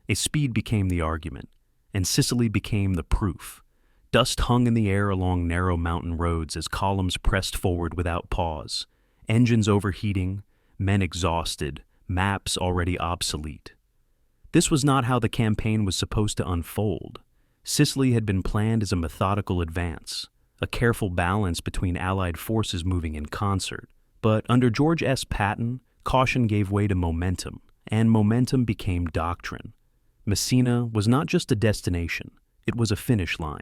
A speed became the argument, and Sicily became the proof. Dust hung in the air along narrow mountain roads as columns pressed forward without pause, engines overheating, men exhausted, maps already obsolete. This was not how the campaign was supposed to unfold. Sicily had been planned as a methodical advance, a careful balance between Allied forces moving in concert. But under George S. Patton, caution gave way to momentum, and momentum became doctrine. Messina was not just a destination, it was a finish line.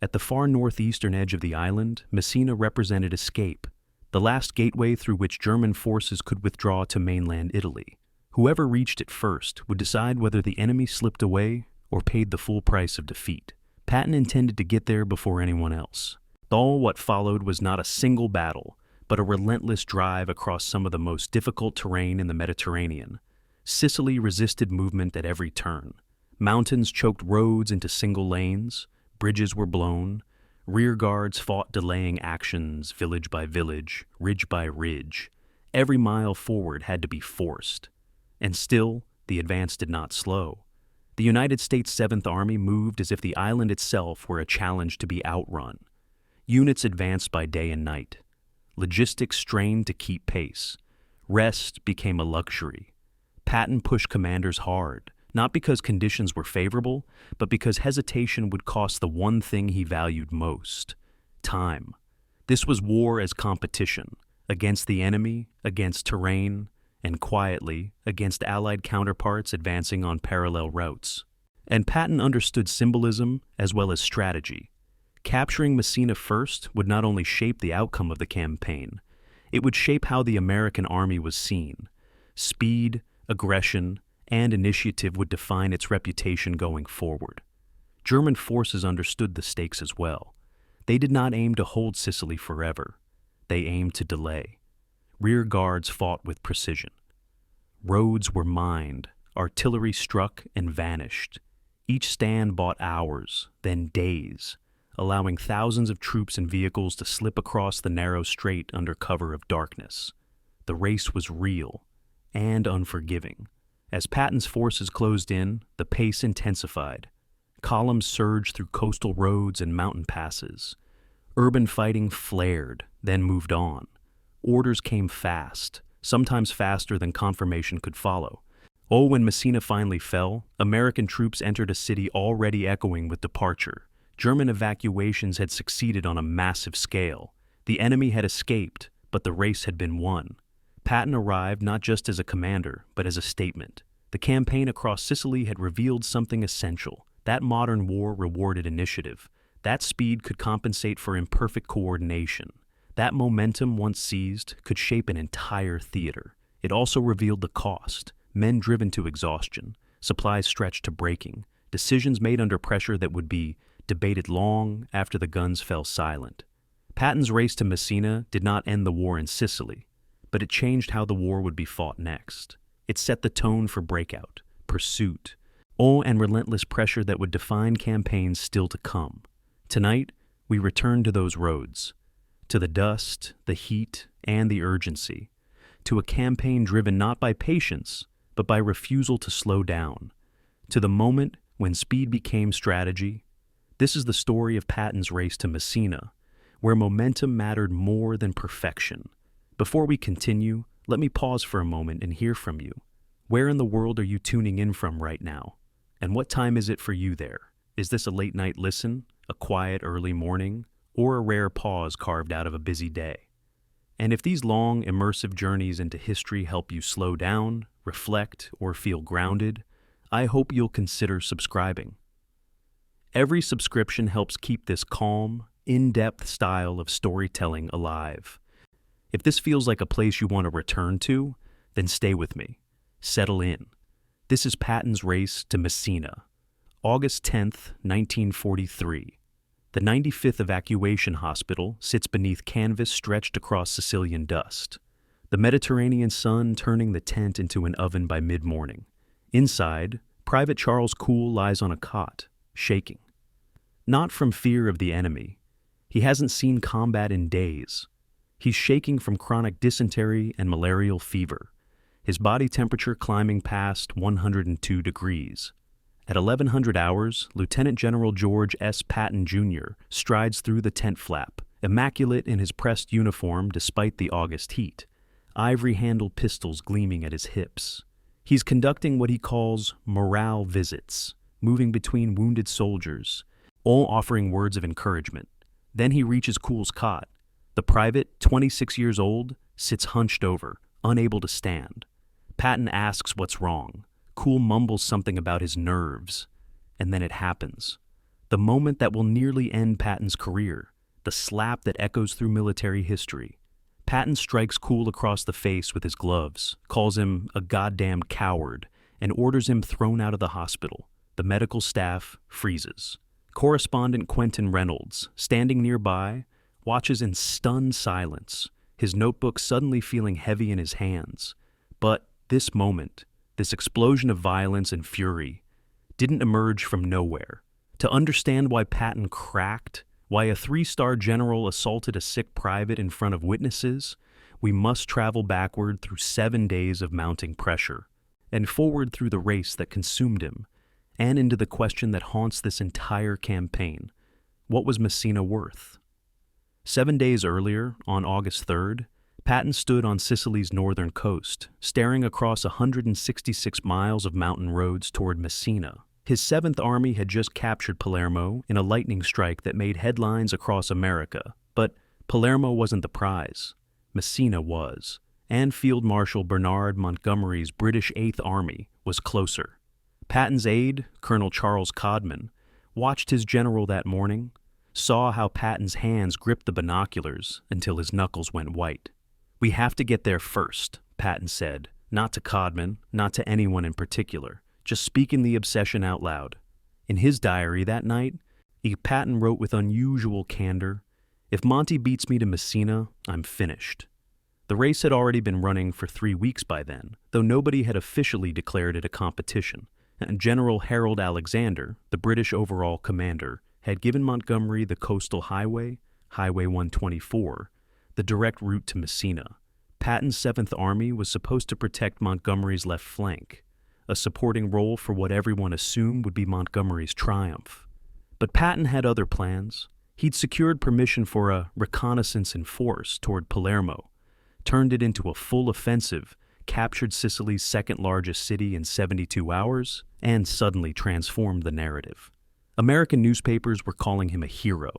At the far northeastern edge of the island, Messina represented escape, the last gateway through which German forces could withdraw to mainland Italy. Whoever reached it first would decide whether the enemy slipped away or paid the full price of defeat. Patton intended to get there before anyone else. All what followed was not a single battle, but a relentless drive across some of the most difficult terrain in the Mediterranean. Sicily resisted movement at every turn. Mountains choked roads into single lanes, bridges were blown, rear guards fought delaying actions village by village, ridge by ridge. Every mile forward had to be forced. And still, the advance did not slow. The United States 7th Army moved as if the island itself were a challenge to be outrun. Units advanced by day and night. Logistics strained to keep pace. Rest became a luxury. Patton pushed commanders hard, not because conditions were favorable, but because hesitation would cost the one thing he valued most: time. This was war as competition, against the enemy, against terrain, and quietly, against Allied counterparts advancing on parallel routes. And Patton understood symbolism as well as strategy. Capturing Messina first would not only shape the outcome of the campaign, it would shape how the American army was seen. Speed, aggression, and initiative would define its reputation going forward. German forces understood the stakes as well. They did not aim to hold Sicily forever. They aimed to delay. Rear guards fought with precision. Roads were mined, artillery struck and vanished. Each stand bought hours, then days, allowing thousands of troops and vehicles to slip across the narrow strait under cover of darkness. The race was real and unforgiving. As Patton's forces closed in, the pace intensified. Columns surged through coastal roads and mountain passes. Urban fighting flared, then moved on. Orders came fast, sometimes faster than confirmation could follow. Oh, when Messina finally fell, American troops entered a city already echoing with departure. German evacuations had succeeded on a massive scale. The enemy had escaped, but the race had been won. Patton arrived not just as a commander, but as a statement. The campaign across Sicily had revealed something essential. That modern war rewarded initiative. That speed could compensate for imperfect coordination. That momentum, once seized, could shape an entire theater. It also revealed the cost. Men driven to exhaustion, supplies stretched to breaking, decisions made under pressure that would be debated long after the guns fell silent. Patton's race to Messina did not end the war in Sicily, but it changed how the war would be fought next. It set the tone for breakout, pursuit, and relentless pressure that would define campaigns still to come. Tonight, we return to those roads, to the dust, the heat, and the urgency, to a campaign driven not by patience, but by refusal to slow down, to the moment when speed became strategy. This is the story of Patton's race to Messina, where momentum mattered more than perfection. Before we continue, let me pause for a moment and hear from you. Where in the world are you tuning in from right now? And what time is it for you there? Is this a late night listen, a quiet early morning, or a rare pause carved out of a busy day? And if these long, immersive journeys into history help you slow down, reflect, or feel grounded, I hope you'll consider subscribing. Every subscription helps keep this calm, in-depth style of storytelling alive. If this feels like a place you want to return to, then stay with me. Settle in. This is Patton's race to Messina, August 10th, 1943. The 95th Evacuation Hospital sits beneath canvas stretched across Sicilian dust, the Mediterranean sun turning the tent into an oven by mid-morning. Inside, Private Charles Cool lies on a cot, shaking. Not from fear of the enemy. He hasn't seen combat in days. He's shaking from chronic dysentery and malarial fever, his body temperature climbing past 102 degrees. At 1100 hours, Lieutenant General George S. Patton, Jr. strides through the tent flap, immaculate in his pressed uniform despite the August heat, ivory-handled pistols gleaming at his hips. He's conducting what he calls morale visits, moving between wounded soldiers, all offering words of encouragement. Then he reaches Cool's cot. The private, 26 years old, sits hunched over, unable to stand. Patton asks what's wrong. Cool mumbles something about his nerves. And then it happens. The moment that will nearly end Patton's career. The slap that echoes through military history. Patton strikes Cool across the face with his gloves, calls him a goddamn coward, and orders him thrown out of the hospital. The medical staff freezes. Correspondent Quentin Reynolds, standing nearby, watches in stunned silence, his notebook suddenly feeling heavy in his hands. But this moment, this explosion of violence and fury, didn't emerge from nowhere. To understand why Patton cracked, why a 3-star general assaulted a sick private in front of witnesses, we must travel backward through 7 days of mounting pressure, and forward through the race that consumed him, and into the question that haunts this entire campaign. What was Messina worth? 7 days earlier, on August 3rd, Patton stood on Sicily's northern coast, staring across 166 miles of mountain roads toward Messina. His 7th Army had just captured Palermo in a lightning strike that made headlines across America. But Palermo wasn't the prize. Messina was. And Field Marshal Bernard Montgomery's British 8th Army was closer. Patton's aide, Colonel Charles Codman, watched his general that morning, saw how Patton's hands gripped the binoculars until his knuckles went white. "We have to get there first," Patton said, not to Codman, not to anyone in particular, just speaking the obsession out loud. In his diary that night, Patton wrote with unusual candor, "If Monty beats me to Messina, I'm finished." The race had already been running for 3 weeks by then, though nobody had officially declared it a competition. And General Harold Alexander, the British overall commander, had given Montgomery the coastal highway, Highway 124, the direct route to Messina. Patton's 7th Army was supposed to protect Montgomery's left flank, a supporting role for what everyone assumed would be Montgomery's triumph. But Patton had other plans. He'd secured permission for a reconnaissance in force toward Palermo, turned it into a full offensive, captured Sicily's 2nd-largest city in 72 hours, and suddenly transformed the narrative. American newspapers were calling him a hero.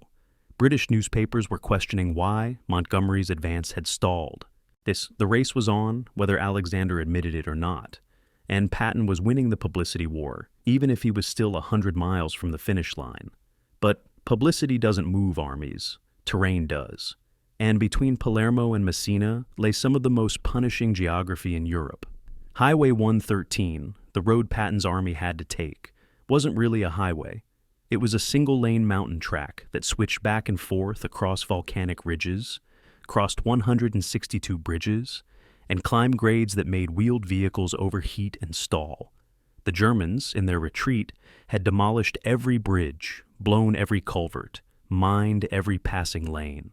British newspapers were questioning why Montgomery's advance had stalled. The race was on, whether Alexander admitted it or not, and Patton was winning the publicity war, even if he was still 100 miles from the finish line. But publicity doesn't move armies. Terrain does. And between Palermo and Messina lay some of the most punishing geography in Europe. Highway 113, the road Patton's army had to take, wasn't really a highway. It was a single-lane mountain track that switched back and forth across volcanic ridges, crossed 162 bridges, and climbed grades that made wheeled vehicles overheat and stall. The Germans, in their retreat, had demolished every bridge, blown every culvert, mined every passing lane.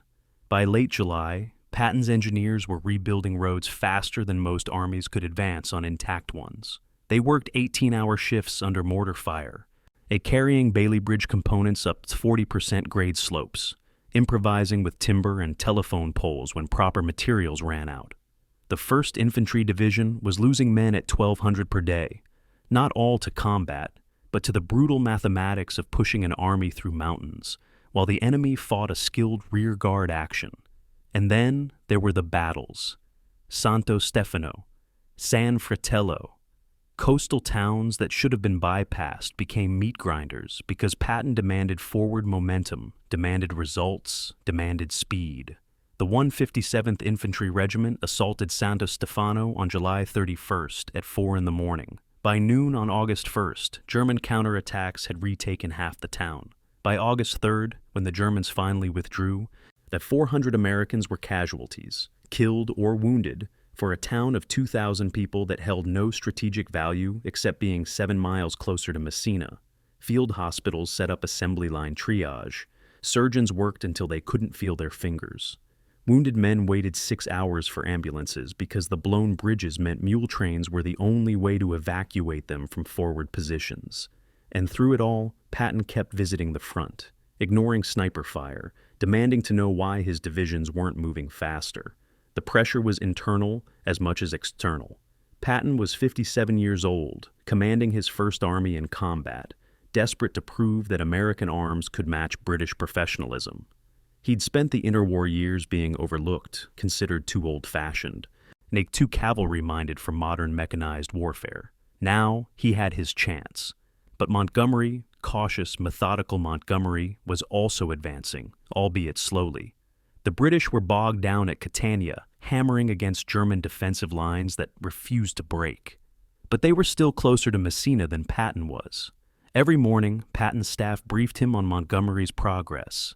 By late July, Patton's engineers were rebuilding roads faster than most armies could advance on intact ones. They worked 18-hour shifts under mortar fire, carrying Bailey Bridge components up 40% grade slopes, improvising with timber and telephone poles when proper materials ran out. The 1st Infantry Division was losing men at 1,200 per day, not all to combat, but to the brutal mathematics of pushing an army through mountains, while the enemy fought a skilled rear-guard action. And then there were the battles. Santo Stefano, San Fratello. Coastal towns that should have been bypassed became meat grinders because Patton demanded forward momentum, demanded results, demanded speed. The 157th Infantry Regiment assaulted Santo Stefano on July 31st at 4 in the morning. By noon on August 1st, German counterattacks had retaken half the town. By August 3rd, when the Germans finally withdrew, that 400 Americans were casualties, killed or wounded, for a town of 2,000 people that held no strategic value except being 7 miles closer to Messina. Field hospitals set up assembly line triage. Surgeons worked until they couldn't feel their fingers. Wounded men waited 6 hours for ambulances because the blown bridges meant mule trains were the only way to evacuate them from forward positions. And through it all, Patton kept visiting the front, ignoring sniper fire, demanding to know why his divisions weren't moving faster. The pressure was internal as much as external. Patton was 57 years old, commanding his First Army in combat, desperate to prove that American arms could match British professionalism. He'd spent the interwar years being overlooked, considered too old-fashioned, and too cavalry-minded for modern mechanized warfare. Now he had his chance. But Montgomery, cautious, methodical Montgomery, was also advancing, albeit slowly. The British were bogged down at Catania, hammering against German defensive lines that refused to break. But they were still closer to Messina than Patton was. Every morning, Patton's staff briefed him on Montgomery's progress.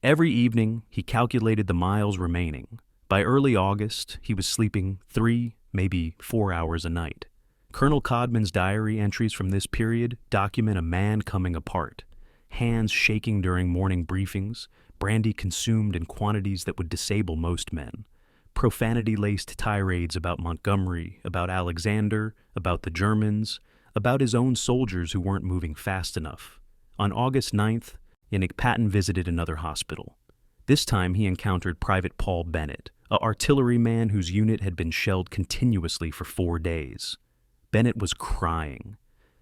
Every evening, he calculated the miles remaining. By early August, he was sleeping 3, maybe 4 hours a night. Colonel Codman's diary entries from this period document a man coming apart, hands shaking during morning briefings, brandy consumed in quantities that would disable most men, profanity-laced tirades about Montgomery, about Alexander, about the Germans, about his own soldiers who weren't moving fast enough. On August 9th, Patton visited another hospital. This time he encountered Private Paul Bennett, an artilleryman whose unit had been shelled continuously for 4 days. Bennett was crying.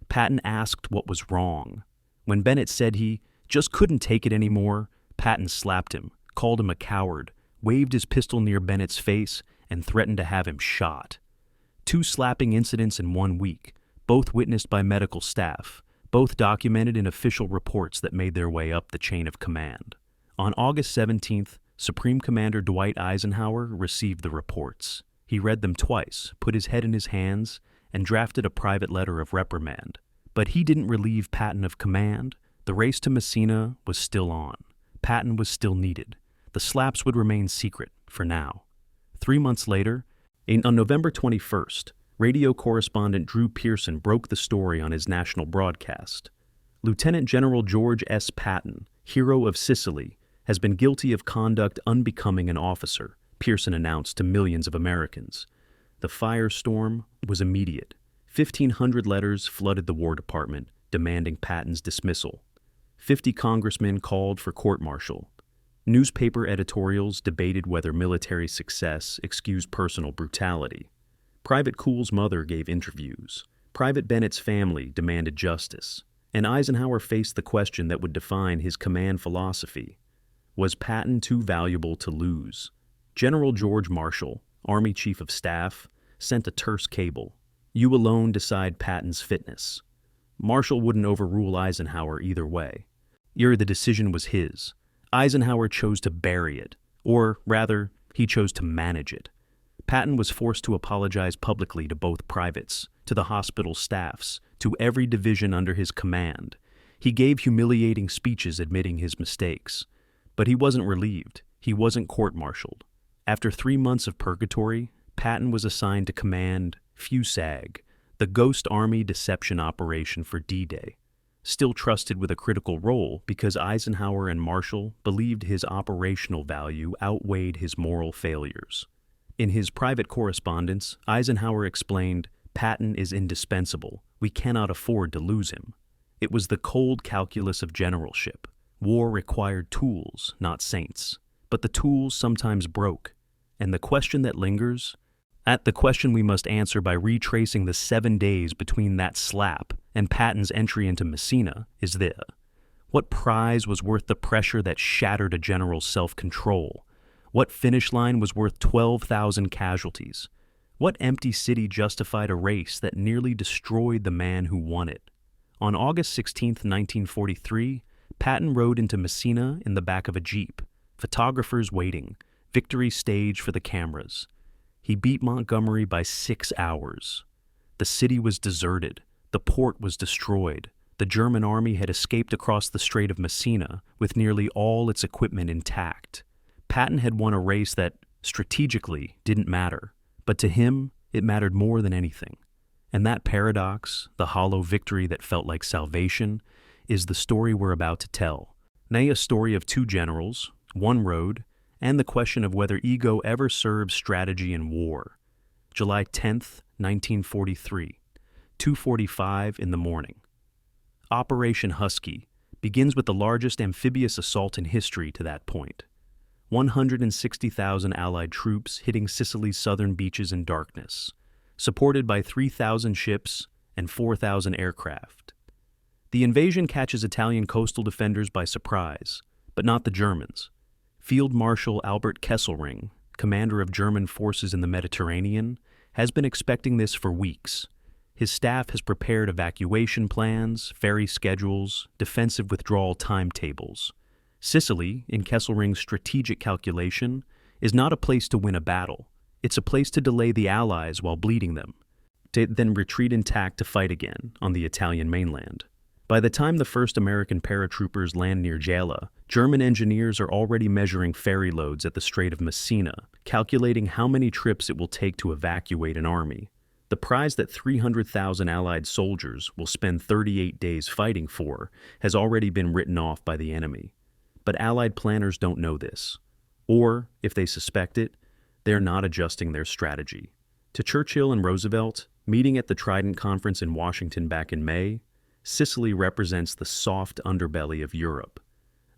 Patton asked what was wrong. When Bennett said he just couldn't take it anymore, Patton slapped him, called him a coward, waved his pistol near Bennett's face, and threatened to have him shot. 2 slapping incidents in 1 week, both witnessed by medical staff, both documented in official reports that made their way up the chain of command. On August 17th, Supreme Commander Dwight Eisenhower received the reports. He read them twice, put his head in his hands, and drafted a private letter of reprimand. But he didn't relieve Patton of command. The race to Messina was still on. Patton was still needed. The slaps would remain secret, for now. 3 months later, on November 21st, radio correspondent Drew Pearson broke the story on his national broadcast. Lieutenant General George S. Patton, hero of Sicily, has been guilty of conduct unbecoming an officer, Pearson announced to millions of Americans. The firestorm was immediate. 1,500 letters flooded the War Department, demanding Patton's dismissal. 50 congressmen called for court-martial. Newspaper editorials debated whether military success excused personal brutality. Private Cool's mother gave interviews. Private Bennett's family demanded justice. And Eisenhower faced the question that would define his command philosophy. Was Patton too valuable to lose? General George Marshall, Army Chief of Staff, sent a terse cable. You alone decide Patton's fitness. Marshall wouldn't overrule Eisenhower either way. The decision was his. Eisenhower chose to bury it, or rather, he chose to manage it. Patton was forced to apologize publicly to both privates, to the hospital staffs, to every division under his command. He gave humiliating speeches admitting his mistakes. But he wasn't relieved. He wasn't court-martialed. After 3 months of purgatory, Patton was assigned to command FUSAG, the Ghost Army Deception Operation for D-Day, still trusted with a critical role because Eisenhower and Marshall believed his operational value outweighed his moral failures. In his private correspondence, Eisenhower explained, "Patton is indispensable. We cannot afford to lose him." It was the cold calculus of generalship. War required tools, not saints. But the tools sometimes broke. And the question that lingers? The question we must answer by retracing the 7 days between that slap and Patton's entry into Messina is this. What prize was worth the pressure that shattered a general's self-control? What finish line was worth 12,000 casualties? What empty city justified a race that nearly destroyed the man who won it? On August 16, 1943, Patton rode into Messina in the back of a jeep, photographers waiting, victory stage for the cameras. He beat Montgomery by 6 hours. The city was deserted. The port was destroyed. The German army had escaped across the Strait of Messina with nearly all its equipment intact. Patton had won a race that, strategically, didn't matter, but to him, it mattered more than anything. And that paradox, the hollow victory that felt like salvation, is the story we're about to tell. Nay, a story of 2 generals, 1 road, and the question of whether ego ever serves strategy in war. July 10th, 1943, 2:45 in the morning. Operation Husky begins with the largest amphibious assault in history to that point. 160,000 Allied troops hitting Sicily's southern beaches in darkness, supported by 3,000 ships and 4,000 aircraft. The invasion catches Italian coastal defenders by surprise, but not the Germans. Field Marshal Albert Kesselring, commander of German forces in the Mediterranean, has been expecting this for weeks. His staff has prepared evacuation plans, ferry schedules, defensive withdrawal timetables. Sicily, in Kesselring's strategic calculation, is not a place to win a battle. It's a place to delay the Allies while bleeding them, to then retreat intact to fight again on the Italian mainland. By the time the first American paratroopers land near Gela, German engineers are already measuring ferry loads at the Strait of Messina, calculating how many trips it will take to evacuate an army. The prize that 300,000 Allied soldiers will spend 38 days fighting for has already been written off by the enemy. But Allied planners don't know this. Or, if they suspect it, they're not adjusting their strategy. To Churchill and Roosevelt, meeting at the Trident Conference in Washington back in May, Sicily represents the soft underbelly of Europe,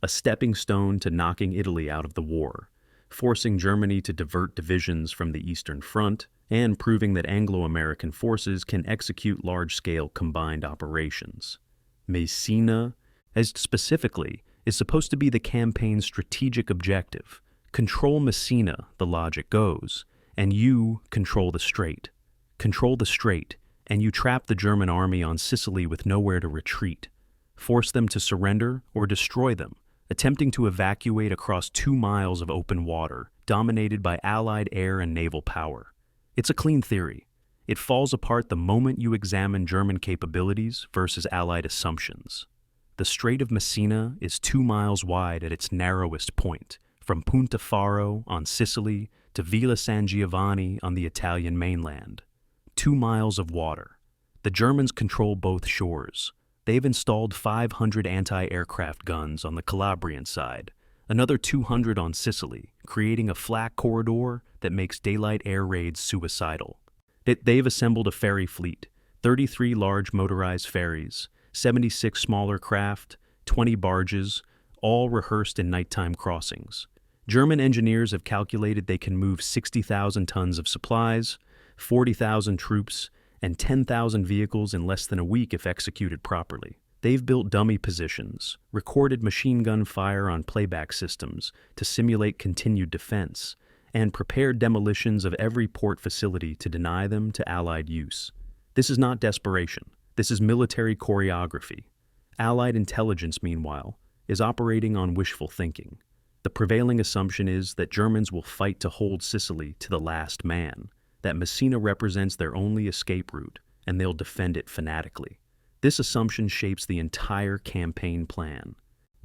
a stepping stone to knocking Italy out of the war, forcing Germany to divert divisions from the Eastern Front, and proving that Anglo-American forces can execute large-scale combined operations. Messina, as specifically, is supposed to be the campaign's strategic objective. Control Messina, the logic goes, and you control the strait. Control the strait, and you trap the German army on Sicily with nowhere to retreat. Force them to surrender or destroy them, attempting to evacuate across 2 miles of open water, dominated by Allied air and naval power. It's a clean theory. It falls apart the moment you examine German capabilities versus Allied assumptions. The Strait of Messina is 2 miles wide at its narrowest point, from Punta Faro on Sicily to Villa San Giovanni on the Italian mainland. 2 miles of water. The Germans control both shores. They've installed 500 anti-aircraft guns on the Calabrian side, another 200 on Sicily, creating a flak corridor that makes daylight air raids suicidal. They've assembled a ferry fleet, 33 large motorized ferries, 76 smaller craft, 20 barges, all rehearsed in nighttime crossings. German engineers have calculated they can move 60,000 tons of supplies, 40,000 troops, and 10,000 vehicles in less than a week if executed properly. They've built dummy positions, recorded machine gun fire on playback systems to simulate continued defense, and prepared demolitions of every port facility to deny them to Allied use. This is not desperation. This is military choreography. Allied intelligence, meanwhile, is operating on wishful thinking. The prevailing assumption is that Germans will fight to hold Sicily to the last man, that Messina represents their only escape route, and they'll defend it fanatically. This assumption shapes the entire campaign plan.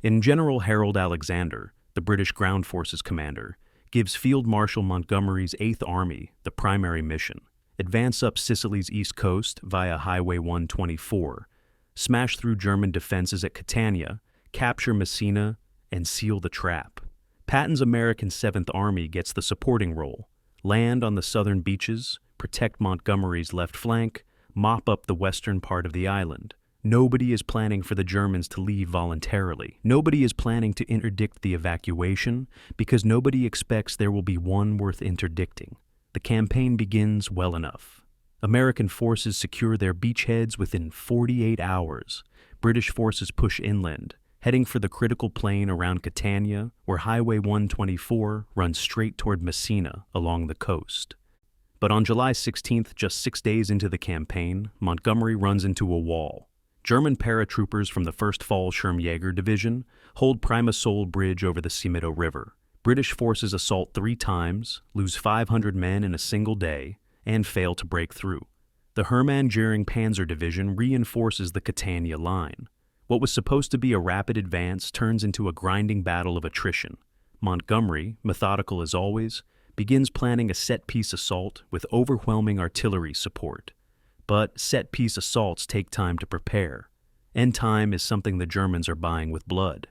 In General Harold Alexander, the British Ground Forces commander, gives Field Marshal Montgomery's 8th Army the primary mission: advance up Sicily's east coast via Highway 124, smash through German defenses at Catania, capture Messina, and seal the trap. Patton's American 7th Army gets the supporting role: land on the southern beaches, protect Montgomery's left flank, mop up the western part of the island. Nobody is planning for the Germans to leave voluntarily. Nobody is planning to interdict the evacuation because nobody expects there will be one worth interdicting. The campaign begins well enough. American forces secure their beachheads within 48 hours. British forces push inland, heading for the critical plain around Catania, where Highway 124 runs straight toward Messina along the coast. But on July 16th, just 6 days into the campaign, Montgomery runs into a wall. German paratroopers from the 1st Fallschirmjäger Division hold Primasole Bridge over the Cimito River. British forces assault 3 times, lose 500 men in a single day, and fail to break through. The Hermann Göring Panzer Division reinforces the Catania line. What was supposed to be a rapid advance turns into a grinding battle of attrition. Montgomery, methodical as always, begins planning a set-piece assault with overwhelming artillery support. But set-piece assaults take time to prepare, and time is something the Germans are buying with blood.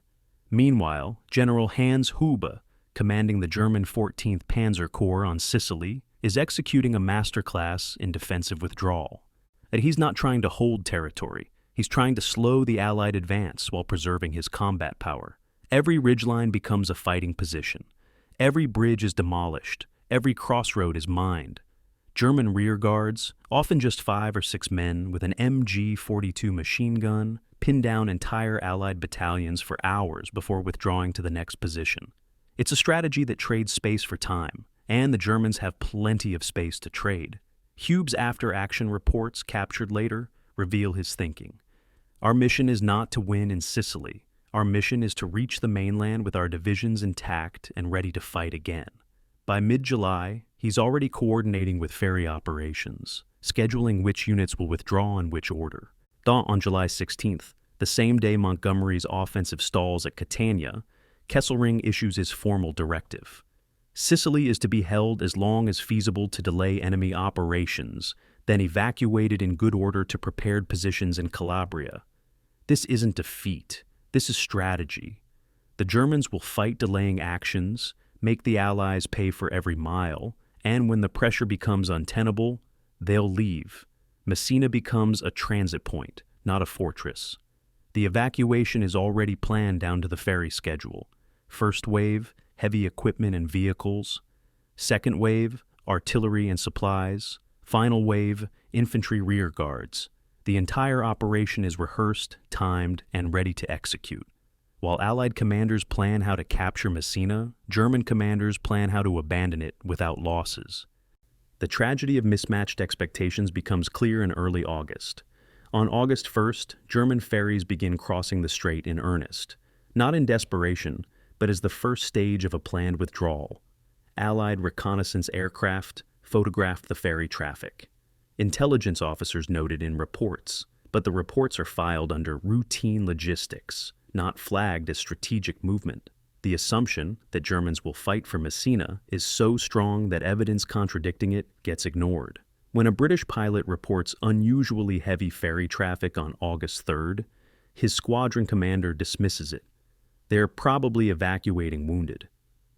Meanwhile, General Hans Hube, commanding the German 14th Panzer Corps on Sicily, is executing a masterclass in defensive withdrawal. And he's not trying to hold territory. He's trying to slow the Allied advance while preserving his combat power. Every ridgeline becomes a fighting position. Every bridge is demolished. Every crossroad is mined. German rearguards, often just 5 or 6 men with an MG-42 machine gun, pin down entire Allied battalions for hours before withdrawing to the next position. It's a strategy that trades space for time, and the Germans have plenty of space to trade. Hube's after-action reports, captured later, reveal his thinking. Our mission is not to win in Sicily. Our mission is to reach the mainland with our divisions intact and ready to fight again. By mid-July, he's already coordinating with ferry operations, scheduling which units will withdraw in which order. On July 16th, the same day Montgomery's offensive stalls at Catania, Kesselring issues his formal directive. Sicily is to be held as long as feasible to delay enemy operations, then evacuated in good order to prepared positions in Calabria. This isn't defeat. This is strategy. The Germans will fight delaying actions, make the Allies pay for every mile, and when the pressure becomes untenable, they'll leave. Messina becomes a transit point, not a fortress. The evacuation is already planned down to the ferry schedule. First wave, heavy equipment and vehicles. Second wave, artillery and supplies. Final wave, infantry rear guards. The entire operation is rehearsed, timed, and ready to execute. While Allied commanders plan how to capture Messina, German commanders plan how to abandon it without losses. The tragedy of mismatched expectations becomes clear in early August. On August 1st, German ferries begin crossing the strait in earnest, not in desperation, but as the first stage of a planned withdrawal. Allied reconnaissance aircraft photographed the ferry traffic. Intelligence officers noted in reports, but the reports are filed under routine logistics, not flagged as strategic movement. The assumption that Germans will fight for Messina is so strong that evidence contradicting it gets ignored. When a British pilot reports unusually heavy ferry traffic on August 3rd, his squadron commander dismisses it. They're probably evacuating wounded.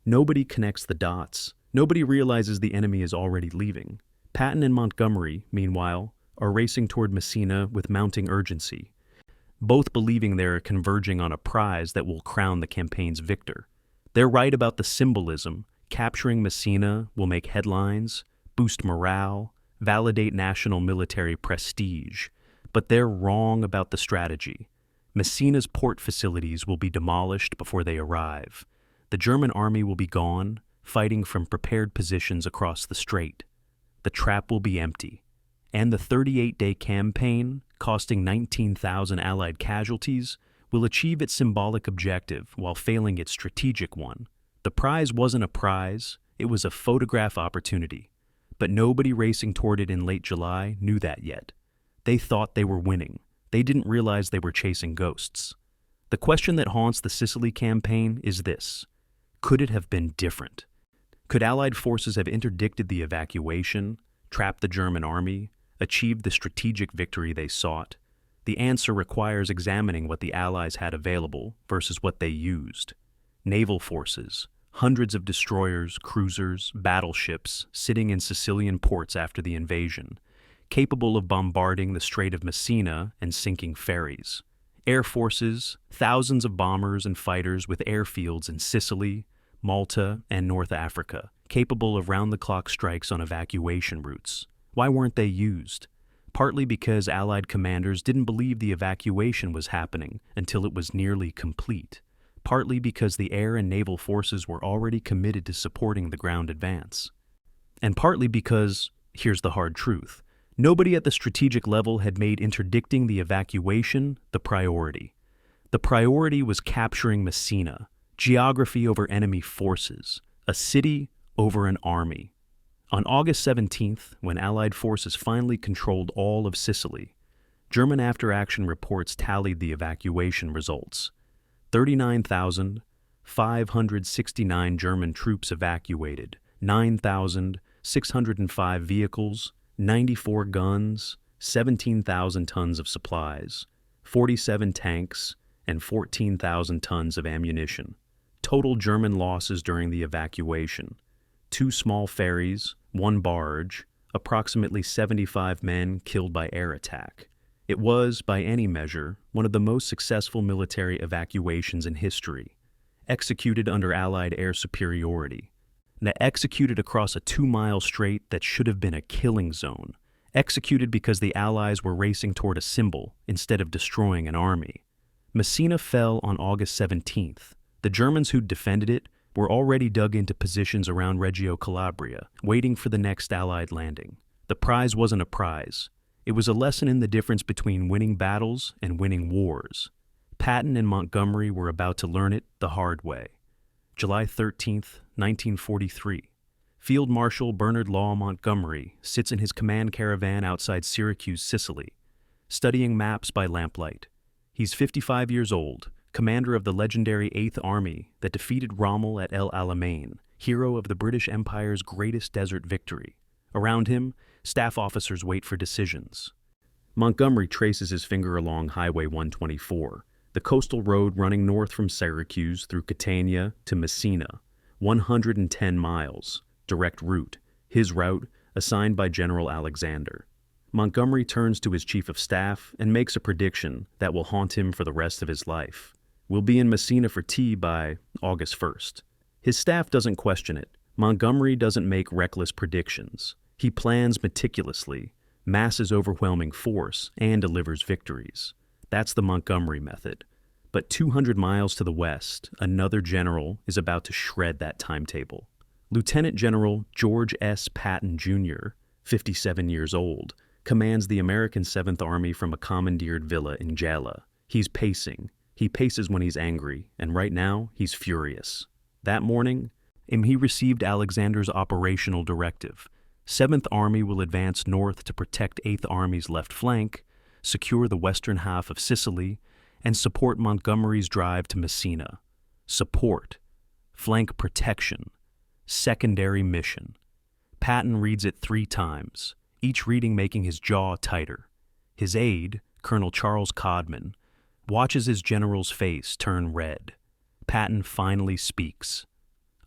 Nobody connects the dots. Nobody realizes the enemy is already leaving. Patton and Montgomery, meanwhile, are racing toward Messina with mounting urgency, both believing they're converging on a prize that will crown the campaign's victor. They're right about the symbolism. Capturing Messina will make headlines, boost morale, validate national military prestige, but they're wrong about the strategy. Messina's port facilities will be demolished before they arrive. The German army will be gone, fighting from prepared positions across the strait. The trap will be empty, and the 38-day campaign, costing 19,000 Allied casualties, will achieve its symbolic objective while failing its strategic one. The prize wasn't a prize, it was a photograph opportunity. But nobody racing toward it in late July knew that yet. They thought they were winning. They didn't realize they were chasing ghosts. The question that haunts the Sicily campaign is this: could it have been different? Could Allied forces have interdicted the evacuation, trapped the German army, achieved the strategic victory they sought? The answer requires examining what the Allies had available versus what they used. Naval forces, hundreds of destroyers, cruisers, battleships sitting in Sicilian ports after the invasion, capable of bombarding the Strait of Messina and sinking ferries. Air forces, thousands of bombers and fighters with airfields in Sicily, Malta, and North Africa, capable of round-the-clock strikes on evacuation routes. Why weren't they used? Partly because Allied commanders didn't believe the evacuation was happening until it was nearly complete. Partly because the air and naval forces were already committed to supporting the ground advance. And partly because, here's the hard truth, nobody at the strategic level had made interdicting the evacuation the priority. The priority was capturing Messina, geography over enemy forces, a city over an army. On August 17th, when Allied forces finally controlled all of Sicily, German after-action reports tallied the evacuation results. 39,569 German troops evacuated, 9,605 vehicles, 94 guns, 17,000 tons of supplies, 47 tanks, and 14,000 tons of ammunition. Total German losses during the evacuation: 2 small ferries, 1 barge, approximately 75 men killed by air attack. It was, by any measure, one of the most successful military evacuations in history, executed under Allied air superiority, and executed across a 2-mile strait that should have been a killing zone, executed because the Allies were racing toward a symbol instead of destroying an army. Messina fell on August 17th. The Germans who'd defended it were already dug into positions around Reggio Calabria, waiting for the next Allied landing. The prize wasn't a prize. It was a lesson in the difference between winning battles and winning wars. Patton and Montgomery were about to learn it the hard way. July 13th, 1943. Field Marshal Bernard Law Montgomery sits in his command caravan outside Syracuse, Sicily, studying maps by lamplight. He's 55 years old, commander of the legendary 8th Army that defeated Rommel at El Alamein, hero of the British Empire's greatest desert victory. Around him, staff officers wait for decisions. Montgomery traces his finger along Highway 124, the coastal road running north from Syracuse through Catania to Messina, 110 miles, direct route, his route assigned by General Alexander. Montgomery turns to his chief of staff and makes a prediction that will haunt him for the rest of his life. We'll be in Messina for tea by August 1st. His staff doesn't question it. Montgomery doesn't make reckless predictions. He plans meticulously, masses overwhelming force, and delivers victories. That's the Montgomery method. But 200 miles to the west, another general is about to shred that timetable. Lieutenant General George S. Patton, Jr., 57 years old, commands the American 7th Army from a commandeered villa in Gela. He's pacing. He paces when he's angry, and right now, he's furious. That morning, he received Alexander's operational directive. 7th Army will advance north to protect 8th Army's left flank, secure the western half of Sicily, and support Montgomery's drive to Messina. Support. Flank protection. Secondary mission. Patton reads it 3 times, each reading making his jaw tighter. His aide, Colonel Charles Codman, watches his general's face turn red. Patton finally speaks.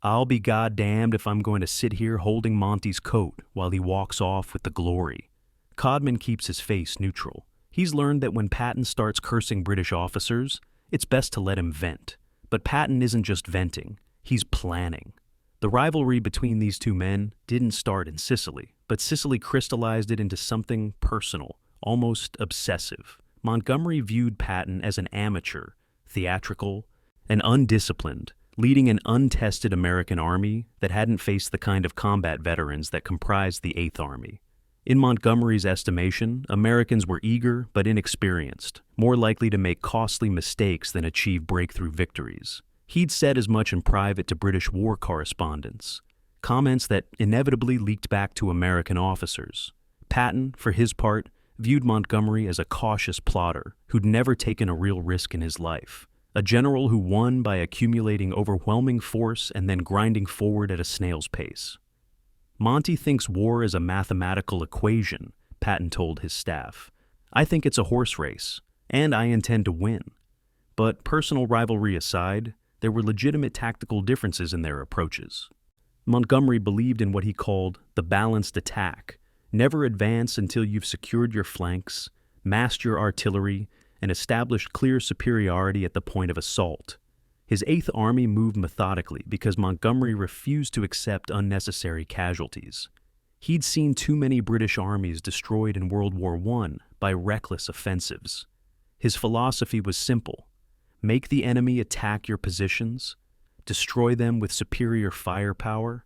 "I'll be goddamned if I'm going to sit here holding Monty's coat while he walks off with the glory." Codman keeps his face neutral. He's learned that when Patton starts cursing British officers, it's best to let him vent. But Patton isn't just venting, he's planning. The rivalry between these two men didn't start in Sicily, but Sicily crystallized it into something personal, almost obsessive. Montgomery viewed Patton as an amateur, theatrical, and undisciplined, leading an untested American army that hadn't faced the kind of combat veterans that comprised the 8th Army. In Montgomery's estimation, Americans were eager but inexperienced, more likely to make costly mistakes than achieve breakthrough victories. He'd said as much in private to British war correspondents, comments that inevitably leaked back to American officers. Patton, for his part, viewed Montgomery as a cautious plotter who'd never taken a real risk in his life, a general who won by accumulating overwhelming force and then grinding forward at a snail's pace. "Monty thinks war is a mathematical equation," Patton told his staff. "I think it's a horse race, and I intend to win." But personal rivalry aside, there were legitimate tactical differences in their approaches. Montgomery believed in what he called the balanced attack. Never advance until you've secured your flanks, massed your artillery, and established clear superiority at the point of assault. His 8th Army moved methodically because Montgomery refused to accept unnecessary casualties. He'd seen too many British armies destroyed in World War I by reckless offensives. His philosophy was simple: make the enemy attack your positions, destroy them with superior firepower,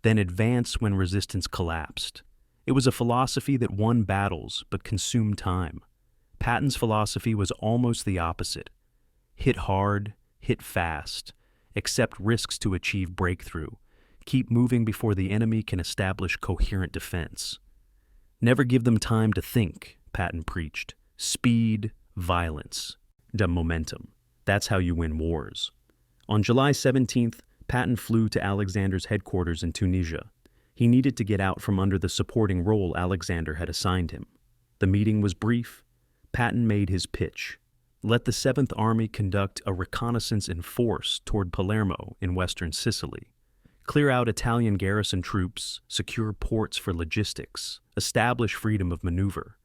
then advance when resistance collapsed. It was a philosophy that won battles but consumed time. Patton's philosophy was almost the opposite: hit hard, hit fast, accept risks to achieve breakthrough, keep moving before the enemy can establish coherent defense. Never give them time to think, Patton preached. Speed, violence, momentum. That's how you win wars. On July 17th, Patton flew to Alexander's headquarters in Tunisia. He needed to get out from under the supporting role Alexander had assigned him. The meeting was brief. Patton made his pitch. Let the 7th Army conduct a reconnaissance in force toward Palermo in western Sicily. Clear out Italian garrison troops, secure ports for logistics, establish freedom of maneuver.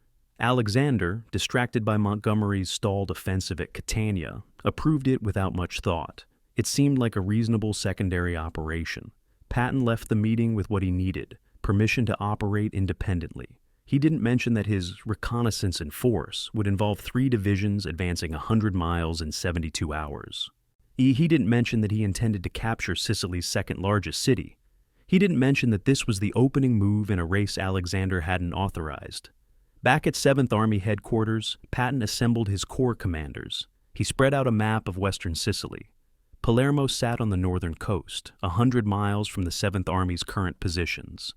Alexander, distracted by Montgomery's stalled offensive at Catania, approved it without much thought. It seemed like a reasonable secondary operation. Patton left the meeting with what he needed: permission to operate independently. He didn't mention that his reconnaissance in force would involve 3 divisions advancing 100 miles in 72 hours. He didn't mention that he intended to capture Sicily's second-largest city. He didn't mention that this was the opening move in a race Alexander hadn't authorized. Back at 7th Army headquarters, Patton assembled his corps commanders. He spread out a map of western Sicily. Palermo sat on the northern coast, 100 miles from the 7th Army's current positions.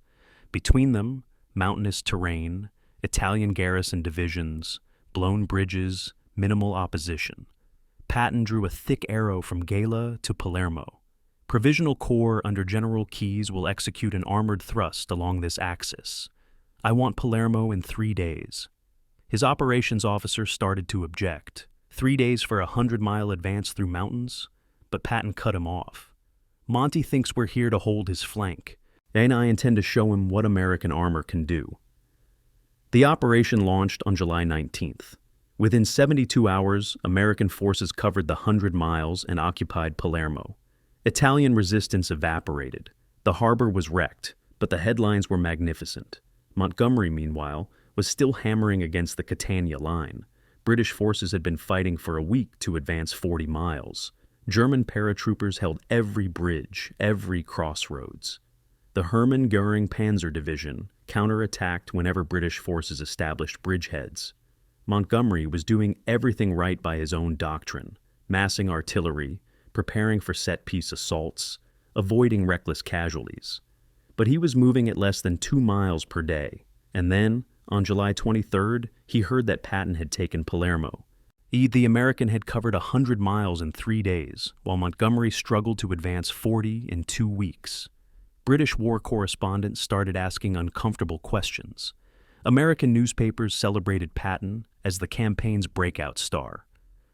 Between them, mountainous terrain, Italian garrison divisions, blown bridges, minimal opposition. Patton drew a thick arrow from Gela to Palermo. Provisional Corps under General Keyes will execute an armored thrust along this axis. I want Palermo in 3 days. His operations officer started to object. 3 days for a 100-mile advance through mountains? But Patton cut him off. Monty thinks we're here to hold his flank, and I intend to show him what American armor can do. The operation launched on July 19th. Within 72 hours, American forces covered the 100 miles and occupied Palermo. Italian resistance evaporated. The harbor was wrecked, but the headlines were magnificent. Montgomery, meanwhile, was still hammering against the Catania line. British forces had been fighting for a week to advance 40 miles. German paratroopers held every bridge, every crossroads. The Hermann Göring Panzer Division counterattacked whenever British forces established bridgeheads. Montgomery was doing everything right by his own doctrine, massing artillery, preparing for set-piece assaults, avoiding reckless casualties. But he was moving at less than 2 miles per day, and then, on July 23rd, he heard that Patton had taken Palermo. The American had covered 100 miles in 3 days, while Montgomery struggled to advance 40 in 2 weeks. British war correspondents started asking uncomfortable questions. American newspapers celebrated Patton as the campaign's breakout star.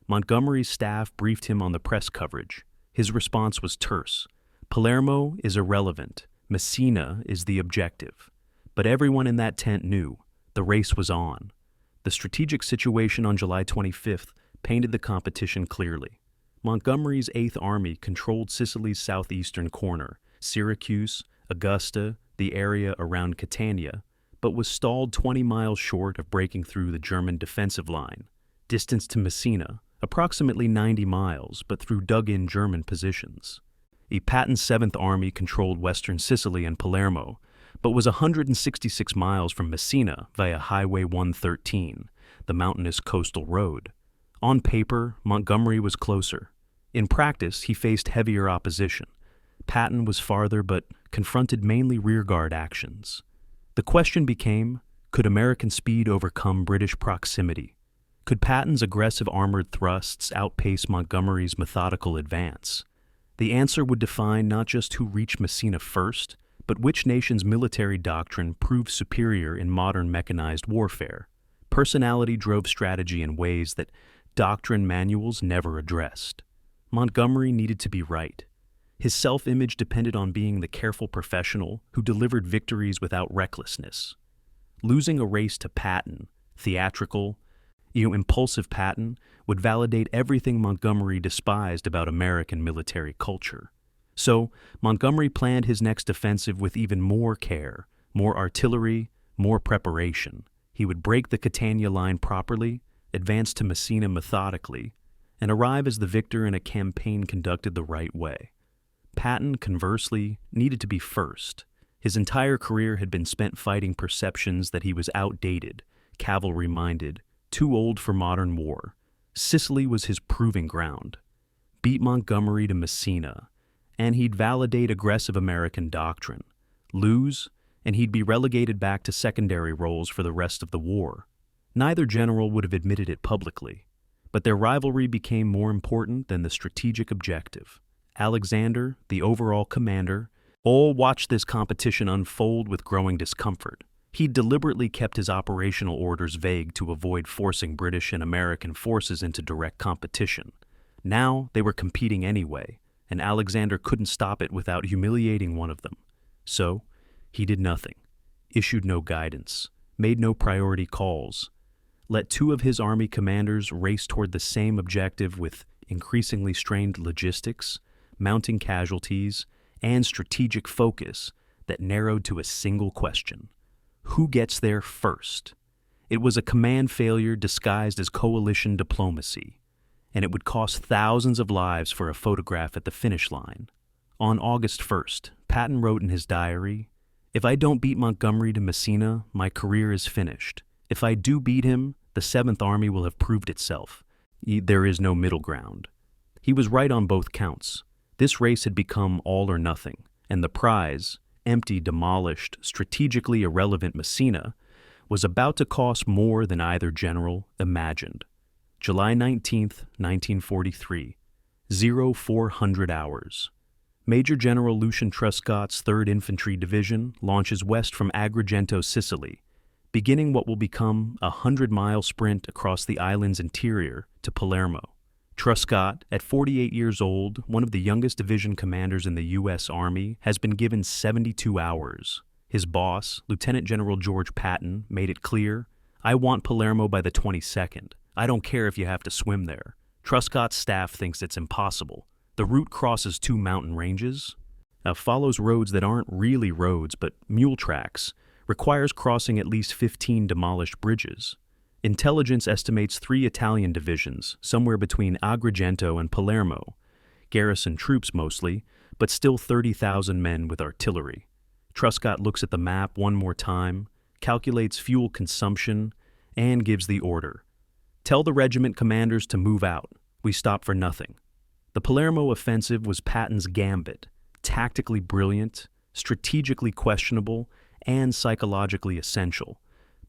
Montgomery's staff briefed him on the press coverage. His response was terse. Palermo is irrelevant. Messina is the objective. But everyone in that tent knew the race was on. The strategic situation on July 25th painted the competition clearly. Montgomery's 8th Army controlled Sicily's southeastern corner, Syracuse, Augusta, the area around Catania, but was stalled 20 miles short of breaking through the German defensive line. Distance to Messina, approximately 90 miles, but through dug-in German positions. Patton's 7th Army controlled western Sicily and Palermo, but was 166 miles from Messina via Highway 113, the mountainous coastal road. On paper, Montgomery was closer. In practice, he faced heavier opposition. Patton was farther, but confronted mainly rearguard actions. The question became, could American speed overcome British proximity? Could Patton's aggressive armored thrusts outpace Montgomery's methodical advance? The answer would define not just who reached Messina first, but which nation's military doctrine proved superior in modern mechanized warfare. Personality drove strategy in ways that doctrine manuals never addressed. Montgomery needed to be right. His self-image depended on being the careful professional who delivered victories without recklessness. Losing a race to Patton, theatrical, impulsive Patton, would validate everything Montgomery despised about American military culture. So, Montgomery planned his next offensive with even more care, more artillery, more preparation. He would break the Catania line properly, advance to Messina methodically, and arrive as the victor in a campaign conducted the right way. Patton, conversely, needed to be first. His entire career had been spent fighting perceptions that he was outdated, cavalry-minded, too old for modern war. Sicily was his proving ground. Beat Montgomery to Messina, and he'd validate aggressive American doctrine. Lose, and he'd be relegated back to secondary roles for the rest of the war. Neither general would have admitted it publicly, but their rivalry became more important than the strategic objective. Alexander, the overall commander, all watched this competition unfold with growing discomfort. He deliberately kept his operational orders vague to avoid forcing British and American forces into direct competition. Now they were competing anyway, and Alexander couldn't stop it without humiliating one of them. So, he did nothing, issued no guidance, made no priority calls. let two of his army commanders race toward the same objective with increasingly strained logistics, mounting casualties, and strategic focus that narrowed to a single question: who gets there first? It was a command failure disguised as coalition diplomacy, and it would cost thousands of lives for a photograph at the finish line. On August 1st, Patton wrote in his diary, "If I don't beat Montgomery to Messina, my career is finished. If I do beat him, the 7th Army will have proved itself. There is no middle ground." He was right on both counts. This race had become all or nothing, and the prize, empty, demolished, strategically irrelevant Messina, was about to cost more than either general imagined. July 19th, 1943, 0400 hours. Major General Lucian Truscott's 3rd Infantry Division launches west from Agrigento, Sicily, beginning what will become a 100-mile sprint across the island's interior to Palermo. Truscott, at 48 years old, one of the youngest division commanders in the U.S. Army, has been given 72 hours. His boss, Lieutenant General George Patton, made it clear, "I want Palermo by the 22nd. I don't care if you have to swim there." Truscott's staff thinks it's impossible. The route crosses 2 mountain ranges, follows roads that aren't really roads but mule tracks, requires crossing at least 15 demolished bridges. Intelligence estimates 3 Italian divisions, somewhere between Agrigento and Palermo, garrison troops mostly, but still 30,000 men with artillery. Truscott looks at the map one more time, calculates fuel consumption, and gives the order: "Tell the regiment commanders to move out. We stop for nothing." The Palermo offensive was Patton's gambit, tactically brilliant, strategically questionable, and psychologically essential.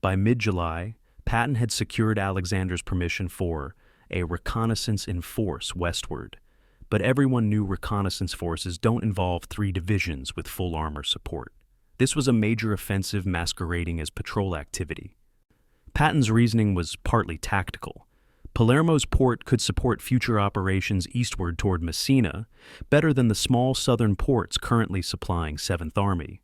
By mid-July, Patton had secured Alexander's permission for a reconnaissance in force westward, but everyone knew reconnaissance forces don't involve 3 divisions with full armor support. This was a major offensive masquerading as patrol activity. Patton's reasoning was partly tactical. Palermo's port could support future operations eastward toward Messina better than the small southern ports currently supplying 7th Army.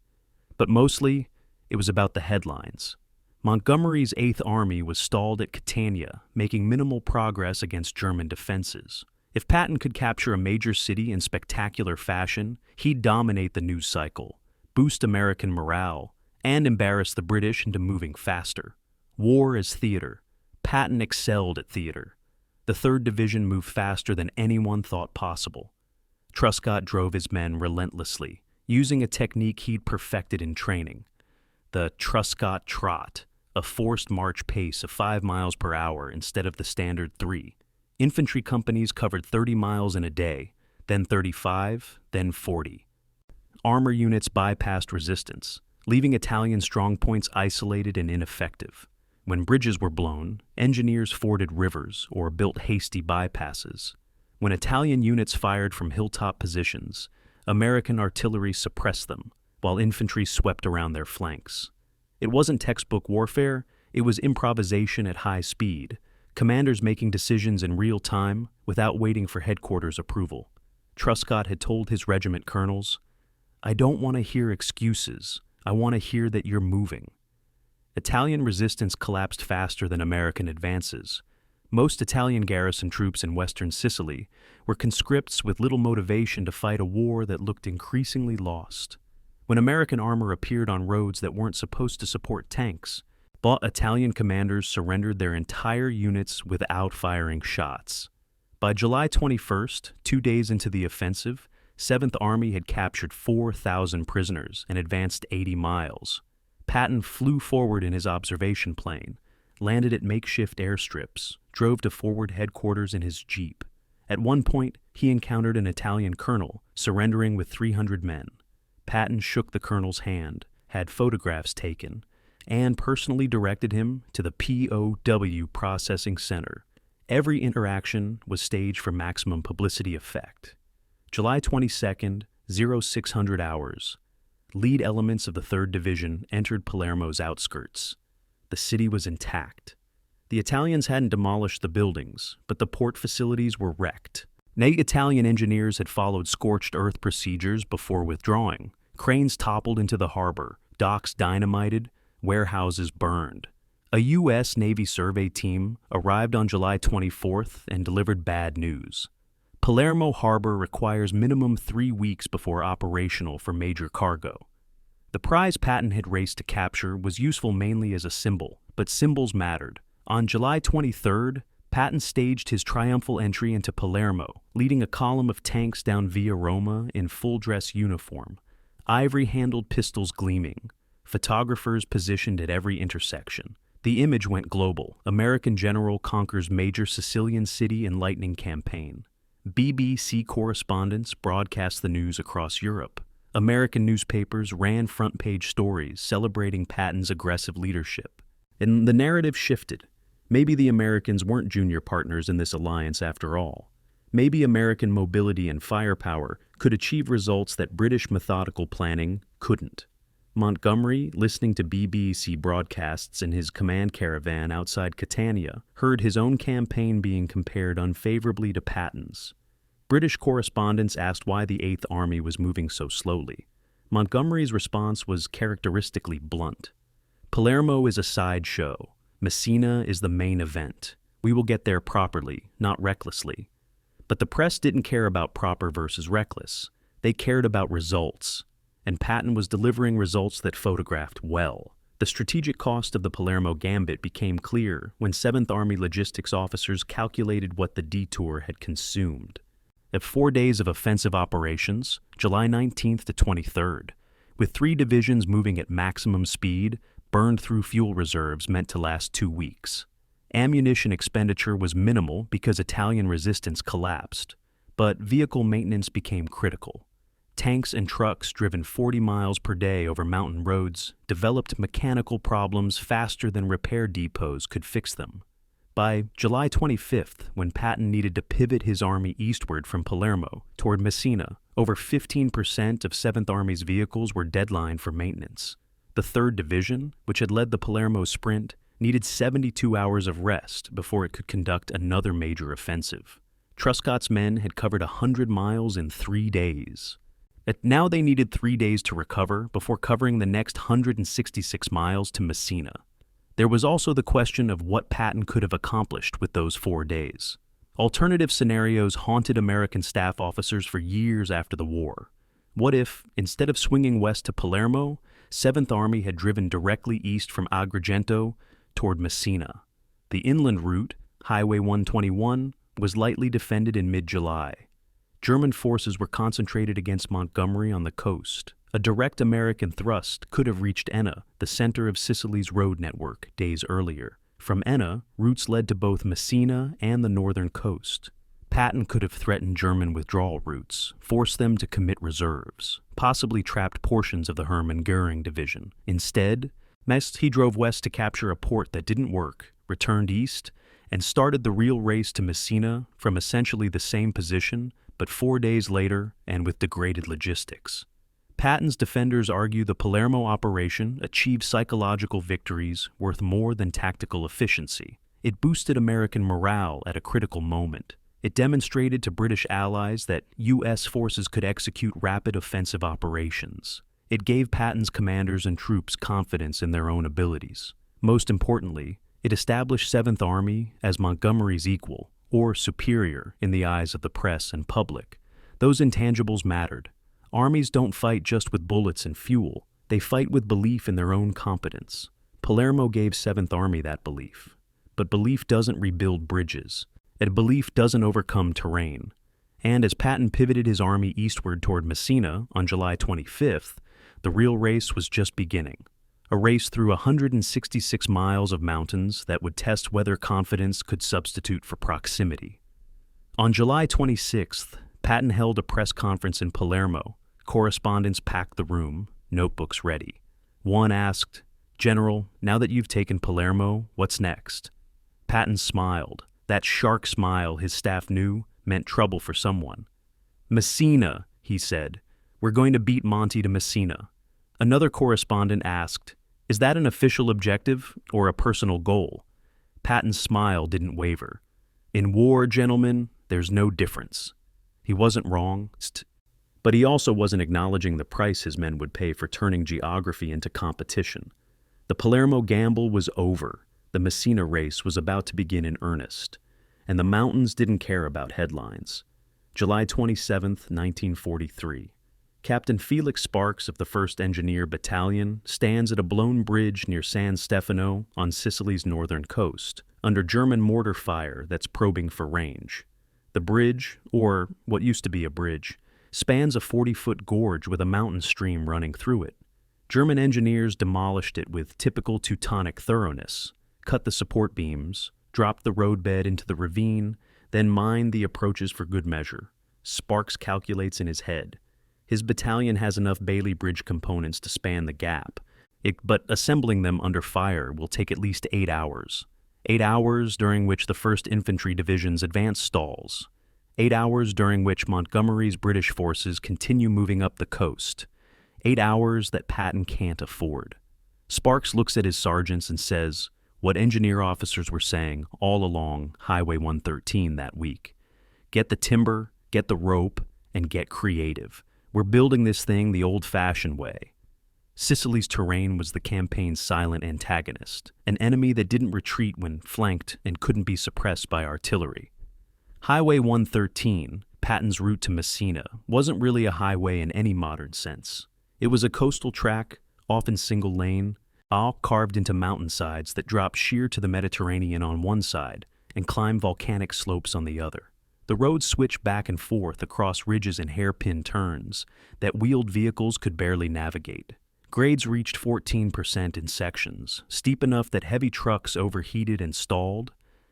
But mostly, it was about the headlines. Montgomery's 8th Army was stalled at Catania, making minimal progress against German defenses. If Patton could capture a major city in spectacular fashion, he'd dominate the news cycle, boost American morale, and embarrass the British into moving faster. War as theater. Patton excelled at theater. The 3rd Division moved faster than anyone thought possible. Truscott drove his men relentlessly, using a technique he'd perfected in training: the Truscott Trot, a forced march pace of 5 miles per hour instead of the standard 3. Infantry companies covered 30 miles in a day, then 35, then 40. Armor units bypassed resistance, leaving Italian strongpoints isolated and ineffective. When bridges were blown, engineers forded rivers or built hasty bypasses. When Italian units fired from hilltop positions, American artillery suppressed them, while infantry swept around their flanks. It wasn't textbook warfare, it was improvisation at high speed, commanders making decisions in real time without waiting for headquarters approval. Truscott had told his regiment colonels, "I don't want to hear excuses, I want to hear that you're moving." Italian resistance collapsed faster than American advances. Most Italian garrison troops in western Sicily were conscripts with little motivation to fight a war that looked increasingly lost. When American armor appeared on roads that weren't supposed to support tanks, Italian commanders surrendered their entire units without firing shots. By July 21st, 2 days into the offensive, 7th Army had captured 4,000 prisoners and advanced 80 miles. Patton flew forward in his observation plane, landed at makeshift airstrips, drove to forward headquarters in his jeep. At one point, he encountered an Italian colonel, surrendering with 300 men. Patton shook the colonel's hand, had photographs taken, and personally directed him to the POW Processing Center. Every interaction was staged for maximum publicity effect. July 22nd, 0600 hours. Lead elements of the 3rd Division entered Palermo's outskirts. The city was intact. The Italians hadn't demolished the buildings, but the port facilities were wrecked. Italian engineers had followed scorched earth procedures before withdrawing. Cranes toppled into the harbor, docks dynamited, warehouses burned. A U.S. Navy survey team arrived on July 24th and delivered bad news. Palermo Harbor requires minimum 3 weeks before operational for major cargo. The prize Patton had raced to capture was useful mainly as a symbol, but symbols mattered. On July 23rd, Patton staged his triumphal entry into Palermo, leading a column of tanks down Via Roma in full-dress uniform, ivory-handled pistols gleaming, photographers positioned at every intersection. The image went global. American general conquers major Sicilian city in lightning campaign. BBC correspondents broadcast the news across Europe. American newspapers ran front-page stories celebrating Patton's aggressive leadership. And the narrative shifted. Maybe the Americans weren't junior partners in this alliance after all. Maybe American mobility and firepower could achieve results that British methodical planning couldn't. Montgomery, listening to BBC broadcasts in his command caravan outside Catania, heard his own campaign being compared unfavorably to Patton's. British correspondents asked why the Eighth Army was moving so slowly. Montgomery's response was characteristically blunt. Palermo is a sideshow. Messina is the main event. We will get there properly, not recklessly. But the press didn't care about proper versus reckless. They cared about results. And Patton was delivering results that photographed well. The strategic cost of the Palermo gambit became clear when 7th Army logistics officers calculated what the detour had consumed. At 4 days of offensive operations, July 19th to 23rd, with 3 divisions moving at maximum speed, burned-through fuel reserves meant to last 2 weeks. Ammunition expenditure was minimal because Italian resistance collapsed, but vehicle maintenance became critical. Tanks and trucks driven 40 miles per day over mountain roads developed mechanical problems faster than repair depots could fix them. By July 25th, when Patton needed to pivot his army eastward from Palermo toward Messina, over 15% of 7th Army's vehicles were deadlined for maintenance. The 3rd Division, which had led the Palermo sprint, needed 72 hours of rest before it could conduct another major offensive. Truscott's men had covered 100 miles in 3 days. Now they needed 3 days to recover before covering the next 166 miles to Messina. There was also the question of what Patton could have accomplished with those 4 days. Alternative scenarios haunted American staff officers for years after the war. What if, instead of swinging west to Palermo, 7th Army had driven directly east from Agrigento toward Messina? The inland route, Highway 121, was lightly defended in mid-July. German forces were concentrated against Montgomery on the coast. A direct American thrust could have reached Enna, the center of Sicily's road network, days earlier. From Enna, routes led to both Messina and the northern coast. Patton could have threatened German withdrawal routes, forced them to commit reserves, possibly trapped portions of the Hermann Göring division. Instead, he drove west to capture a port that didn't work, returned east, and started the real race to Messina from essentially the same position, but 4 days later and with degraded logistics. Patton's defenders argue the Palermo operation achieved psychological victories worth more than tactical efficiency. It boosted American morale at a critical moment. It demonstrated to British allies that U.S. forces could execute rapid offensive operations. It gave Patton's commanders and troops confidence in their own abilities. Most importantly, it established 7th Army as Montgomery's equal, or superior in the eyes of the press and public. Those intangibles mattered. Armies don't fight just with bullets and fuel. They fight with belief in their own competence. Palermo gave 7th Army that belief. But belief doesn't rebuild bridges. And belief doesn't overcome terrain. And as Patton pivoted his army eastward toward Messina on July 25th, the real race was just beginning. A race through 166 miles of mountains that would test whether confidence could substitute for proximity. On July 26th, Patton held a press conference in Palermo. Correspondents packed the room, notebooks ready. One asked, "General, now that you've taken Palermo, what's next?" Patton smiled. That shark smile his staff knew meant trouble for someone. "Messina," he said. "We're going to beat Monty to Messina." Another correspondent asked, "Is that an official objective or a personal goal?" Patton's smile didn't waver. "In war, gentlemen, there's no difference." He wasn't wrong, but he also wasn't acknowledging the price his men would pay for turning geography into competition. The Palermo gamble was over. The Messina race was about to begin in earnest, and the mountains didn't care about headlines. July 27, 1943. Captain Felix Sparks of the 1st Engineer Battalion stands at a blown bridge near San Stefano on Sicily's northern coast, under German mortar fire that's probing for range. The bridge, or what used to be a bridge, spans a 40-foot gorge with a mountain stream running through it. German engineers demolished it with typical Teutonic thoroughness, cut the support beams, dropped the roadbed into the ravine, then mined the approaches for good measure. Sparks calculates in his head. His battalion has enough Bailey Bridge components to span the gap, but assembling them under fire will take at least 8 hours. 8 hours during which the 1st Infantry Division's advance stalls. 8 hours during which Montgomery's British forces continue moving up the coast. 8 hours that Patton can't afford. Sparks looks at his sergeants and says what engineer officers were saying all along Highway 113 that week. Get the timber, get the rope, and get creative. We're building this thing the old-fashioned way. Sicily's terrain was the campaign's silent antagonist, an enemy that didn't retreat when flanked and couldn't be suppressed by artillery. Highway 113, Patton's route to Messina, wasn't really a highway in any modern sense. It was a coastal track, often single lane, all carved into mountainsides that drop sheer to the Mediterranean on one side and climb volcanic slopes on the other. The roads switched back and forth across ridges and hairpin turns that wheeled vehicles could barely navigate. Grades reached 14% in sections, steep enough that heavy trucks overheated and stalled,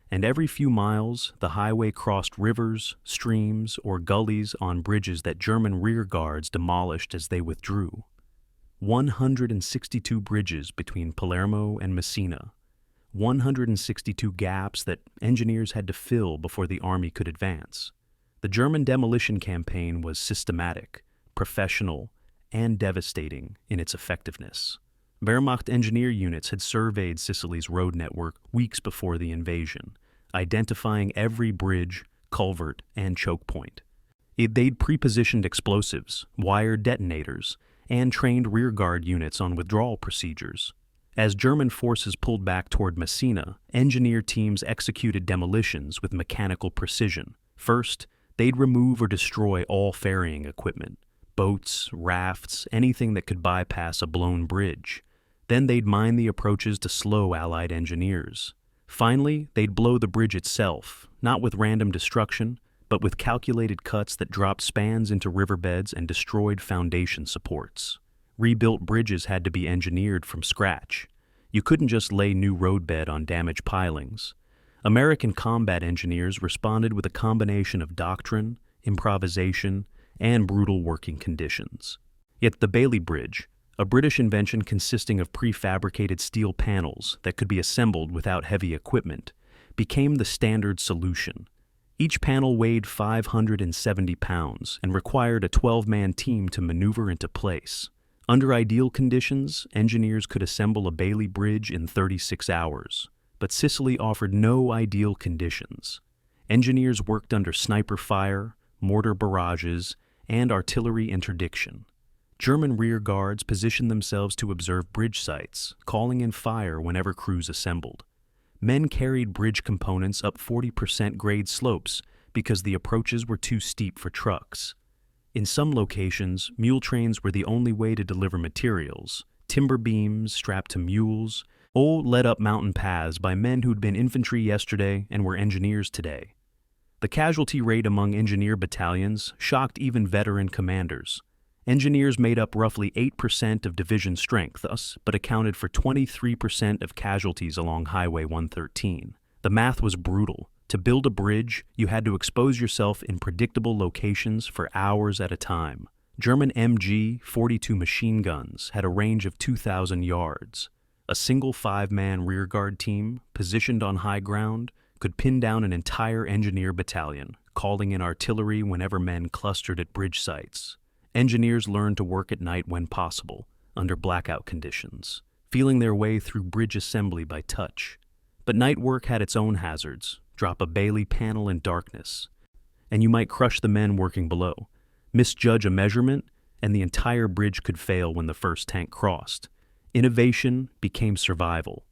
and every few miles the highway crossed rivers, streams, or gullies on bridges that German rear guards demolished as they withdrew. 162 bridges between Palermo and Messina. 162 gaps that engineers had to fill before the army could advance. The German demolition campaign was systematic, professional, and devastating in its effectiveness. Wehrmacht engineer units had surveyed Sicily's road network weeks before the invasion, identifying every bridge, culvert, and choke point. They'd pre-positioned explosives, wired detonators, and trained rearguard units on withdrawal procedures. As German forces pulled back toward Messina, engineer teams executed demolitions with mechanical precision. First, they'd remove or destroy all ferrying equipment, boats, rafts, anything that could bypass a blown bridge. Then they'd mine the approaches to slow Allied engineers. Finally, they'd blow the bridge itself, not with random destruction, but with calculated cuts that dropped spans into riverbeds and destroyed foundation supports. Rebuilt bridges had to be engineered from scratch. You couldn't just lay new roadbed on damaged pilings. American combat engineers responded with a combination of doctrine, improvisation, and brutal working conditions. Yet the Bailey Bridge, a British invention consisting of prefabricated steel panels that could be assembled without heavy equipment, became the standard solution. Each panel weighed 570 pounds and required a 12-man team to maneuver into place. Under ideal conditions, engineers could assemble a Bailey Bridge in 36 hours, but Sicily offered no ideal conditions. Engineers worked under sniper fire, mortar barrages, and artillery interdiction. German rear guards positioned themselves to observe bridge sites, calling in fire whenever crews assembled. Men carried bridge components up 40% grade slopes because the approaches were too steep for trucks. In some locations, mule trains were the only way to deliver materials, timber beams strapped to mules, all led up mountain paths by men who'd been infantry yesterday and were engineers today. The casualty rate among engineer battalions shocked even veteran commanders. Engineers made up roughly 8% of division strength, but accounted for 23% of casualties along Highway 113. The math was brutal. To build a bridge, you had to expose yourself in predictable locations for hours at a time. German MG-42 machine guns had a range of 2,000 yards. A single 5-man rearguard team, positioned on high ground, could pin down an entire engineer battalion, calling in artillery whenever men clustered at bridge sites. Engineers learned to work at night when possible, under blackout conditions, feeling their way through bridge assembly by touch. But night work had its own hazards. Drop a Bailey panel in darkness, and you might crush the men working below. Misjudge a measurement, and the entire bridge could fail when the first tank crossed. Innovation became survival.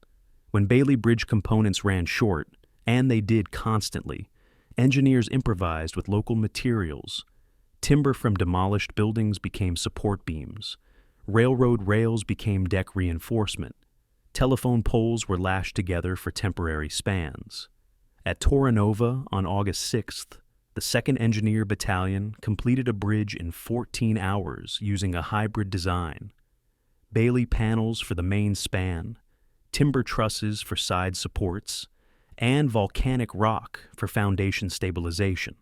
When Bailey Bridge components ran short, and they did constantly, engineers improvised with local materials. Timber from demolished buildings became support beams. Railroad rails became deck reinforcement. Telephone poles were lashed together for temporary spans. At Torrenova on August 6th, the 2nd Engineer Battalion completed a bridge in 14 hours using a hybrid design. Bailey panels for the main span, timber trusses for side supports, and volcanic rock for foundation stabilization.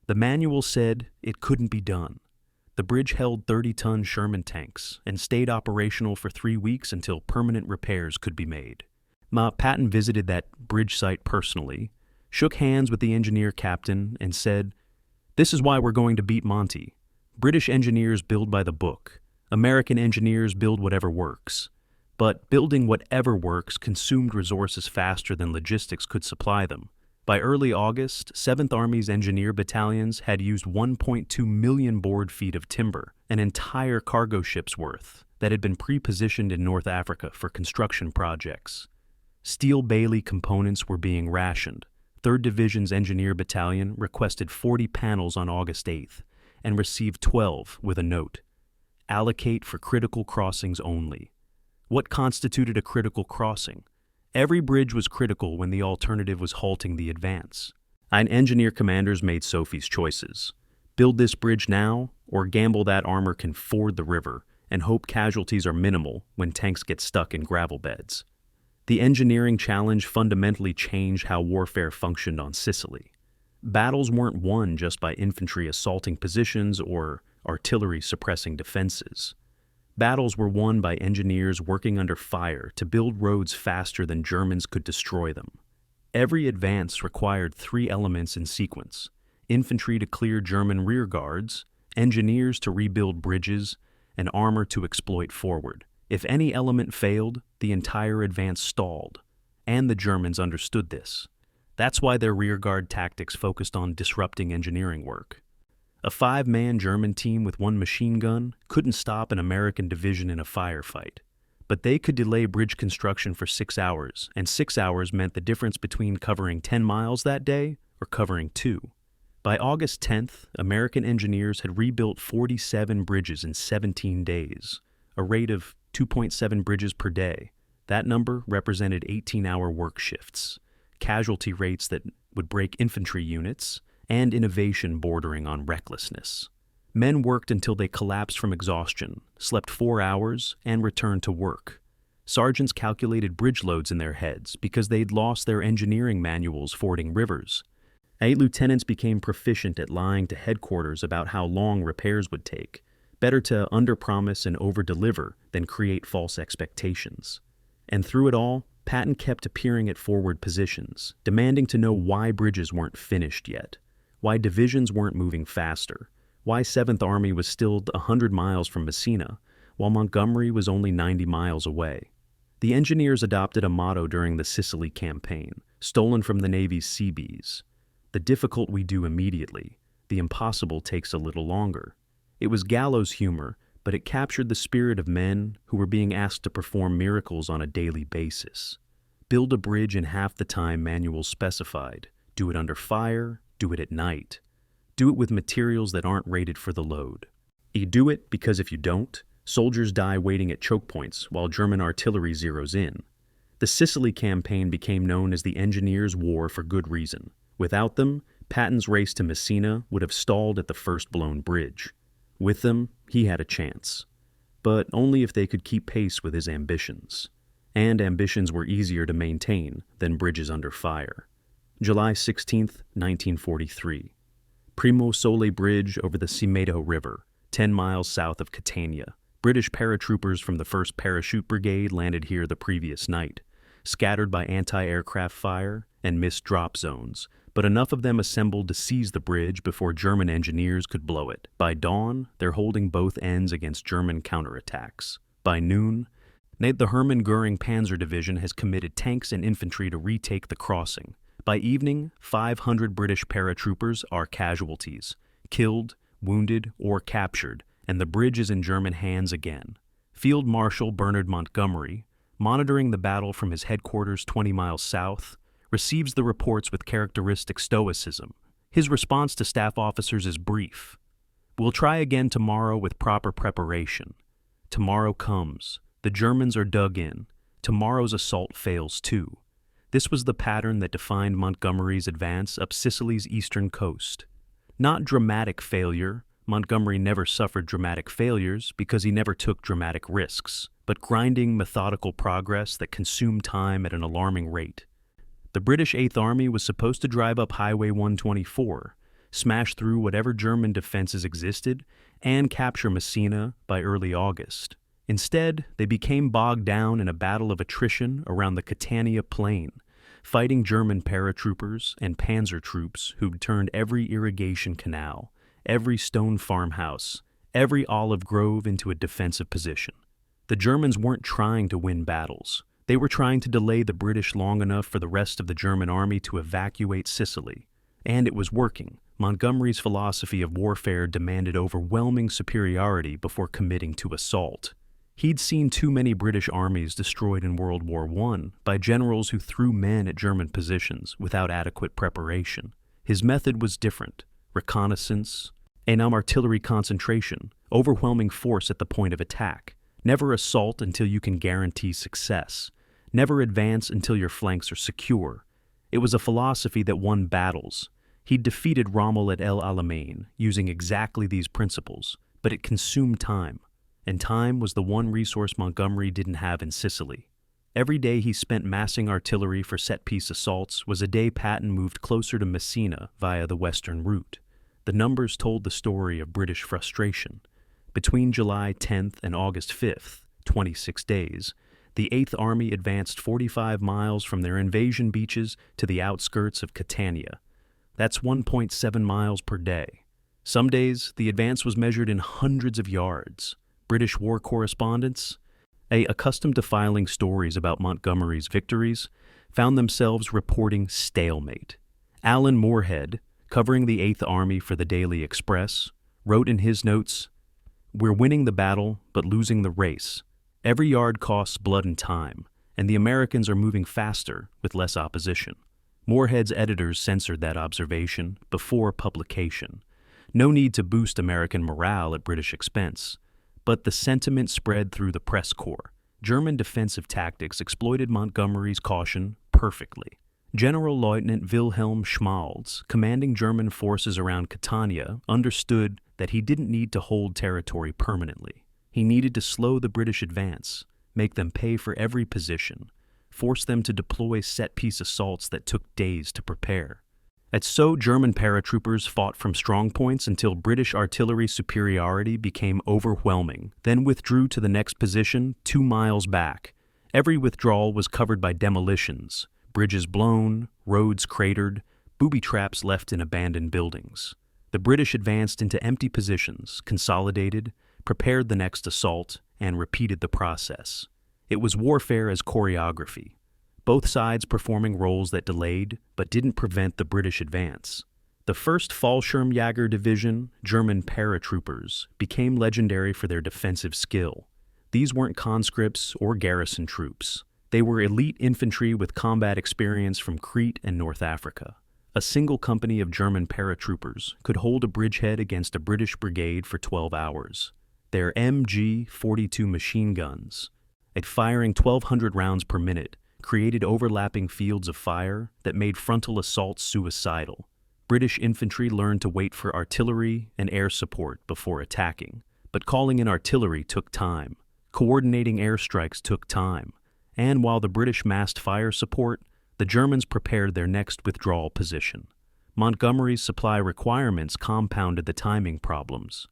The manual said it couldn't be done. The bridge held 30-ton Sherman tanks and stayed operational for 3 weeks until permanent repairs could be made. Patton visited that bridge site personally, shook hands with the engineer captain, and said, "This is why we're going to beat Monty. British engineers build by the book. American engineers build whatever works. But building whatever works consumed resources faster than logistics could supply them. By early August, 7th Army's engineer battalions had used 1.2 million board feet of timber, an entire cargo ship's worth, that had been pre-positioned in North Africa for construction projects. Steel Bailey components were being rationed. 3rd Division's Engineer Battalion requested 40 panels on August 8th and received 12 with a note. Allocate for critical crossings only. What constituted a critical crossing? Every bridge was critical when the alternative was halting the advance. Engineer commanders made Sophie's choices. Build this bridge now, or gamble that armor can ford the river and hope casualties are minimal when tanks get stuck in gravel beds. The engineering challenge fundamentally changed how warfare functioned on Sicily. Battles weren't won just by infantry assaulting positions or artillery suppressing defenses. Battles were won by engineers working under fire to build roads faster than Germans could destroy them. Every advance required 3 elements in sequence: infantry to clear German rear guards, engineers to rebuild bridges, and armor to exploit forward. If any element failed, the entire advance stalled, and the Germans understood this. That's why their rearguard tactics focused on disrupting engineering work. A 5-man German team with 1 machine gun couldn't stop an American division in a firefight, but they could delay bridge construction for 6 hours, and 6 hours meant the difference between covering 10 miles that day or covering 2. By August 10th, American engineers had rebuilt 47 bridges in 17 days, a rate of 2.7 bridges per day. That number represented 18-hour work shifts, casualty rates that would break infantry units, and innovation bordering on recklessness. Men worked until they collapsed from exhaustion, slept 4 hours, and returned to work. Sergeants calculated bridge loads in their heads because they'd lost their engineering manuals fording rivers. 8 lieutenants became proficient at lying to headquarters about how long repairs would take. Better to underpromise and overdeliver than create false expectations. And through it all, Patton kept appearing at forward positions, demanding to know why bridges weren't finished yet, why divisions weren't moving faster, why 7th Army was still 100 miles from Messina, while Montgomery was only 90 miles away. The engineers adopted a motto during the Sicily campaign, stolen from the Navy's Seabees: "The difficult we do immediately, the impossible takes a little longer." It was gallows humor, but it captured the spirit of men who were being asked to perform miracles on a daily basis. Build a bridge in half the time manuals specified. Do it under fire. Do it at night. Do it with materials that aren't rated for the load. You do it because if you don't, soldiers die waiting at choke points while German artillery zeroes in. The Sicily campaign became known as the Engineers' War for good reason. Without them, Patton's race to Messina would have stalled at the first blown bridge. With them, he had a chance. But only if they could keep pace with his ambitions. And ambitions were easier to maintain than bridges under fire. July 16th, 1943. Primo Sole Bridge over the Simeto River, 10 miles south of Catania. British paratroopers from the 1st Parachute Brigade landed here the previous night, scattered by anti-aircraft fire and missed drop zones, but enough of them assembled to seize the bridge before German engineers could blow it. By dawn, they're holding both ends against German counterattacks. By noon, the Hermann Göring Panzer Division has committed tanks and infantry to retake the crossing. By evening, 500 British paratroopers are casualties, killed, wounded, or captured, and the bridge is in German hands again. Field Marshal Bernard Montgomery, monitoring the battle from his headquarters 20 miles south, receives the reports with characteristic stoicism. His response to staff officers is brief. "We'll try again tomorrow with proper preparation." Tomorrow comes. The Germans are dug in. Tomorrow's assault fails too. This was the pattern that defined Montgomery's advance up Sicily's eastern coast. Not dramatic failure. Montgomery never suffered dramatic failures because he never took dramatic risks, but grinding, methodical progress that consumed time at an alarming rate. The British Eighth Army was supposed to drive up Highway 124, smash through whatever German defenses existed, and capture Messina by early August. Instead, they became bogged down in a battle of attrition around the Catania Plain, fighting German paratroopers and panzer troops who'd turned every irrigation canal, every stone farmhouse, every olive grove into a defensive position. The Germans weren't trying to win battles. They were trying to delay the British long enough for the rest of the German army to evacuate Sicily. And it was working. Montgomery's philosophy of warfare demanded overwhelming superiority before committing to assault. He'd seen too many British armies destroyed in World War I by generals who threw men at German positions without adequate preparation. His method was different. Reconnaissance, and artillery concentration, overwhelming force at the point of attack. Never assault until you can guarantee success. Never advance until your flanks are secure. It was a philosophy that won battles. He'd defeated Rommel at El Alamein using exactly these principles, but it consumed time. And time was the one resource Montgomery didn't have in Sicily. Every day he spent massing artillery for set-piece assaults was a day Patton moved closer to Messina via the western route. The numbers told the story of British frustration. Between July 10th and August 5th, 26 days, the Eighth Army advanced 45 miles from their invasion beaches to the outskirts of Catania. That's 1.7 miles per day. Some days, the advance was measured in hundreds of yards. British war correspondents, accustomed to filing stories about Montgomery's victories, found themselves reporting stalemate. Alan Moorhead, covering the Eighth Army for the Daily Express, wrote in his notes, "We're winning the battle, but losing the race. Every yard costs blood and time, and the Americans are moving faster with less opposition." Moorhead's editors censored that observation before publication. No need to boost American morale at British expense. But the sentiment spread through the press corps. German defensive tactics exploited Montgomery's caution perfectly. General Lieutenant Wilhelm Schmalz, commanding German forces around Catania, understood that he didn't need to hold territory permanently. He needed to slow the British advance, make them pay for every position, force them to deploy set-piece assaults that took days to prepare. And so German paratroopers fought from strong points until British artillery superiority became overwhelming, then withdrew to the next position 2 miles back. Every withdrawal was covered by demolitions, bridges blown, roads cratered, booby traps left in abandoned buildings. The British advanced into empty positions, consolidated, prepared the next assault, and repeated the process. It was warfare as choreography. Both sides performing roles that delayed but didn't prevent the British advance. The 1st Fallschirmjäger Division, German paratroopers, became legendary for their defensive skill. These weren't conscripts or garrison troops. They were elite infantry with combat experience from Crete and North Africa. A single company of German paratroopers could hold a bridgehead against a British brigade for 12 hours. Their MG-42 machine guns, at firing 1,200 rounds per minute, created overlapping fields of fire that made frontal assaults suicidal. British infantry learned to wait for artillery and air support before attacking, but calling in artillery took time. Coordinating airstrikes took time, and while the British massed fire support, the Germans prepared their next withdrawal position. Montgomery's supply requirements compounded the timing problems.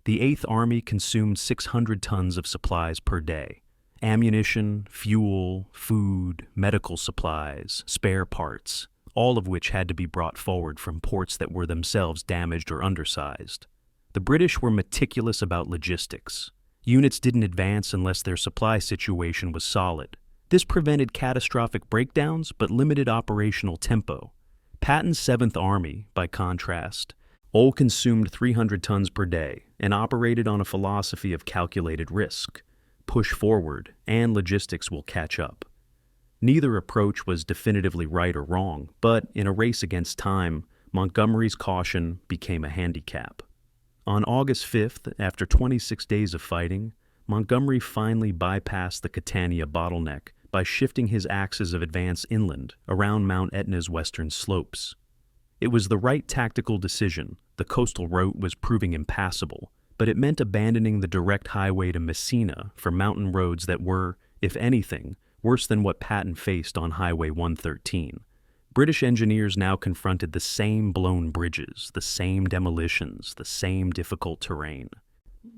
The Eighth Army consumed 600 tons of supplies per day. Ammunition, fuel, food, medical supplies, spare parts, all of which had to be brought forward from ports that were themselves damaged or undersized. The British were meticulous about logistics. Units didn't advance unless their supply situation was solid. This prevented catastrophic breakdowns but limited operational tempo. Patton's 7th Army, by contrast, all consumed 300 tons per day and operated on a philosophy of calculated risk. push forward, and logistics will catch up. Neither approach was definitively right or wrong, but in a race against time, Montgomery's caution became a handicap. On August 5th, after 26 days of fighting, Montgomery finally bypassed the Catania bottleneck by shifting his axis of advance inland around Mount Etna's western slopes. It was the right tactical decision. The coastal route was proving impassable, but it meant abandoning the direct highway to Messina for mountain roads that were, if anything, worse than what Patton faced on Highway 113. British engineers now confronted the same blown bridges, the same demolitions, the same difficult terrain.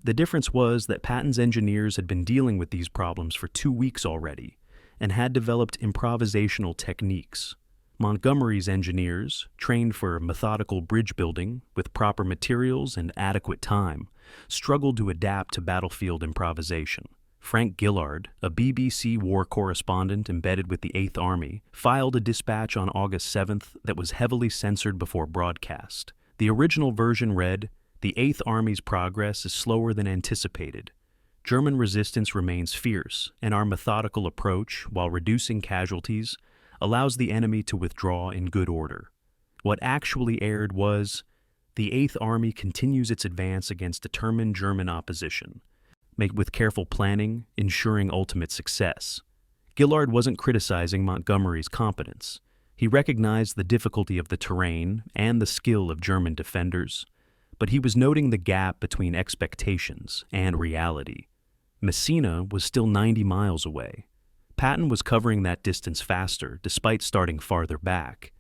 The difference was that Patton's engineers had been dealing with these problems for 2 weeks already and had developed improvisational techniques. Montgomery's engineers, trained for methodical bridge building with proper materials and adequate time, struggled to adapt to battlefield improvisation. Frank Gillard, a BBC war correspondent embedded with the 8th Army, filed a dispatch on August 7th that was heavily censored before broadcast. The original version read, "The 8th Army's progress is slower than anticipated. German resistance remains fierce, and our methodical approach, while reducing casualties, allows the enemy to withdraw in good order." What actually aired was, "The 8th Army continues its advance against determined German opposition, with careful planning, ensuring ultimate success." Gillard wasn't criticizing Montgomery's competence. He recognized the difficulty of the terrain and the skill of German defenders, but he was noting the gap between expectations and reality. Messina was still 90 miles away. Patton was covering that distance faster, despite starting farther back.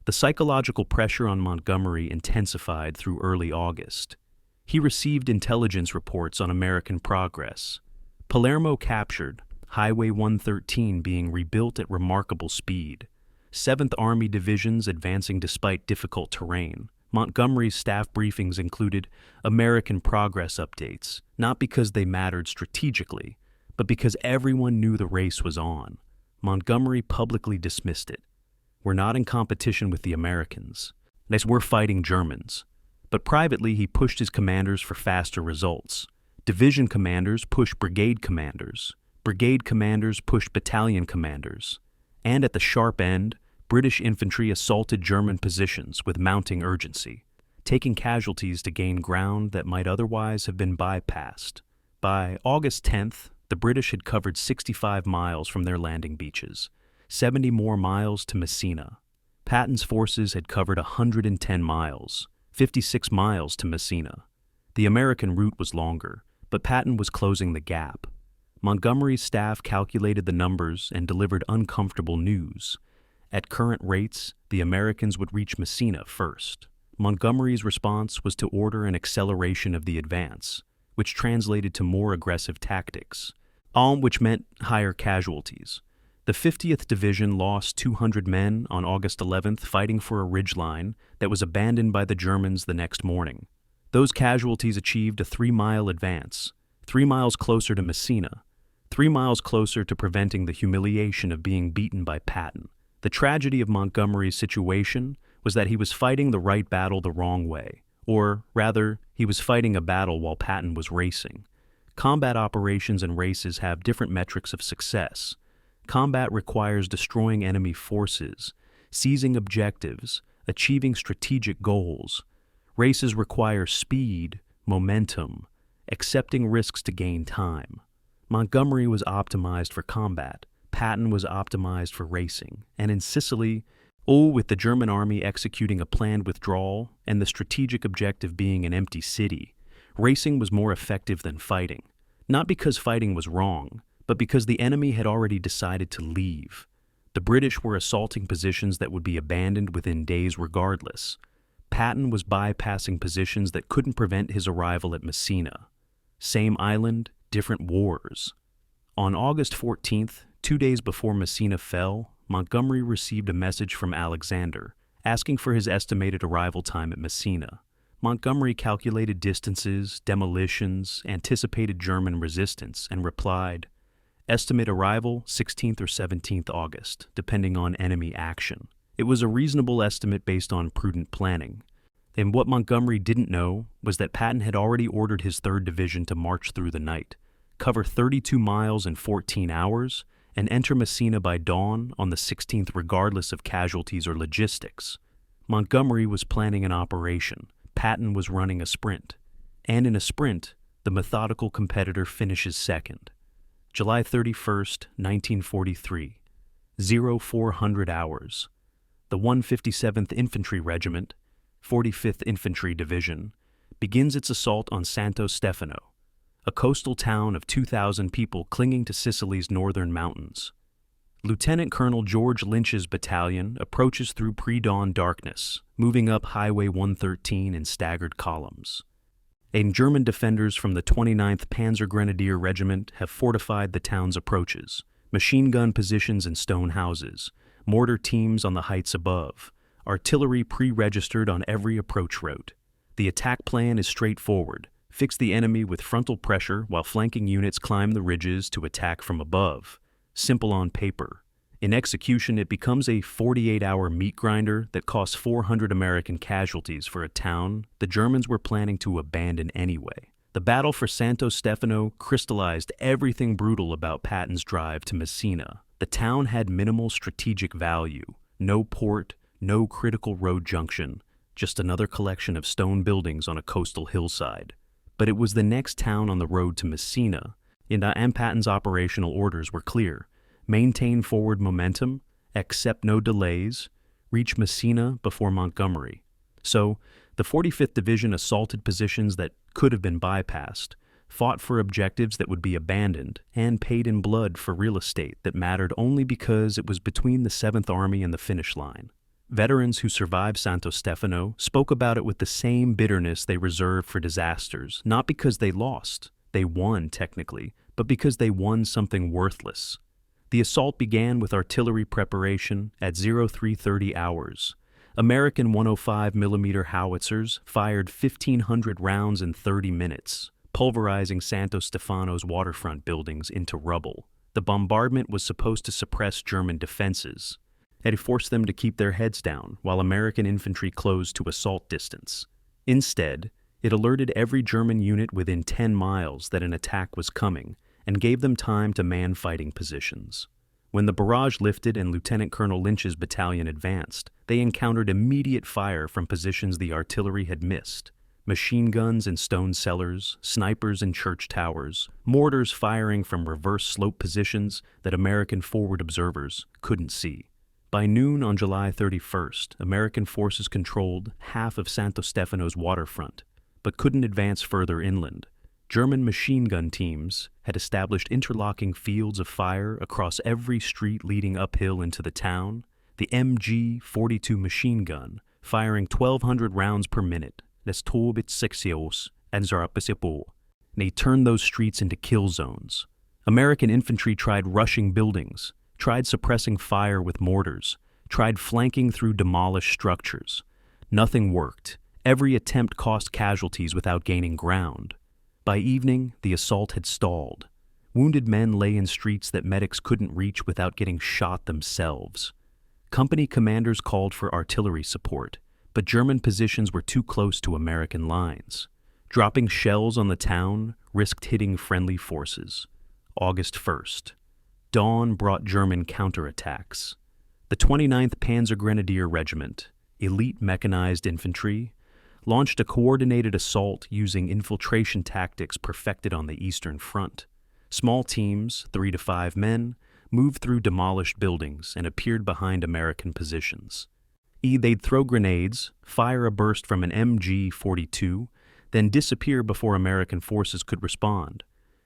The psychological pressure on Montgomery intensified through early August. He received intelligence reports on American progress. Palermo captured, Highway 113 being rebuilt at remarkable speed. 7th Army divisions advancing despite difficult terrain. Montgomery's staff briefings included American progress updates, not because they mattered strategically, but because everyone knew the race was on. Montgomery publicly dismissed it. "We're not in competition with the Americans. We're fighting Germans." But privately, he pushed his commanders for faster results. Division commanders pushed brigade commanders. Brigade commanders pushed battalion commanders. And at the sharp end, British infantry assaulted German positions with mounting urgency, taking casualties to gain ground that might otherwise have been bypassed. By August 10th, the British had covered 65 miles from their landing beaches, 70 more miles to Messina. Patton's forces had covered 110 miles, 56 miles to Messina. The American route was longer, but Patton was closing the gap. Montgomery's staff calculated the numbers and delivered uncomfortable news. At current rates, the Americans would reach Messina first. Montgomery's response was to order an acceleration of the advance, which translated to more aggressive tactics, which meant higher casualties. The 50th Division lost 200 men on August 11th fighting for a ridgeline that was abandoned by the Germans the next morning. Those casualties achieved a 3-mile advance, 3 miles closer to Messina, 3 miles closer to preventing the humiliation of being beaten by Patton. The tragedy of Montgomery's situation was that he was fighting the right battle the wrong way, or rather, he was fighting a battle while Patton was racing. Combat operations and races have different metrics of success. Combat requires destroying enemy forces, seizing objectives, achieving strategic goals. Races require speed, momentum, accepting risks to gain time. Montgomery was optimized for combat. Patton was optimized for racing. And in Sicily, with the German army executing a planned withdrawal and the strategic objective being an empty city, racing was more effective than fighting. Not because fighting was wrong, but because the enemy had already decided to leave. The British were assaulting positions that would be abandoned within days regardless. Patton was bypassing positions that couldn't prevent his arrival at Messina. Same island, different wars. On August 14th, 2 days before Messina fell, Montgomery received a message from Alexander, asking for his estimated arrival time at Messina. Montgomery calculated distances, demolitions, anticipated German resistance, and replied, "Estimate arrival 16th or 17th August, depending on enemy action." It was a reasonable estimate based on prudent planning. And what Montgomery didn't know was that Patton had already ordered his 3rd Division to march through the night. cover 32 miles in 14 hours, and enter Messina by dawn on the 16th regardless of casualties or logistics. Montgomery was planning an operation. Patton was running a sprint. And in a sprint, the methodical competitor finishes second. July 31st, 1943. 0400 hours. The 157th Infantry Regiment, 45th Infantry Division, begins its assault on Santo Stefano, a coastal town of 2,000 people clinging to Sicily's northern mountains. Lieutenant Colonel George Lynch's battalion approaches through pre-dawn darkness, moving up Highway 113 in staggered columns. And German defenders from the 29th Panzer Grenadier Regiment have fortified the town's approaches, machine gun positions in stone houses, mortar teams on the heights above, artillery pre-registered on every approach route. The attack plan is straightforward. Fix the enemy with frontal pressure while flanking units climb the ridges to attack from above. Simple on paper. In execution, it becomes a 48-hour meat grinder that costs 400 American casualties for a town the Germans were planning to abandon anyway. The battle for Santo Stefano crystallized everything brutal about Patton's drive to Messina. The town had minimal strategic value, no port, no critical road junction, just another collection of stone buildings on a coastal hillside. But it was the next town on the road to Messina, and Patton's operational orders were clear. Maintain forward momentum, accept no delays, reach Messina before Montgomery. So, the 45th Division assaulted positions that could have been bypassed, fought for objectives that would be abandoned, and paid in blood for real estate that mattered only because it was between the 7th Army and the finish line. Veterans who survived Santo Stefano spoke about it with the same bitterness they reserved for disasters, not because they lost, they won technically, but because they won something worthless. The assault began with artillery preparation at 0330 hours. American 105mm howitzers fired 1,500 rounds in 30 minutes, pulverizing Santo Stefano's waterfront buildings into rubble. The bombardment was supposed to suppress German defenses. It forced them to keep their heads down while American infantry closed to assault distance. Instead, it alerted every German unit within 10 miles that an attack was coming and gave them time to man fighting positions. When the barrage lifted and Lieutenant Colonel Lynch's battalion advanced, they encountered immediate fire from positions the artillery had missed. Machine guns in stone cellars, snipers in church towers, mortars firing from reverse slope positions that American forward observers couldn't see. By noon on July 31st, American forces controlled half of Santo Stefano's waterfront, but couldn't advance further inland. German machine gun teams had established interlocking fields of fire across every street leading uphill into the town, the MG-42 machine gun firing 1,200 rounds per minute. That's 12 and Zarapasipo. They turned those streets into kill zones. American infantry tried rushing buildings, tried suppressing fire with mortars, tried flanking through demolished structures. Nothing worked. Every attempt cost casualties without gaining ground. By evening, the assault had stalled. Wounded men lay in streets that medics couldn't reach without getting shot themselves. Company commanders called for artillery support, but German positions were too close to American lines. Dropping shells on the town risked hitting friendly forces. August 1st. Dawn brought German counterattacks. The 29th Panzer Grenadier Regiment, elite mechanized infantry, launched a coordinated assault using infiltration tactics perfected on the Eastern Front. Small teams, 3 to 5 men, moved through demolished buildings and appeared behind American positions. They'd throw grenades, fire a burst from an MG-42, then disappear before American forces could respond.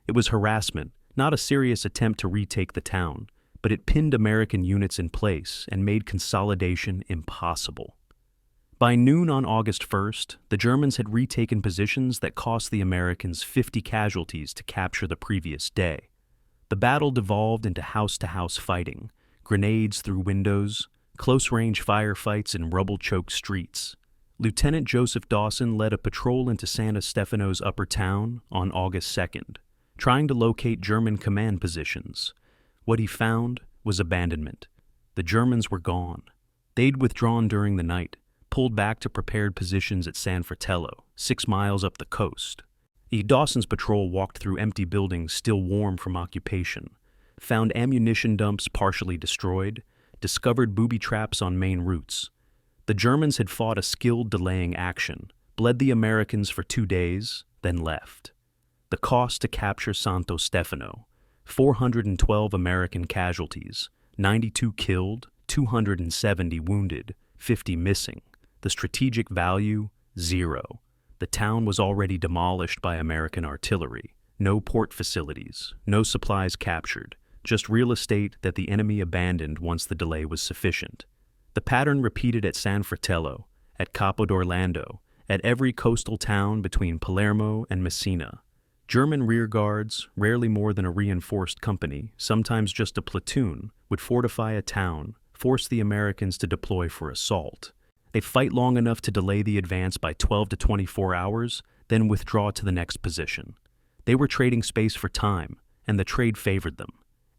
It was harassment, not a serious attempt to retake the town, but it pinned American units in place and made consolidation impossible. By noon on August 1st, the Germans had retaken positions that cost the Americans 50 casualties to capture the previous day. The battle devolved into house-to-house fighting, grenades through windows, close-range firefights in rubble-choked streets. Lieutenant Joseph Dawson led a patrol into Santo Stefano's upper town on August 2nd, trying to locate German command positions. What he found was abandonment. The Germans were gone. They'd withdrawn during the night, pulled back to prepared positions at San Fratello, 6 miles up the coast. Dawson's patrol walked through empty buildings still warm from occupation, found ammunition dumps partially destroyed, discovered booby traps on main routes. The Germans had fought a skilled delaying action, bled the Americans for 2 days, then left. The cost to capture Santo Stefano: 412 American casualties, 92 killed, 270 wounded, 50 missing. The strategic value: 0. The town was already demolished by American artillery. No port facilities, no supplies captured, just real estate that the enemy abandoned once the delay was sufficient. The pattern repeated at San Fratello, at Capo d'Orlando, at every coastal town between Palermo and Messina. German rearguards, rarely more than a reinforced company, sometimes just a platoon, would fortify a town, force the Americans to deploy for assault. They'd fight long enough to delay the advance by 12 to 24 hours, then withdraw to the next position. They were trading space for time, and the trade favored them.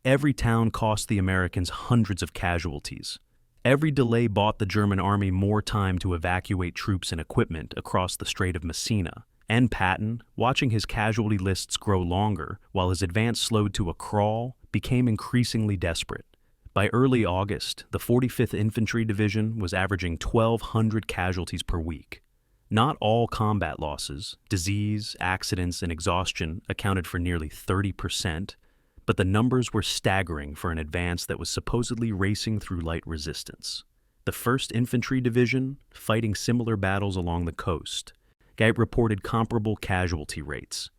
Every town cost the Americans hundreds of casualties. Every delay bought the German army more time to evacuate troops and equipment across the Strait of Messina. And Patton, watching his casualty lists grow longer while his advance slowed to a crawl, became increasingly desperate. By early August, the 45th Infantry Division was averaging 1,200 casualties per week. Not all combat losses, disease, accidents, and exhaustion accounted for nearly 30%, but the numbers were staggering for an advance that was supposedly racing through light resistance. The 1st Infantry Division, fighting similar battles along the coast, reported comparable casualty rates.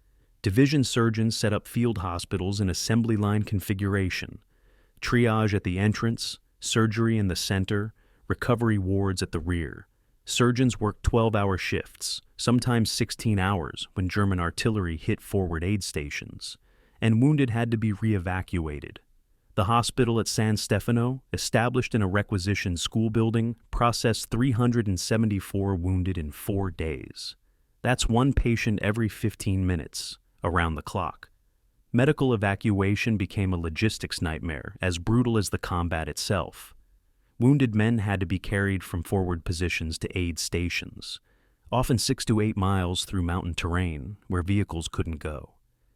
Division surgeons set up field hospitals in assembly line configuration, triage at the entrance, surgery in the center, recovery wards at the rear. Surgeons worked 12-hour shifts, sometimes 16 hours when German artillery hit forward aid stations, and wounded had to be re-evacuated. The hospital at San Stefano, established in a requisitioned school building, processed 374 wounded in 4 days. That's one patient every 15 minutes, around the clock. Medical evacuation became a logistics nightmare, as brutal as the combat itself. Wounded men had to be carried from forward positions to aid stations, often 6 to 8 miles through mountain terrain where vehicles couldn't go.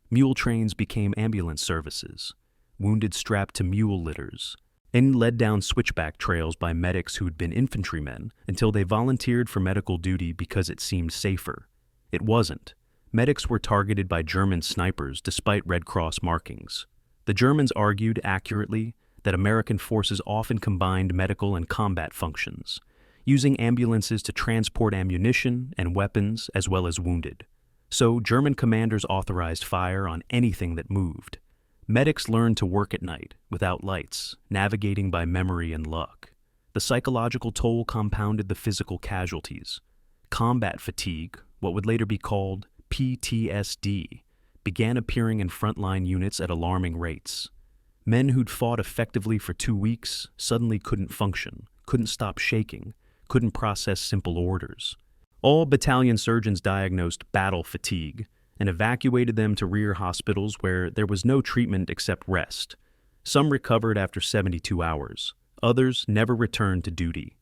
Mule trains became ambulance services, wounded strapped to mule litters, and led down switchback trails by medics who'd been infantrymen until they volunteered for medical duty because it seemed safer. It wasn't. Medics were targeted by German snipers despite Red Cross markings. The Germans argued accurately that American forces often combined medical and combat functions, using ambulances to transport ammunition and weapons as well as wounded. So German commanders authorized fire on anything that moved. Medics learned to work at night, without lights, navigating by memory and luck. The psychological toll compounded the physical casualties. Combat fatigue, what would later be called PTSD, began appearing in frontline units at alarming rates. Men who'd fought effectively for 2 weeks suddenly couldn't function, couldn't stop shaking, couldn't process simple orders. All battalion surgeons diagnosed battle fatigue and evacuated them to rear hospitals where there was no treatment except rest. Some recovered after 72 hours. Others never returned to duty.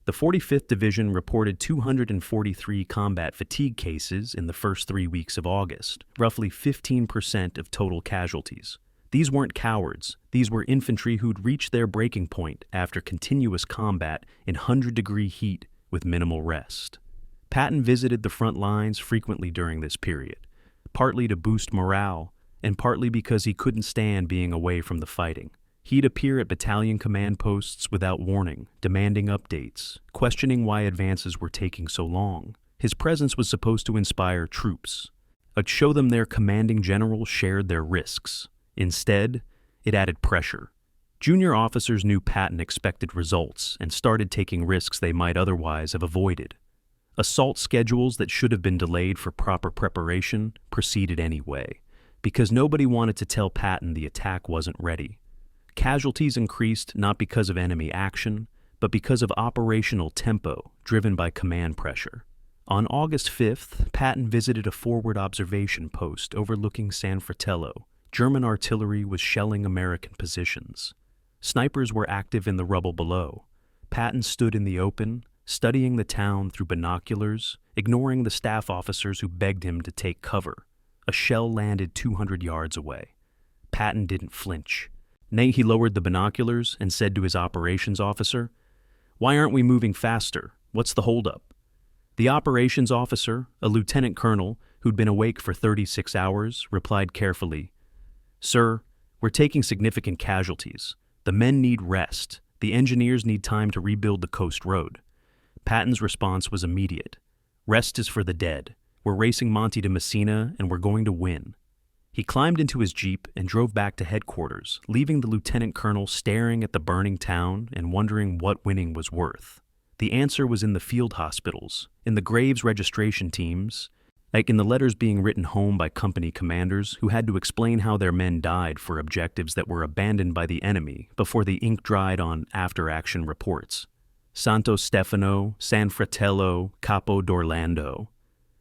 The 45th Division reported 243 combat fatigue cases in the first 3 weeks of August, roughly 15% of total casualties. These weren't cowards. These were infantry who'd reached their breaking point after continuous combat in 100-degree heat with minimal rest. Patton visited the front lines frequently during this period, partly to boost morale, and partly because he couldn't stand being away from the fighting. He'd appear at battalion command posts without warning, demanding updates, questioning why advances were taking so long. His presence was supposed to inspire troops, show them their commanding general shared their risks. Instead, it added pressure. Junior officers knew Patton expected results and started taking risks they might otherwise have avoided. Assault schedules that should have been delayed for proper preparation proceeded anyway, because nobody wanted to tell Patton the attack wasn't ready. Casualties increased not because of enemy action, but because of operational tempo driven by command pressure. On August 5th, Patton visited a forward observation post overlooking San Fratello. German artillery was shelling American positions. Snipers were active in the rubble below. Patton stood in the open, studying the town through binoculars, ignoring the staff officers who begged him to take cover. A shell landed 200 yards away. Patton didn't flinch. Nay, he lowered the binoculars and said to his operations officer, "Why aren't we moving faster? What's the holdup?" The operations officer, a lieutenant colonel who'd been awake for 36 hours, replied carefully, "Sir, we're taking significant casualties. The men need rest. The engineers need time to rebuild the coast road." Patton's response was immediate. "Rest is for the dead. We're racing Monty to Messina, and we're going to win." He climbed into his jeep and drove back to headquarters, leaving the lieutenant colonel staring at the burning town and wondering what winning was worth. The answer was in the field hospitals, in the graves registration teams, like in the letters being written home by company commanders who had to explain how their men died for objectives that were abandoned by the enemy before the ink dried on after-action reports. Santo Stefano, San Fratello, Capo d'Orlando.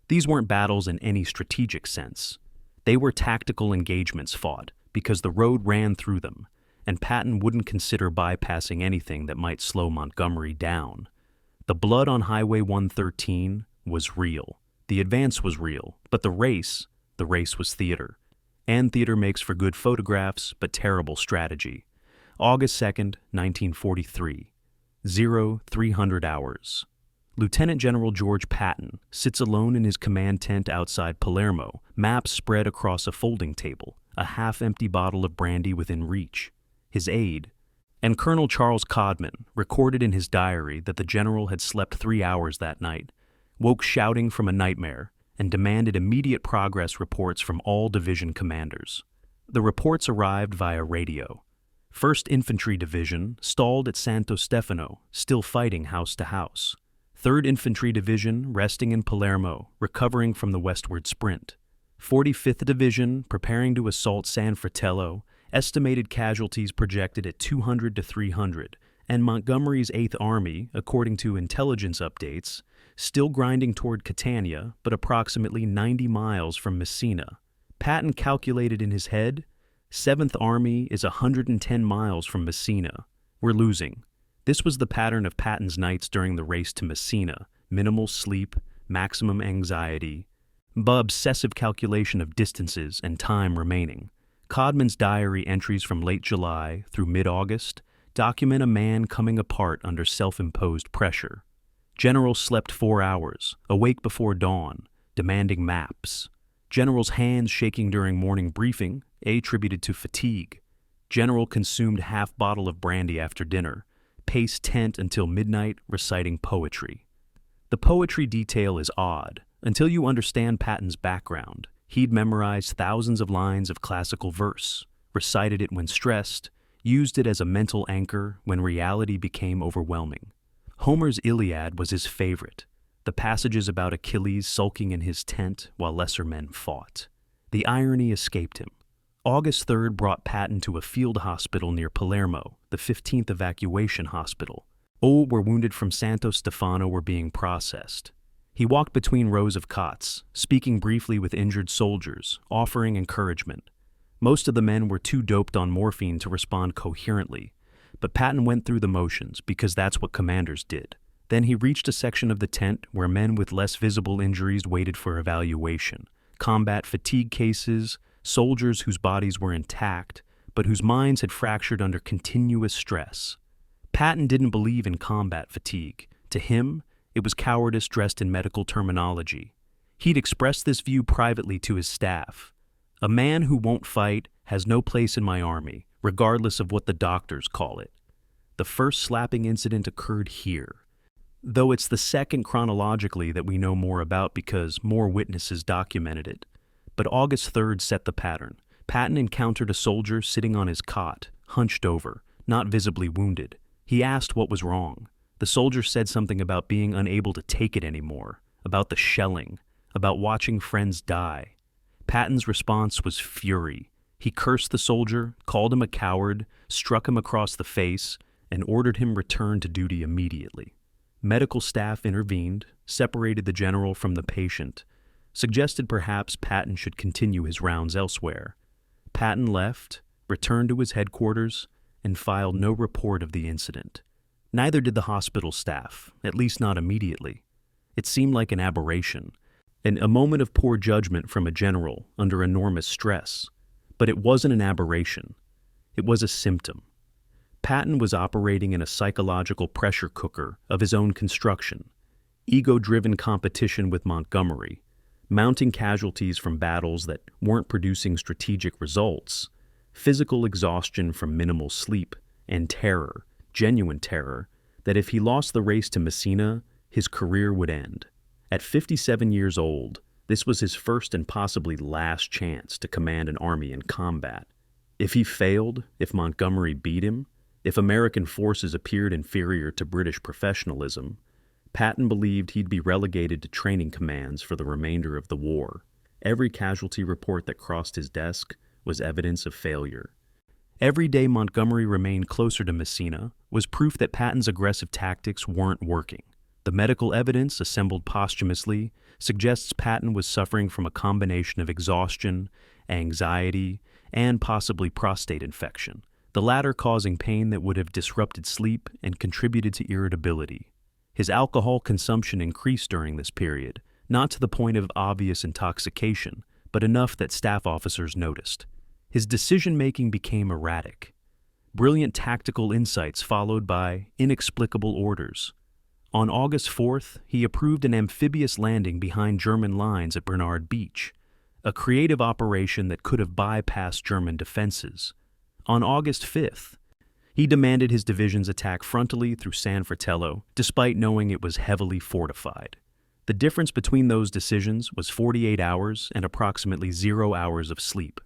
These weren't battles in any strategic sense. They were tactical engagements fought because the road ran through them, and Patton wouldn't consider bypassing anything that might slow Montgomery down. The blood on Highway 113 was real. The advance was real, but the race was theater. And theater makes for good photographs, but terrible strategy. August 2nd, 1943. 0300 hours. Lieutenant General George Patton sits alone in his command tent outside Palermo, maps spread across a folding table, a half-empty bottle of brandy within reach. His aide, and Colonel Charles Codman, recorded in his diary that the general had slept 3 hours that night, woke shouting from a nightmare, and demanded immediate progress reports from all division commanders. The reports arrived via radio. 1st Infantry Division stalled at Santo Stefano, still fighting house to house. 3rd Infantry Division resting in Palermo, recovering from the westward sprint. 45th Division preparing to assault San Fratello, estimated casualties projected at 200 to 300, and Montgomery's 8th Army, according to intelligence updates, still grinding toward Catania, but approximately 90 miles from Messina. Patton calculated in his head, 7th Army is 110 miles from Messina. We're losing. This was the pattern of Patton's nights during the race to Messina: minimal sleep, maximum anxiety, but obsessive calculation of distances and time remaining. Codman's diary entries from late July through mid-August document a man coming apart under self-imposed pressure. General slept 4 hours, awake before dawn, demanding maps. General's hands shaking during morning briefing, attributed to fatigue. General consumed half bottle of brandy after dinner, paced tent until midnight reciting poetry. The poetry detail is odd. Until you understand Patton's background, he'd memorized thousands of lines of classical verse, recited it when stressed, used it as a mental anchor when reality became overwhelming. Homer's Iliad was his favorite, the passages about Achilles sulking in his tent while lesser men fought. The irony escaped him. August 3rd brought Patton to a field hospital near Palermo, the 15th Evacuation Hospital. All were wounded from Santo Stefano were being processed. He walked between rows of cots, speaking briefly with injured soldiers, offering encouragement. Most of the men were too doped on morphine to respond coherently, but Patton went through the motions because that's what commanders did. Then he reached a section of the tent where men with less visible injuries waited for evaluation: combat fatigue cases, soldiers whose bodies were intact, but whose minds had fractured under continuous stress. Patton didn't believe in combat fatigue. To him, it was cowardice dressed in medical terminology. He'd expressed this view privately to his staff. "A man who won't fight has no place in my army, regardless of what the doctors call it." The first slapping incident occurred here, though it's the second chronologically that we know more about because more witnesses documented it. But August 3rd set the pattern. Patton encountered a soldier sitting on his cot, hunched over, not visibly wounded. He asked what was wrong. The soldier said something about being unable to take it anymore, about the shelling, about watching friends die. Patton's response was fury. He cursed the soldier, called him a coward, struck him across the face, and ordered him returned to duty immediately. Medical staff intervened, separated the general from the patient, suggested perhaps Patton should continue his rounds elsewhere. Patton left, returned to his headquarters, and filed no report of the incident. Neither did the hospital staff, at least not immediately. It seemed like an aberration. And a moment of poor judgment from a general under enormous stress. But it wasn't an aberration. It was a symptom. Patton was operating in a psychological pressure cooker of his own construction, ego-driven competition with Montgomery, mounting casualties from battles that weren't producing strategic results, physical exhaustion from minimal sleep, and terror, genuine terror, that if he lost the race to Messina, his career would end. At 57 years old, this was his first and possibly last chance to command an army in combat. If he failed, if Montgomery beat him, if American forces appeared inferior to British professionalism, Patton believed he'd be relegated to training commands for the remainder of the war. Every casualty report that crossed his desk was evidence of failure. Every day Montgomery remained closer to Messina was proof that Patton's aggressive tactics weren't working. The medical evidence, assembled posthumously, suggests Patton was suffering from a combination of exhaustion, anxiety, and possibly prostate infection, the latter causing pain that would have disrupted sleep and contributed to irritability. His alcohol consumption increased during this period, not to the point of obvious intoxication, but enough that staff officers noticed. His decision-making became erratic. Brilliant tactical insights followed by inexplicable orders. On August 4th, he approved an amphibious landing behind German lines at Bernard Beach, a creative operation that could have bypassed German defenses. On August 5th, he demanded his divisions attack frontally through San Fratello, despite knowing it was heavily fortified. The difference between those decisions was 48 hours and approximately 0 hours of sleep.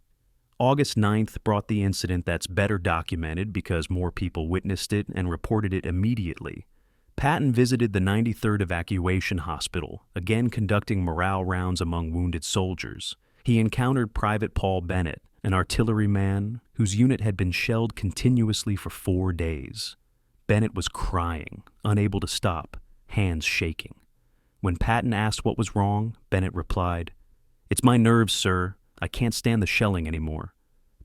August 9th brought the incident that's better documented because more people witnessed it and reported it immediately. Patton visited the 93rd Evacuation Hospital, again conducting morale rounds among wounded soldiers. He encountered Private Paul Bennett, an artilleryman whose unit had been shelled continuously for 4 days. Bennett was crying, unable to stop, hands shaking. When Patton asked what was wrong, Bennett replied, "It's my nerves, sir. I can't stand the shelling anymore."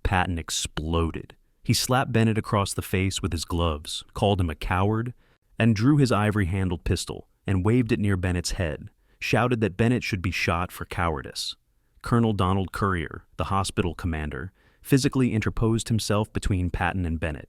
Patton exploded. He slapped Bennett across the face with his gloves, called him a coward, and drew his ivory-handled pistol and waved it near Bennett's head, shouted that Bennett should be shot for cowardice. Colonel Donald Currier, the hospital commander, physically interposed himself between Patton and Bennett.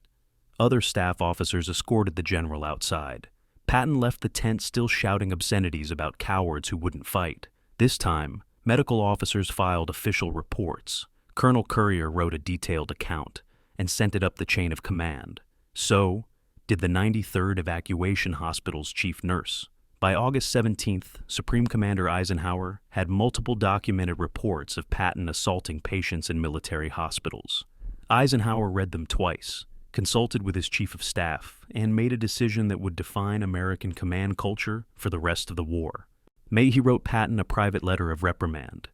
Other staff officers escorted the general outside. Patton left the tent still shouting obscenities about cowards who wouldn't fight. This time, medical officers filed official reports. Colonel Currier wrote a detailed account and sent it up the chain of command. So did the 93rd Evacuation Hospital's chief nurse. By August 17th, Supreme Commander Eisenhower had multiple documented reports of Patton assaulting patients in military hospitals. Eisenhower read them twice, consulted with his chief of staff, and made a decision that would define American command culture for the rest of the war. May he wrote Patton a private letter of reprimand.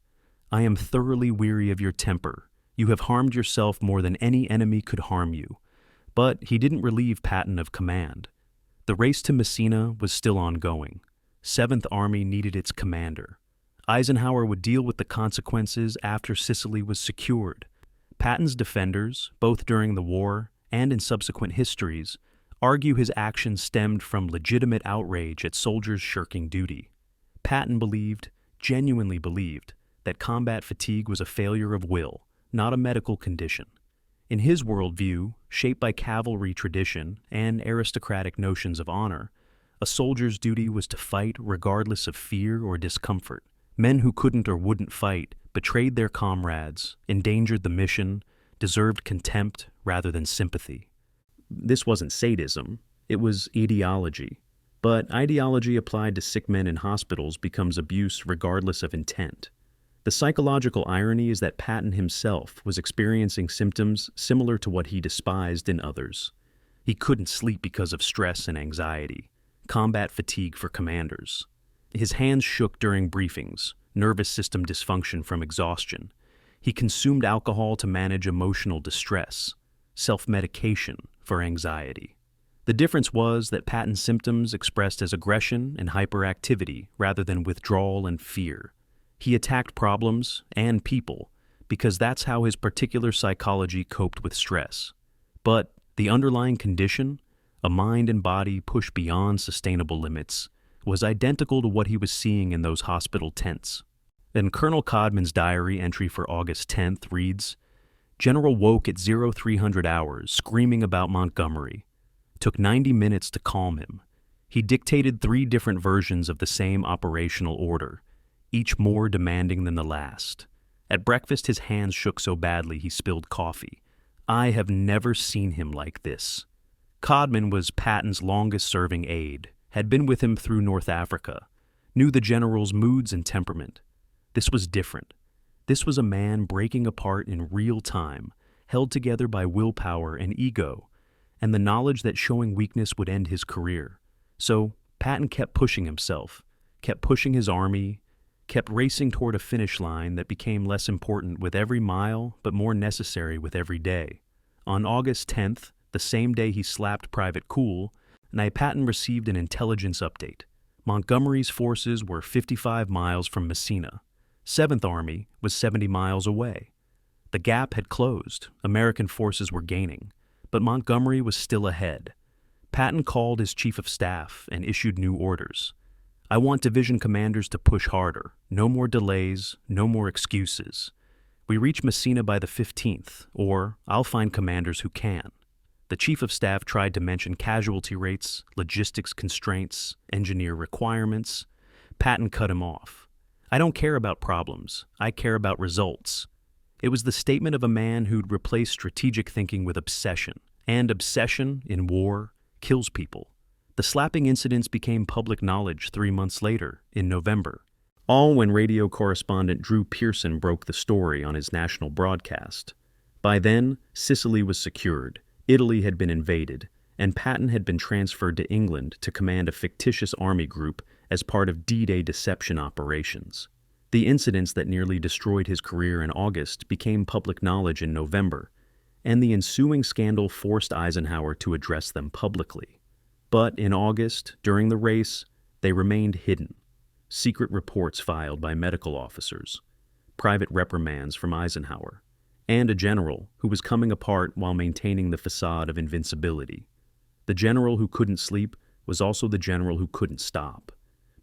"I am thoroughly weary of your temper. You have harmed yourself more than any enemy could harm you." But he didn't relieve Patton of command. The race to Messina was still ongoing. 7th Army needed its commander. Eisenhower would deal with the consequences after Sicily was secured. Patton's defenders, both during the war and in subsequent histories, argue his actions stemmed from legitimate outrage at soldiers shirking duty. Patton genuinely believed, that combat fatigue was a failure of will, not a medical condition. In his worldview, shaped by cavalry tradition and aristocratic notions of honor, a soldier's duty was to fight regardless of fear or discomfort. Men who couldn't or wouldn't fight betrayed their comrades, endangered the mission, deserved contempt rather than sympathy. This wasn't sadism, it was ideology. But ideology applied to sick men in hospitals becomes abuse regardless of intent. The psychological irony is that Patton himself was experiencing symptoms similar to what he despised in others. He couldn't sleep because of stress and anxiety, combat fatigue for commanders. His hands shook during briefings, nervous system dysfunction from exhaustion. He consumed alcohol to manage emotional distress, self-medication for anxiety. The difference was that Patton's symptoms expressed as aggression and hyperactivity rather than withdrawal and fear. He attacked problems and people because that's how his particular psychology coped with stress. But the underlying condition, a mind and body pushed beyond sustainable limits, was identical to what he was seeing in those hospital tents. And Colonel Codman's diary entry for August 10th reads, General woke at 0300 hours, screaming about Montgomery. Took 90 minutes to calm him. He dictated 3 different versions of the same operational order, each more demanding than the last. At breakfast, his hands shook so badly he spilled coffee. I have never seen him like this. Codman was Patton's longest-serving aide, had been with him through North Africa, knew the general's moods and temperament. This was different. This was a man breaking apart in real time, held together by willpower and ego, and the knowledge that showing weakness would end his career. So Patton kept pushing himself, kept pushing his army, kept racing toward a finish line that became less important with every mile but more necessary with every day. On August 10th, the same day he slapped Private Cool, Patton received an intelligence update. Montgomery's forces were 55 miles from Messina. 7th Army was 70 miles away. The gap had closed, American forces were gaining, but Montgomery was still ahead. Patton called his chief of staff and issued new orders. I want division commanders to push harder. No more delays, no more excuses. We reach Messina by the 15th, or I'll find commanders who can. The chief of staff tried to mention casualty rates, logistics constraints, engineer requirements. Patton cut him off. I don't care about problems. I care about results. It was the statement of a man who'd replaced strategic thinking with obsession. And obsession, in war, kills people. The slapping incidents became public knowledge 3 months later, in November. All when radio correspondent Drew Pearson broke the story on his national broadcast. By then, Sicily was secured, Italy had been invaded, and Patton had been transferred to England to command a fictitious army group as part of D-Day deception operations. The incidents that nearly destroyed his career in August became public knowledge in November, and the ensuing scandal forced Eisenhower to address them publicly. But in August, during the race, they remained hidden. Secret reports filed by medical officers, private reprimands from Eisenhower, and a general who was coming apart while maintaining the facade of invincibility. The general who couldn't sleep was also the general who couldn't stop,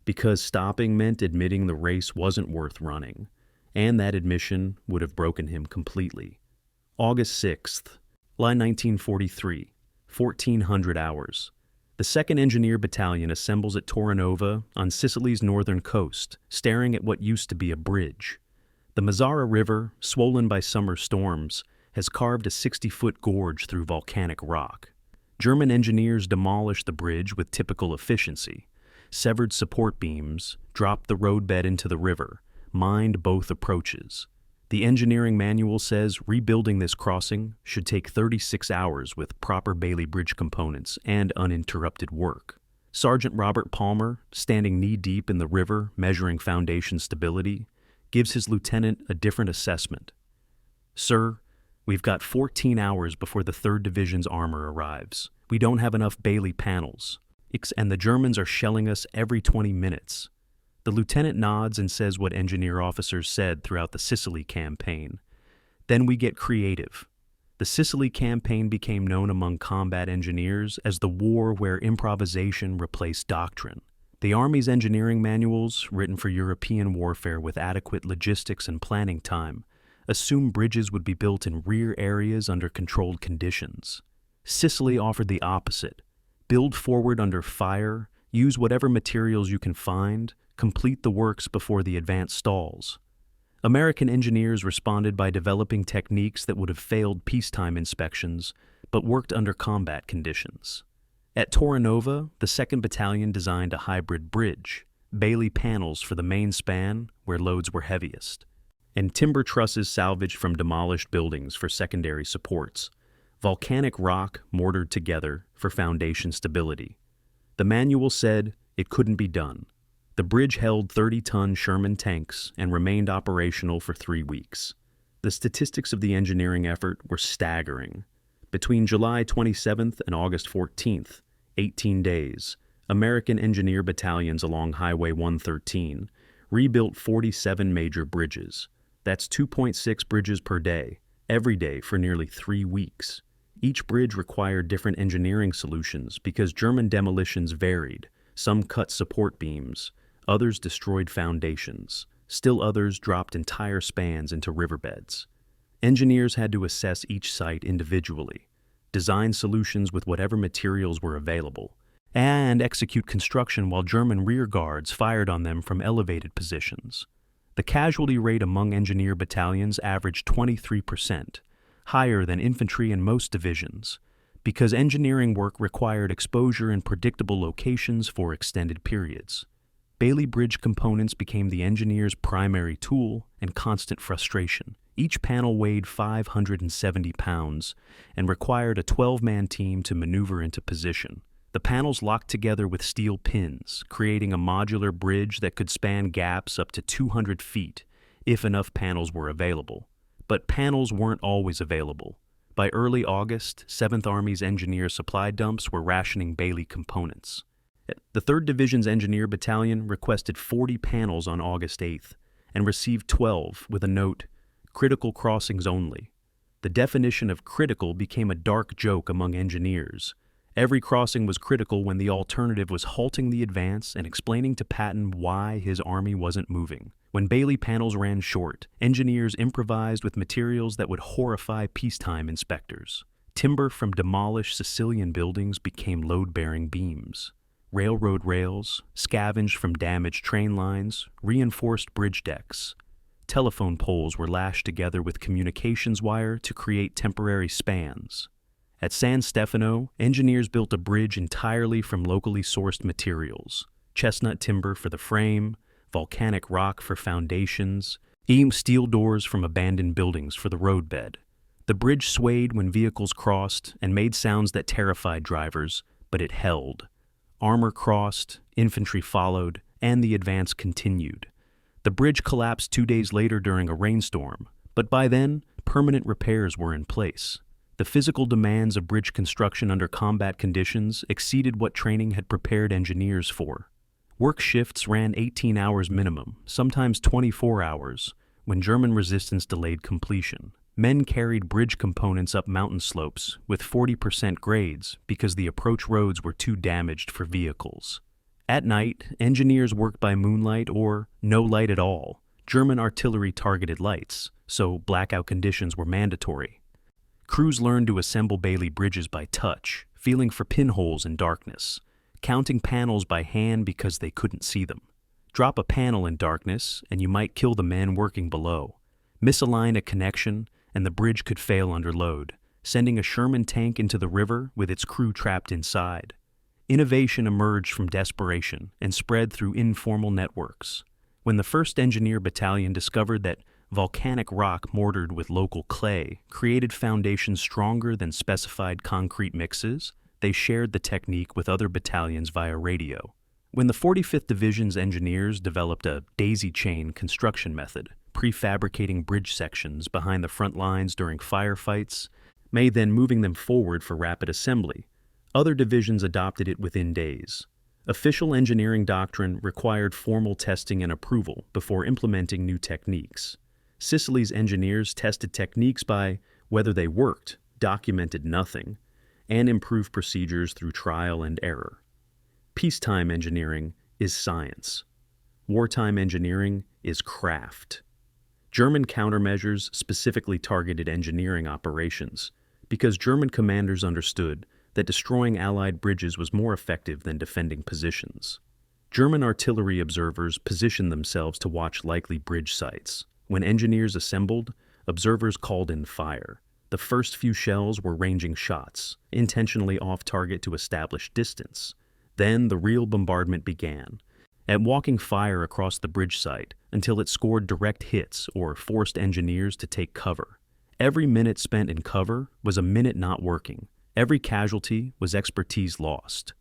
because stopping meant admitting the race wasn't worth running, and that admission would have broken him completely. August 6th, July 1943, 1400 hours. The 2nd Engineer Battalion assembles at Torrenova on Sicily's northern coast, staring at what used to be a bridge. The Mazzara River, swollen by summer storms, has carved a 60-foot gorge through volcanic rock. German engineers demolished the bridge with typical efficiency, severed support beams, dropped the roadbed into the river, mined both approaches. The engineering manual says rebuilding this crossing should take 36 hours with proper Bailey Bridge components and uninterrupted work. Sergeant Robert Palmer, standing knee-deep in the river measuring foundation stability, gives his lieutenant a different assessment. Sir, we've got 14 hours before the 3rd Division's armor arrives. We don't have enough Bailey panels, and the Germans are shelling us every 20 minutes. The lieutenant nods and says what engineer officers said throughout the Sicily campaign. Then we get creative. The Sicily campaign became known among combat engineers as the war where improvisation replaced doctrine. The Army's engineering manuals, written for European warfare with adequate logistics and planning time, assumed bridges would be built in rear areas under controlled conditions. Sicily offered the opposite. Build forward under fire, use whatever materials you can find, complete the works before the advance stalls. American engineers responded by developing techniques that would have failed peacetime inspections, but worked under combat conditions. At Torrenova, the 2nd Battalion designed a hybrid bridge, Bailey panels for the main span where loads were heaviest, and timber trusses salvaged from demolished buildings for secondary supports, volcanic rock mortared together for foundation stability. The manual said it couldn't be done. The bridge held 30-ton Sherman tanks and remained operational for 3 weeks. The statistics of the engineering effort were staggering. Between July 27th and August 14th, 18 days, American engineer battalions along Highway 113 rebuilt 47 major bridges. That's 2.6 bridges per day, every day for nearly 3 weeks. Each bridge required different engineering solutions because German demolitions varied. Some cut support beams, others destroyed foundations. Still others dropped entire spans into riverbeds. Engineers had to assess each site individually, design solutions with whatever materials were available, and execute construction while German rear guards fired on them from elevated positions. The casualty rate among engineer battalions averaged 23%, higher than infantry in most divisions, because engineering work required exposure in predictable locations for extended periods. Bailey Bridge components became the engineer's primary tool and constant frustration. Each panel weighed 570 pounds and required a 12-man team to maneuver into position. The panels locked together with steel pins, creating a modular bridge that could span gaps up to 200 feet if enough panels were available. But panels weren't always available. By early August, 7th Army's engineer supply dumps were rationing Bailey components. The 3rd Division's Engineer Battalion requested 40 panels on August 8th and received 12 with a note, "Critical crossings only." The definition of critical became a dark joke among engineers. Every crossing was critical when the alternative was halting the advance and explaining to Patton why his army wasn't moving. When Bailey panels ran short, engineers improvised with materials that would horrify peacetime inspectors. Timber from demolished Sicilian buildings became load-bearing beams. Railroad rails, scavenged from damaged train lines, reinforced bridge decks. Telephone poles were lashed together with communications wire to create temporary spans. At San Stefano, engineers built a bridge entirely from locally sourced materials: chestnut timber for the frame, volcanic rock for foundations, steel doors from abandoned buildings for the roadbed. The bridge swayed when vehicles crossed and made sounds that terrified drivers, but it held. Armor crossed, infantry followed, and the advance continued. The bridge collapsed 2 days later during a rainstorm, but by then, permanent repairs were in place. The physical demands of bridge construction under combat conditions exceeded what training had prepared engineers for. Work shifts ran 18 hours minimum, sometimes 24 hours, when German resistance delayed completion. Men carried bridge components up mountain slopes with 40% grades because the approach roads were too damaged for vehicles. At night, engineers worked by moonlight or no light at all. German artillery targeted lights, so blackout conditions were mandatory. Crews learned to assemble Bailey bridges by touch, feeling for pinholes in darkness, counting panels by hand because they couldn't see them. Drop a panel in darkness, and you might kill the men working below. Misalign a connection, and the bridge could fail under load, sending a Sherman tank into the river with its crew trapped inside. Innovation emerged from desperation and spread through informal networks. When the 1st Engineer Battalion discovered that volcanic rock mortared with local clay created foundations stronger than specified concrete mixes, they shared the technique with other battalions via radio. When the 45th Division's engineers developed a daisy chain construction method, prefabricating bridge sections behind the front lines during firefights, then moving them forward for rapid assembly, other divisions adopted it within days. Official engineering doctrine required formal testing and approval before implementing new techniques. Sicily's engineers tested techniques by whether they worked, documented nothing, and improved procedures through trial and error. Peacetime engineering is science. Wartime engineering is craft. German countermeasures specifically targeted engineering operations because German commanders understood that destroying Allied bridges was more effective than defending positions. German artillery observers positioned themselves to watch likely bridge sites. When engineers assembled, observers called in fire. The first few shells were ranging shots, intentionally off-target to establish distance. Then the real bombardment began, at walking fire across the bridge site until it scored direct hits or forced engineers to take cover. Every minute spent in cover was a minute not working. Every casualty was expertise lost.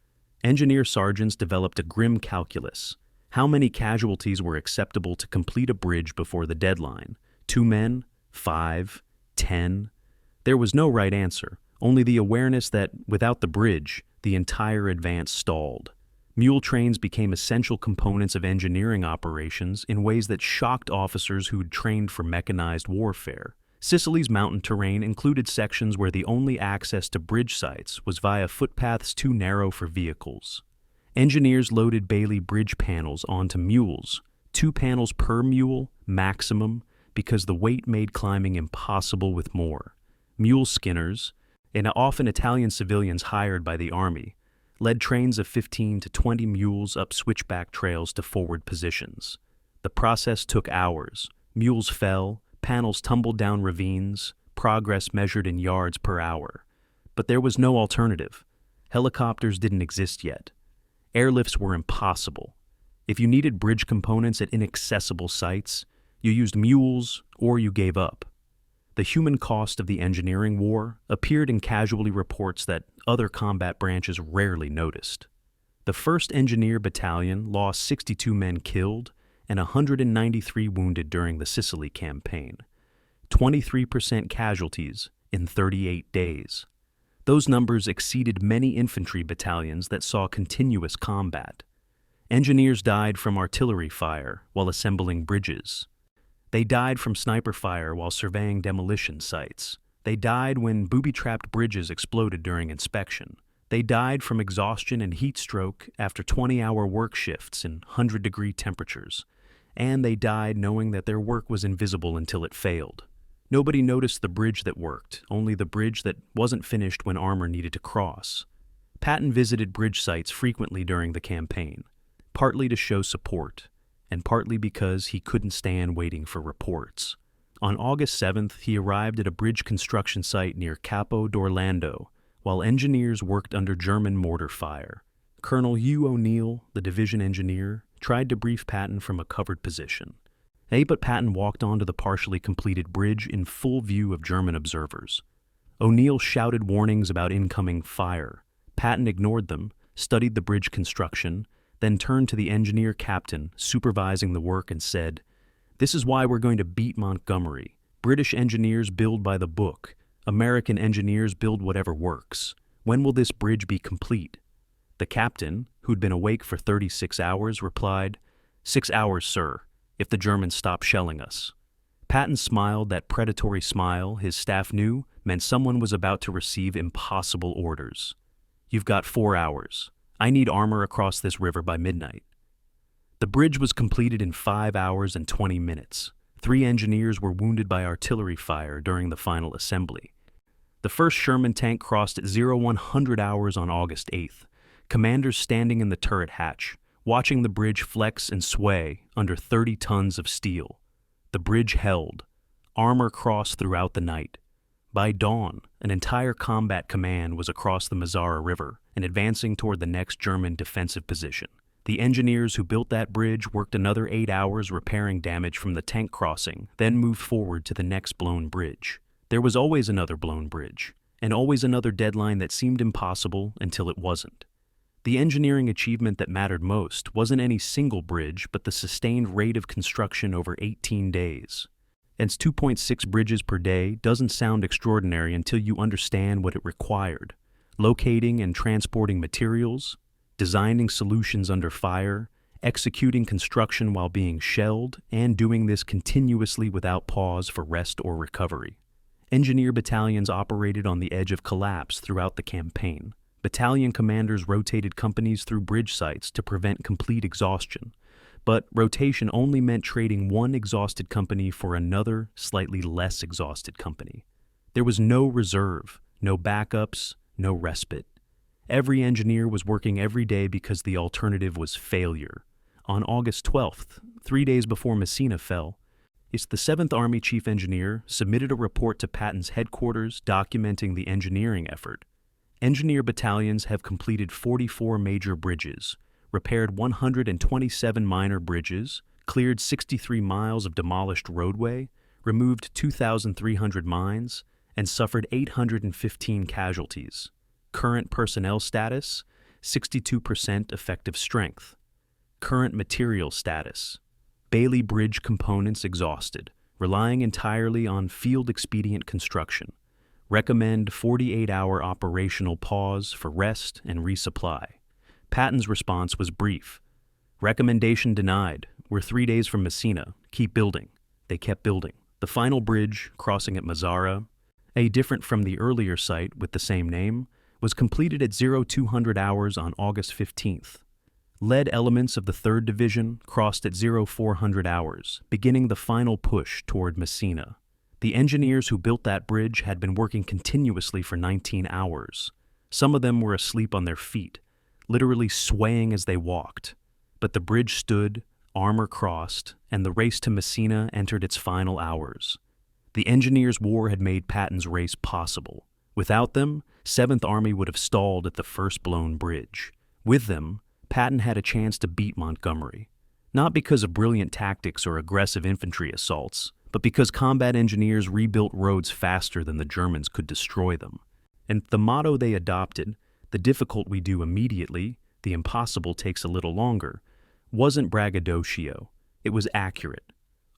Engineer sergeants developed a grim calculus. How many casualties were acceptable to complete a bridge before the deadline? 2 men? 5? 10? There was no right answer, only the awareness that, without the bridge, the entire advance stalled. Mule trains became essential components of engineering operations in ways that shocked officers who'd trained for mechanized warfare. Sicily's mountain terrain included sections where the only access to bridge sites was via footpaths too narrow for vehicles. Engineers loaded Bailey bridge panels onto mules, 2 panels per mule, maximum, because the weight made climbing impossible with more. Mule skinners, and often Italian civilians hired by the army, led trains of 15 to 20 mules up switchback trails to forward positions. The process took hours. Mules fell, panels tumbled down ravines, progress measured in yards per hour. But there was no alternative. Helicopters didn't exist yet. Airlifts were impossible. If you needed bridge components at inaccessible sites, you used mules or you gave up. The human cost of the engineering war appeared in casualty reports that other combat branches rarely noticed. The 1st Engineer Battalion lost 62 men killed and 193 wounded during the Sicily campaign, 23% casualties in 38 days. Those numbers exceeded many infantry battalions that saw continuous combat. Engineers died from artillery fire while assembling bridges. They died from sniper fire while surveying demolition sites. They died when booby-trapped bridges exploded during inspection. They died from exhaustion and heat stroke after 20-hour work shifts in 100-degree temperatures. And they died knowing that their work was invisible until it failed. Nobody noticed the bridge that worked, only the bridge that wasn't finished when armor needed to cross. Patton visited bridge sites frequently during the campaign, partly to show support, and partly because he couldn't stand waiting for reports. On August 7th, he arrived at a bridge construction site near Capo d'Orlando, while engineers worked under German mortar fire. Colonel Hugh O'Neill, the division engineer, tried to brief Patton from a covered position. But Patton walked onto the partially completed bridge in full view of German observers. O'Neill shouted warnings about incoming fire. Patton ignored them, studied the bridge construction, then turned to the engineer captain supervising the work and said, "This is why we're going to beat Montgomery. British engineers build by the book. American engineers build whatever works. When will this bridge be complete?" The captain, who'd been awake for 36 hours, replied, "6 hours, sir, if the Germans stop shelling us." Patton smiled that predatory smile his staff knew meant someone was about to receive impossible orders. "You've got 4 hours. I need armor across this river by midnight." The bridge was completed in 5 hours and 20 minutes. 3 engineers were wounded by artillery fire during the final assembly. The first Sherman tank crossed at 0100 hours on August 8th. Commanders standing in the turret hatch, watching the bridge flex and sway under 30 tons of steel. The bridge held. Armor crossed throughout the night. By dawn, an entire combat command was across the Messina River and advancing toward the next German defensive position. The engineers who built that bridge worked another 8 hours repairing damage from the tank crossing, then moved forward to the next blown bridge. There was always another blown bridge, and always another deadline that seemed impossible until it wasn't. The engineering achievement that mattered most wasn't any single bridge, but the sustained rate of construction over 18 days. And 2.6 bridges per day doesn't sound extraordinary until you understand what it required. Locating and transporting materials, designing solutions under fire, executing construction while being shelled, and doing this continuously without pause for rest or recovery. Engineer battalions operated on the edge of collapse throughout the campaign. Battalion commanders rotated companies through bridge sites to prevent complete exhaustion. But rotation only meant trading one exhausted company for another, slightly less exhausted company. There was no reserve, no backups, no respite. Every engineer was working every day because the alternative was failure. On August 12th, 3 days before Messina fell, the 7th Army Chief Engineer submitted a report to Patton's headquarters documenting the engineering effort. Engineer battalions have completed 44 major bridges, repaired 127 minor bridges, cleared 63 miles of demolished roadway, removed 2,300 mines, and suffered 815 casualties. Current personnel status, 62% effective strength. Current material status, Bailey Bridge components exhausted, relying entirely on field expedient construction. Recommend 48-hour operational pause for rest and resupply. Patton's response was brief. Recommendation denied. We're 3 days from Messina. Keep building. They kept building. The final bridge, crossing at Messina, different from the earlier site with the same name, was completed at 0200 hours on August 15th. Lead elements of the 3rd Division crossed at 0400 hours, beginning the final push toward Messina. The engineers who built that bridge had been working continuously for 19 hours. Some of them were asleep on their feet, literally swaying as they walked. But the bridge stood, armor crossed, and the race to Messina entered its final hours. The engineers' war had made Patton's race possible. Without them, 7th Army would have stalled at the first blown bridge. With them, Patton had a chance to beat Montgomery. Not because of brilliant tactics or aggressive infantry assaults, but because combat engineers rebuilt roads faster than the Germans could destroy them. And the motto they adopted, "The difficult we do immediately, the impossible takes a little longer," wasn't braggadocio. It was accurate.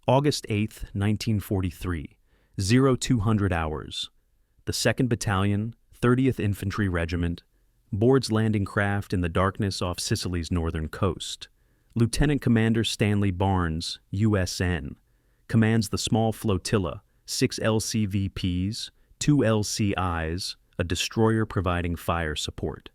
August 8, 1943, 0200 hours. The 2nd Battalion, 30th Infantry Regiment, boards landing craft in the darkness off Sicily's northern coast. Lieutenant Commander Stanley Barnes, USN, commands the small flotilla, 6 LCVPs, 2 LCIs, a destroyer providing fire support.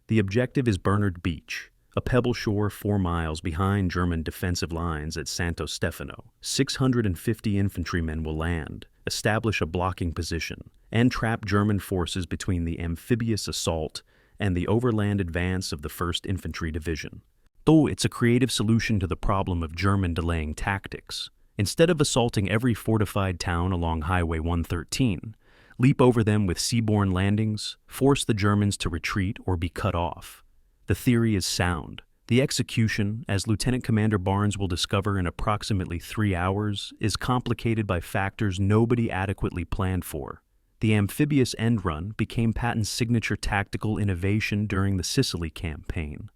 The objective is Bernard Beach, a pebble shore 4 miles behind German defensive lines at Santo Stefano. 650 infantrymen will land, establish a blocking position, and trap German forces between the amphibious assault and the overland advance of the 1st Infantry Division. Though it's a creative solution to the problem of German delaying tactics. Instead of assaulting every fortified town along Highway 113, leap over them with seaborne landings, force the Germans to retreat or be cut off. The theory is sound. The execution, as Lieutenant Commander Barnes will discover in approximately 3 hours, is complicated by factors nobody adequately planned for. The amphibious end run became Patton's signature tactical innovation during the Sicily campaign.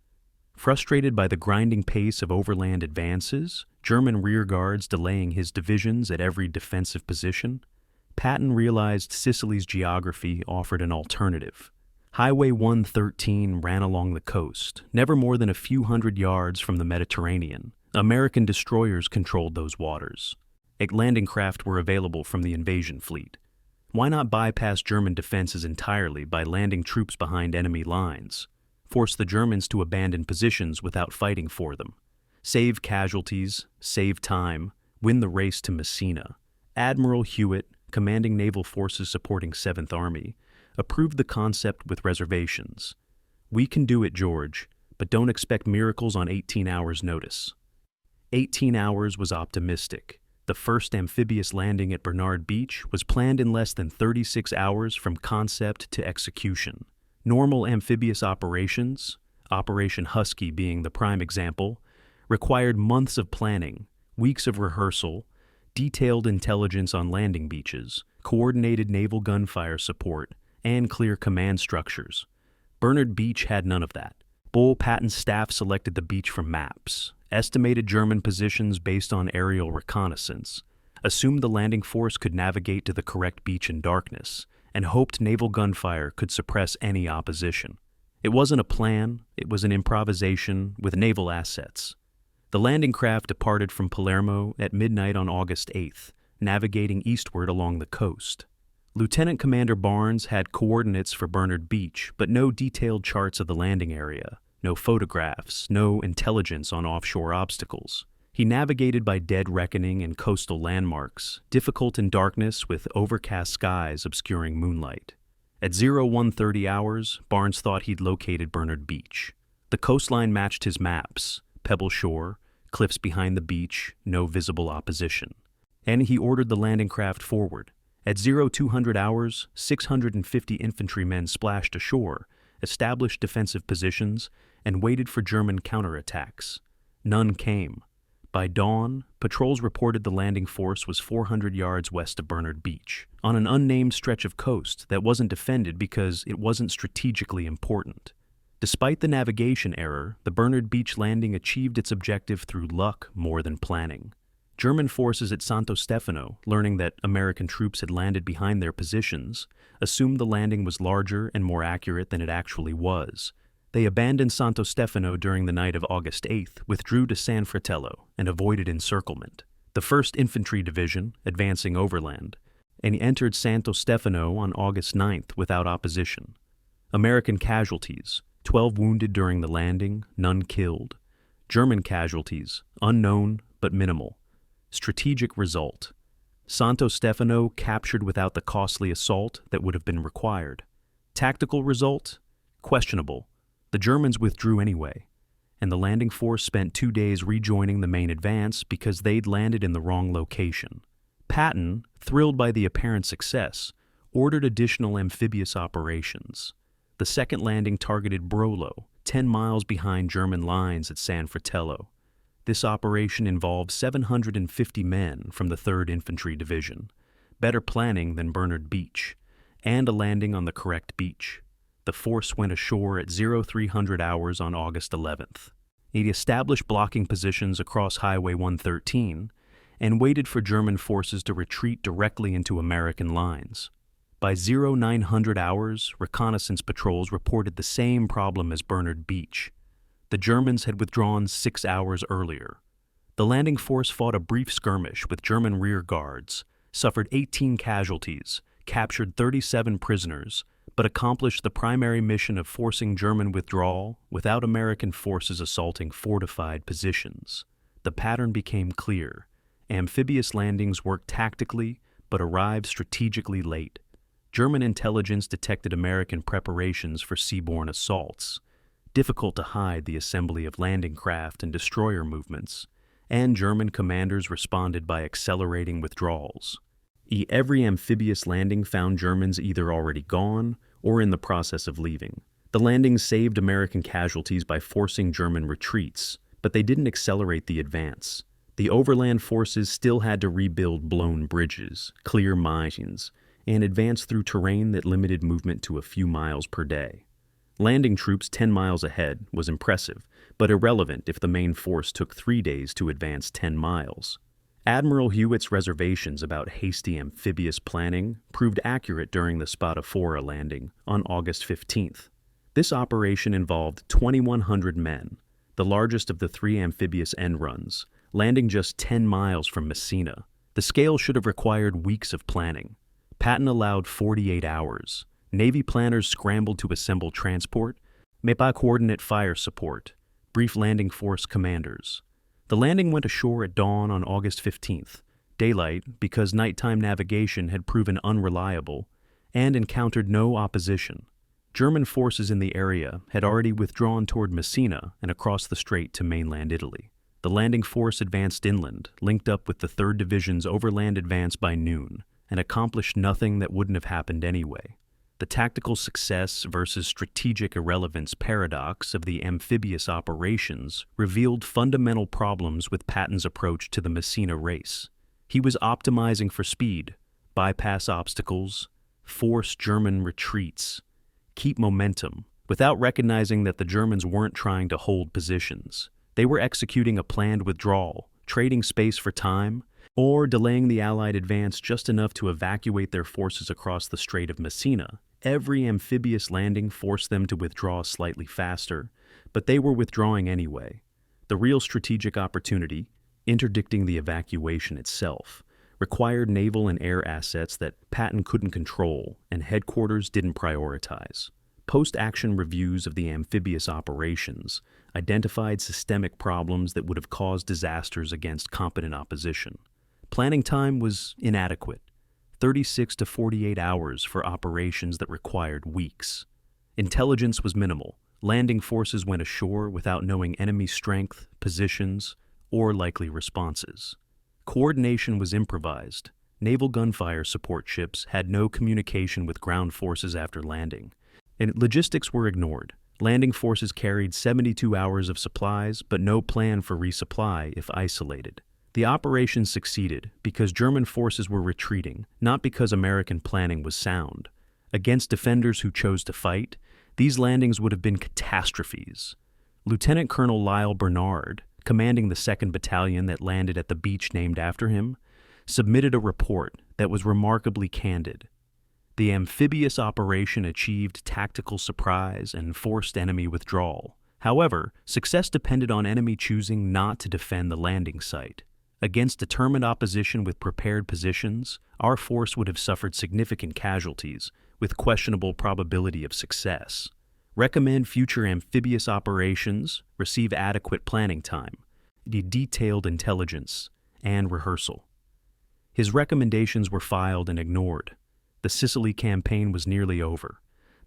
Frustrated by the grinding pace of overland advances, German rearguards delaying his divisions at every defensive position, Patton realized Sicily's geography offered an alternative. Highway 113 ran along the coast, never more than a few hundred yards from the Mediterranean. American destroyers controlled those waters. Landing craft were available from the invasion fleet. Why not bypass German defenses entirely by landing troops behind enemy lines? Force the Germans to abandon positions without fighting for them. Save casualties, save time, win the race to Messina. Admiral Hewitt, commanding naval forces supporting 7th Army, approved the concept with reservations. "We can do it, George, but don't expect miracles on 18 hours' notice." 18 hours was optimistic. The first amphibious landing at Bernard Beach was planned in less than 36 hours from concept to execution. Normal amphibious operations, Operation Husky being the prime example, required months of planning, weeks of rehearsal, detailed intelligence on landing beaches, coordinated naval gunfire support, and clear command structures. Bernard Beach had none of that. Patton's staff selected the beach from maps, estimated German positions based on aerial reconnaissance, assumed the landing force could navigate to the correct beach in darkness, and hoped naval gunfire could suppress any opposition. It wasn't a plan, it was an improvisation with naval assets. The landing craft departed from Palermo at midnight on August 8th, navigating eastward along the coast. Lieutenant Commander Barnes had coordinates for Bernard Beach, but no detailed charts of the landing area, no photographs, no intelligence on offshore obstacles. He navigated by dead reckoning and coastal landmarks, difficult in darkness with overcast skies obscuring moonlight. At 0130 hours, Barnes thought he'd located Bernard Beach. The coastline matched his maps, pebble shore, cliffs behind the beach, no visible opposition. And he ordered the landing craft forward. At 0200 hours, 650 infantrymen splashed ashore, established defensive positions, and waited for German counterattacks. None came. By dawn, patrols reported the landing force was 400 yards west of Bernard Beach, on an unnamed stretch of coast that wasn't defended because it wasn't strategically important. Despite the navigation error, the Bernard Beach landing achieved its objective through luck more than planning. German forces at Santo Stefano, learning that American troops had landed behind their positions, assumed the landing was larger and more accurate than it actually was. They abandoned Santo Stefano during the night of August 8th, withdrew to San Fratello, and avoided encirclement. The 1st Infantry Division, advancing overland, and entered Santo Stefano on August 9th without opposition. American casualties, 12 wounded during the landing, none killed. German casualties, unknown but minimal. Strategic result: Santo Stefano captured without the costly assault that would have been required. Tactical result: questionable. The Germans withdrew anyway, and the landing force spent 2 days rejoining the main advance because they'd landed in the wrong location. Patton, thrilled by the apparent success, ordered additional amphibious operations. The second landing targeted Brolo, 10 miles behind German lines at San Fratello. This operation involved 750 men from the 3rd Infantry Division, better planning than Bernard Beach, and a landing on the correct beach. The force went ashore at 0300 hours on August 11th. It established blocking positions across Highway 113 and waited for German forces to retreat directly into American lines. By 0900 hours, reconnaissance patrols reported the same problem as Bernard Beach. The Germans had withdrawn 6 hours earlier. The landing force fought a brief skirmish with German rear guards, suffered 18 casualties, captured 37 prisoners, but accomplished the primary mission of forcing German withdrawal without American forces assaulting fortified positions. The pattern became clear. Amphibious landings worked tactically, but arrived strategically late. German intelligence detected American preparations for seaborne assaults. Difficult to hide the assembly of landing craft and destroyer movements, and German commanders responded by accelerating withdrawals. Every amphibious landing found Germans either already gone or in the process of leaving. The landings saved American casualties by forcing German retreats, but they didn't accelerate the advance. The overland forces still had to rebuild blown bridges, clear mines, and advance through terrain that limited movement to a few miles per day. Landing troops 10 miles ahead was impressive, but irrelevant if the main force took 3 days to advance 10 miles. Admiral Hewitt's reservations about hasty amphibious planning proved accurate during the Spadafora landing on August 15th. This operation involved 2,100 men, the largest of the 3 amphibious end runs, landing just 10 miles from Messina. The scale should have required weeks of planning. Patton allowed 48 hours. Navy planners scrambled to assemble transport, MEPA coordinate fire support, brief landing force commanders. The landing went ashore at dawn on August 15th, daylight because nighttime navigation had proven unreliable, and encountered no opposition. German forces in the area had already withdrawn toward Messina and across the strait to mainland Italy. The landing force advanced inland, linked up with the 3rd Division's overland advance by noon, and accomplished nothing that wouldn't have happened anyway. The tactical success versus strategic irrelevance paradox of the amphibious operations revealed fundamental problems with Patton's approach to the Messina race. He was optimizing for speed, bypass obstacles, force German retreats, keep momentum, without recognizing that the Germans weren't trying to hold positions. They were executing a planned withdrawal, trading space for time, or delaying the Allied advance just enough to evacuate their forces across the Strait of Messina. Every amphibious landing forced them to withdraw slightly faster, but they were withdrawing anyway. The real strategic opportunity, interdicting the evacuation itself, required naval and air assets that Patton couldn't control and headquarters didn't prioritize. Post-action reviews of the amphibious operations identified systemic problems that would have caused disasters against competent opposition. Planning time was inadequate, 36 to 48 hours for operations that required weeks. Intelligence was minimal. Landing forces went ashore without knowing enemy strength, positions, or likely responses. Coordination was improvised. Naval gunfire support ships had no communication with ground forces after landing, and logistics were ignored. Landing forces carried 72 hours of supplies, but no plan for resupply if isolated. The operation succeeded because German forces were retreating, not because American planning was sound. Against defenders who chose to fight, these landings would have been catastrophes. Lieutenant Colonel Lyle Bernard, commanding the 2nd Battalion that landed at the beach named after him, submitted a report that was remarkably candid. The amphibious operation achieved tactical surprise and forced enemy withdrawal. However, success depended on enemy choosing not to defend the landing site. Against determined opposition with prepared positions, our force would have suffered significant casualties with questionable probability of success. recommend future amphibious operations, receive adequate planning time, detailed intelligence, and rehearsal. His recommendations were filed and ignored. The Sicily campaign was nearly over.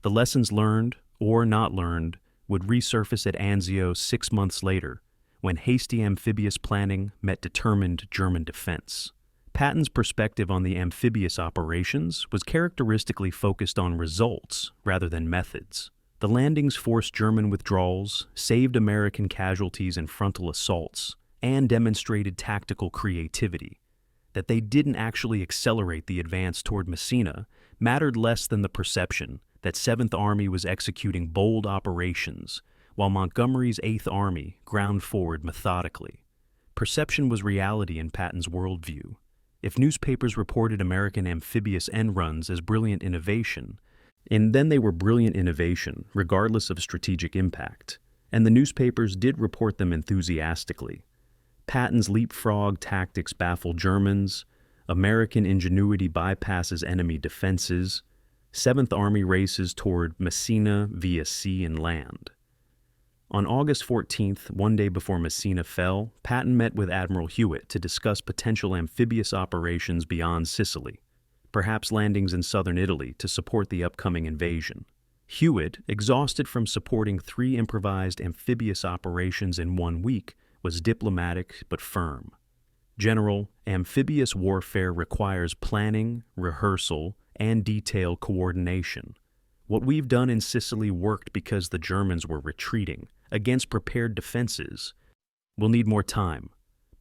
The lessons learned, or not learned, would resurface at Anzio 6 months later, when hasty amphibious planning met determined German defense. Patton's perspective on the amphibious operations was characteristically focused on results rather than methods. The landings forced German withdrawals, saved American casualties in frontal assaults, and demonstrated tactical creativity. That they didn't actually accelerate the advance toward Messina mattered less than the perception that 7th Army was executing bold operations, while Montgomery's 8th Army ground forward methodically. Perception was reality in Patton's worldview. If newspapers reported American amphibious end runs as brilliant innovation, and then they were brilliant innovation regardless of strategic impact, and the newspapers did report them enthusiastically. Patton's leapfrog tactics baffle Germans, American ingenuity bypasses enemy defenses, 7th Army races toward Messina via sea and land. On August 14th, one day before Messina fell, Patton met with Admiral Hewitt to discuss potential amphibious operations beyond Sicily, perhaps landings in southern Italy to support the upcoming invasion. Hewitt, exhausted from supporting 3 improvised amphibious operations in 1 week, was diplomatic but firm. General, amphibious warfare requires planning, rehearsal, and detailed coordination. What we've done in Sicily worked because the Germans were retreating against prepared defenses. We'll need more time.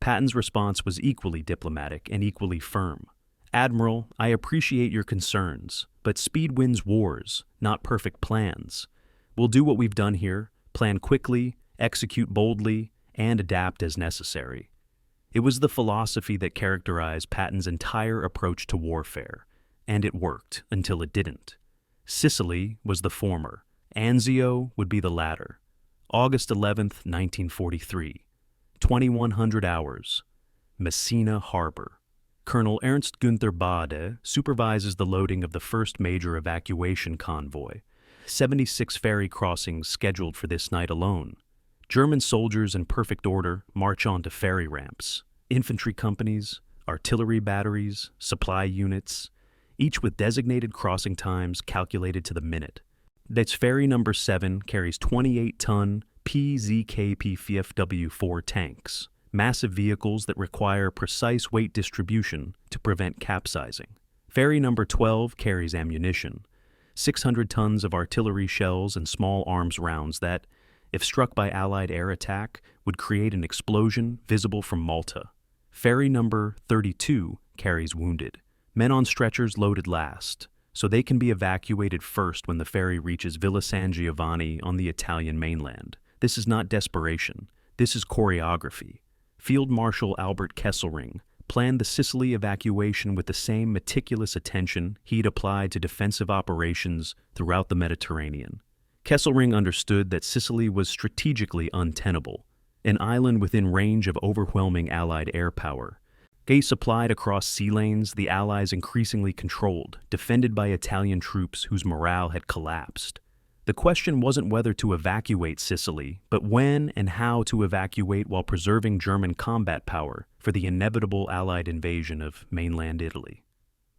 Patton's response was equally diplomatic and equally firm. Admiral, I appreciate your concerns, but speed wins wars, not perfect plans. We'll do what we've done here, plan quickly, execute boldly, and adapt as necessary. It was the philosophy that characterized Patton's entire approach to warfare, and it worked until it didn't. Sicily was the former. Anzio would be the latter. August 11th, 1943. 2100 hours. Messina Harbor. Colonel Ernst Günther Bade supervises the loading of the first major evacuation convoy. 76 ferry crossings scheduled for this night alone. German soldiers in perfect order march onto ferry ramps. Infantry companies, artillery batteries, supply units, each with designated crossing times calculated to the minute. Its ferry number 7 carries 28-ton WW2 tanks, massive vehicles that require precise weight distribution to prevent capsizing. Ferry number 12 carries ammunition, 600 tons of artillery shells and small arms rounds that, if struck by Allied air attack, would create an explosion visible from Malta. Ferry number 32 carries wounded, men on stretchers loaded last, so they can be evacuated first when the ferry reaches Villa San Giovanni on the Italian mainland. This is not desperation. This is choreography. Field Marshal Albert Kesselring planned the Sicily evacuation with the same meticulous attention he'd applied to defensive operations throughout the Mediterranean. Kesselring understood that Sicily was strategically untenable, an island within range of overwhelming Allied air power. Gas supplied across sea lanes the Allies increasingly controlled, defended by Italian troops whose morale had collapsed. The question wasn't whether to evacuate Sicily, but when and how to evacuate while preserving German combat power for the inevitable Allied invasion of mainland Italy.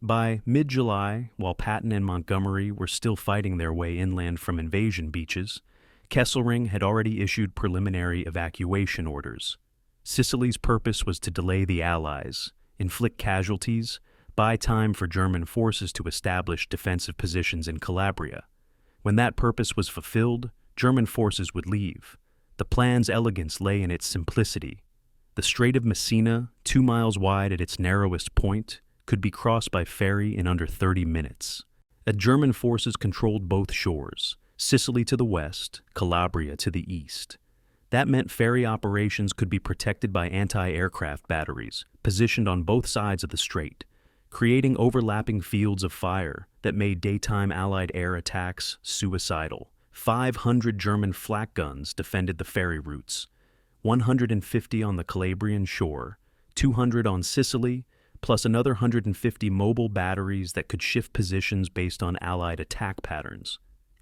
By mid-July, while Patton and Montgomery were still fighting their way inland from invasion beaches, Kesselring had already issued preliminary evacuation orders. Sicily's purpose was to delay the Allies, inflict casualties, buy time for German forces to establish defensive positions in Calabria. When that purpose was fulfilled, German forces would leave. The plan's elegance lay in its simplicity. The Strait of Messina, 2 miles wide at its narrowest point, could be crossed by ferry in under 30 minutes. German forces controlled both shores, Sicily to the west, Calabria to the east. That meant ferry operations could be protected by anti-aircraft batteries, positioned on both sides of the strait, creating overlapping fields of fire that made daytime Allied air attacks suicidal. 500 German flak guns defended the ferry routes, 150 on the Calabrian shore, 200 on Sicily, plus another 150 mobile batteries that could shift positions based on Allied attack patterns.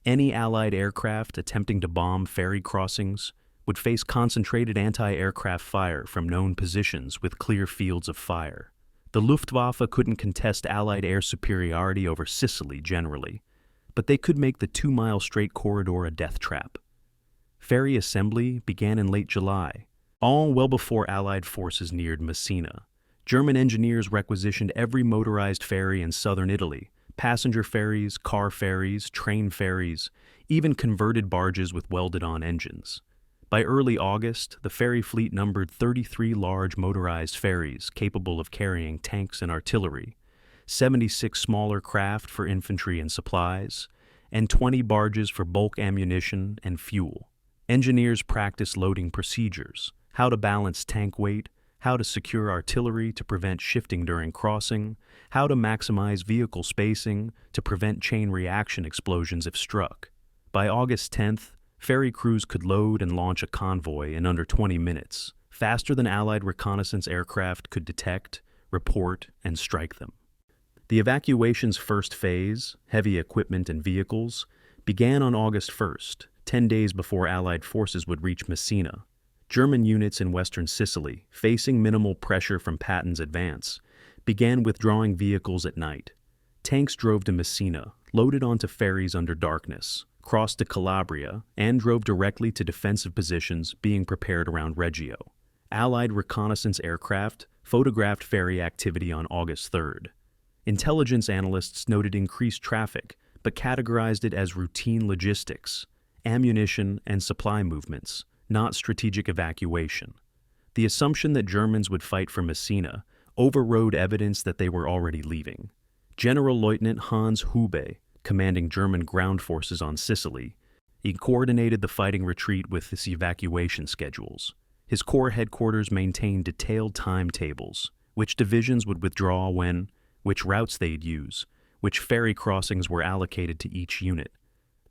Any Allied aircraft attempting to bomb ferry crossings would face concentrated anti-aircraft fire from known positions with clear fields of fire. The Luftwaffe couldn't contest Allied air superiority over Sicily generally, but they could make the 2-mile straight corridor a death trap. Ferry assembly began in late July, all well before Allied forces neared Messina. German engineers requisitioned every motorized ferry in southern Italy, passenger ferries, car ferries, train ferries, even converted barges with welded-on engines. By early August, the ferry fleet numbered 33 large motorized ferries capable of carrying tanks and artillery, 76 smaller craft for infantry and supplies, and 20 barges for bulk ammunition and fuel. Engineers practiced loading procedures, how to balance tank weight, how to secure artillery to prevent shifting during crossing, how to maximize vehicle spacing to prevent chain reaction explosions if struck. By August 10th, ferry crews could load and launch a convoy in under 20 minutes, faster than Allied reconnaissance aircraft could detect, report, and strike them. The evacuation's first phase, heavy equipment and vehicles, began on August 1st, 10 days before Allied forces would reach Messina. German units in western Sicily, facing minimal pressure from Patton's advance, began withdrawing vehicles at night. Tanks drove to Messina, loaded onto ferries under darkness, crossed to Calabria, and drove directly to defensive positions being prepared around Reggio. Allied reconnaissance aircraft photographed ferry activity on August 3rd. Intelligence analysts noted increased traffic, but categorized it as routine logistics, ammunition and supply movements, not strategic evacuation. The assumption that Germans would fight for Messina overrode evidence that they were already leaving. General Lieutenant Hans Hube, commanding German ground forces on Sicily, he coordinated the fighting retreat with his evacuation schedules. His corps headquarters maintained detailed timetables, which divisions would withdraw when, which routes they'd use, which ferry crossings were allocated to each unit.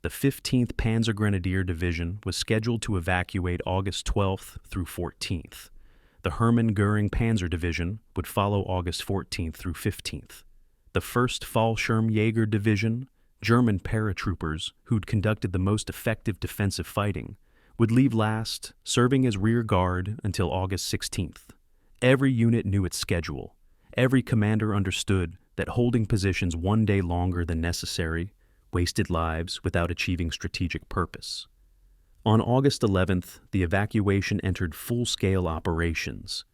The 15th Panzer Grenadier Division was scheduled to evacuate August 12th through 14th. The Hermann Göring Panzer Division would follow August 14th through 15th. The 1st Fallschirmjäger Division, German paratroopers who'd conducted the most effective defensive fighting, would leave last, serving as rear guard until August 16th. Every unit knew its schedule. Every commander understood that holding positions one day longer than necessary wasted lives without achieving strategic purpose. On August 11th, the evacuation entered full-scale operations.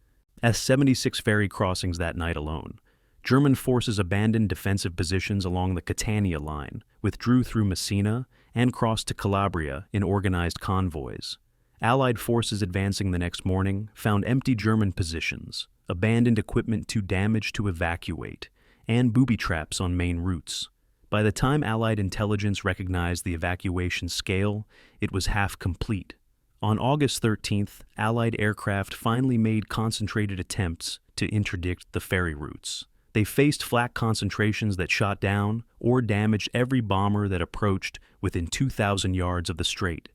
At 76 ferry crossings that night alone, German forces abandoned defensive positions along the Catania line, withdrew through Messina, and crossed to Calabria in organized convoys. Allied forces advancing the next morning found empty German positions, abandoned equipment too damaged to evacuate, and booby traps on main routes. By the time Allied intelligence recognized the evacuation scale, it was half complete. On August 13th, Allied aircraft finally made concentrated attempts to interdict the ferry routes. They faced flak concentrations that shot down or damaged every bomber that approached within 2,000 yards of the strait.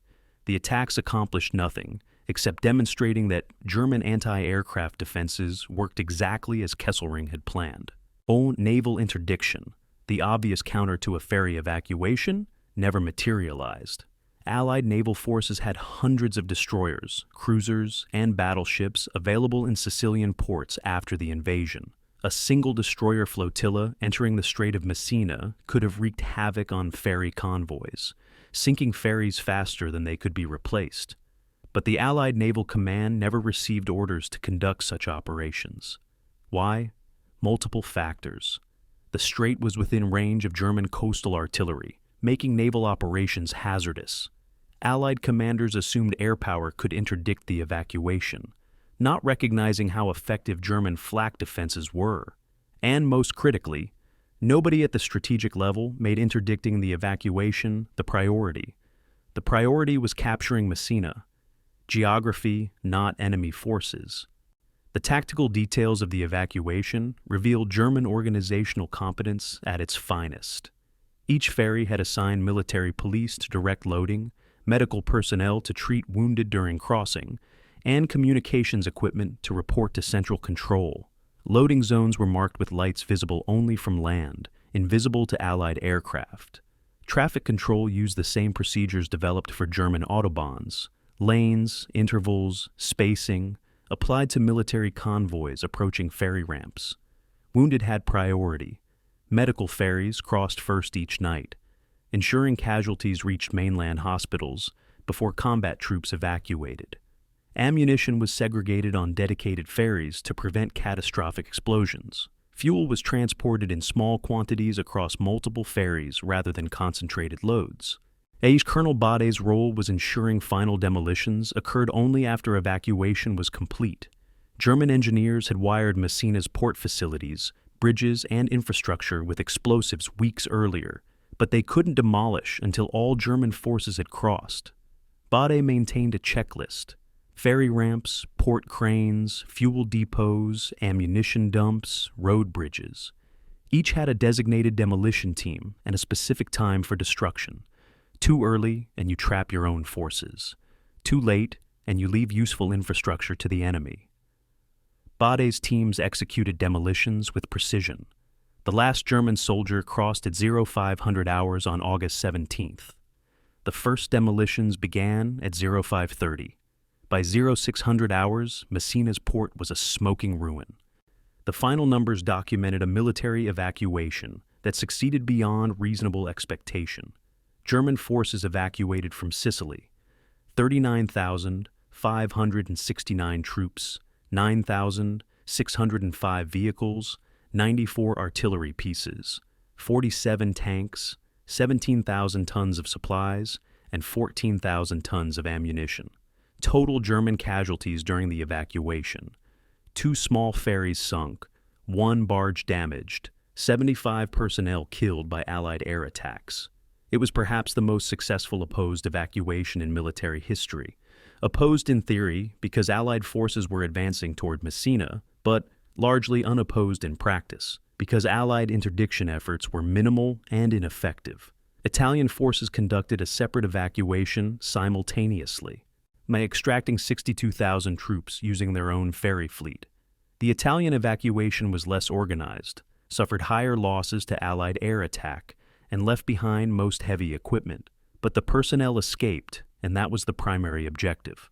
The attacks accomplished nothing, except demonstrating that German anti-aircraft defenses worked exactly as Kesselring had planned. Naval interdiction, the obvious counter to a ferry evacuation, never materialized. Allied naval forces had hundreds of destroyers, cruisers, and battleships available in Sicilian ports after the invasion. A single destroyer flotilla entering the Strait of Messina could have wreaked havoc on ferry convoys, sinking ferries faster than they could be replaced. But the Allied Naval Command never received orders to conduct such operations. Why? Multiple factors. The strait was within range of German coastal artillery, making naval operations hazardous. Allied commanders assumed air power could interdict the evacuation, not recognizing how effective German flak defenses were. And most critically, nobody at the strategic level made interdicting the evacuation the priority. The priority was capturing Messina. Geography, not enemy forces. The tactical details of the evacuation revealed German organizational competence at its finest. Each ferry had assigned military police to direct loading, medical personnel to treat wounded during crossing, and communications equipment to report to central control. Loading zones were marked with lights visible only from land, invisible to Allied aircraft. Traffic control used the same procedures developed for German autobahns: lanes, intervals, spacing, applied to military convoys approaching ferry ramps. Wounded had priority. Medical ferries crossed first each night, ensuring casualties reached mainland hospitals before combat troops evacuated. Ammunition was segregated on dedicated ferries to prevent catastrophic explosions. Fuel was transported in small quantities across multiple ferries rather than concentrated loads. Colonel Bade's role was ensuring final demolitions occurred only after evacuation was complete. German engineers had wired Messina's port facilities, bridges, and infrastructure with explosives weeks earlier, but they couldn't demolish until all German forces had crossed. Bade maintained a checklist: ferry ramps, port cranes, fuel depots, ammunition dumps, road bridges. Each had a designated demolition team and a specific time for destruction. Too early, and you trap your own forces. Too late, and you leave useful infrastructure to the enemy. Bade's teams executed demolitions with precision. The last German soldier crossed at 0500 hours on August 17th. The first demolitions began at 0530. By 0600 hours, Messina's port was a smoking ruin. The final numbers documented a military evacuation that succeeded beyond reasonable expectation. German forces evacuated from Sicily: 39,569 troops, 9,605 vehicles, 94 artillery pieces, 47 tanks, 17,000 tons of supplies, and 14,000 tons of ammunition. Total German casualties during the evacuation: 2 small ferries sunk, 1 barge damaged, 75 personnel killed by Allied air attacks. It was perhaps the most successful opposed evacuation in military history. Opposed in theory because Allied forces were advancing toward Messina, but largely unopposed in practice because Allied interdiction efforts were minimal and ineffective. Italian forces conducted a separate evacuation simultaneously by extracting 62,000 troops using their own ferry fleet. The Italian evacuation was less organized, suffered higher losses to Allied air attack, and left behind most heavy equipment. But the personnel escaped, and that was the primary objective.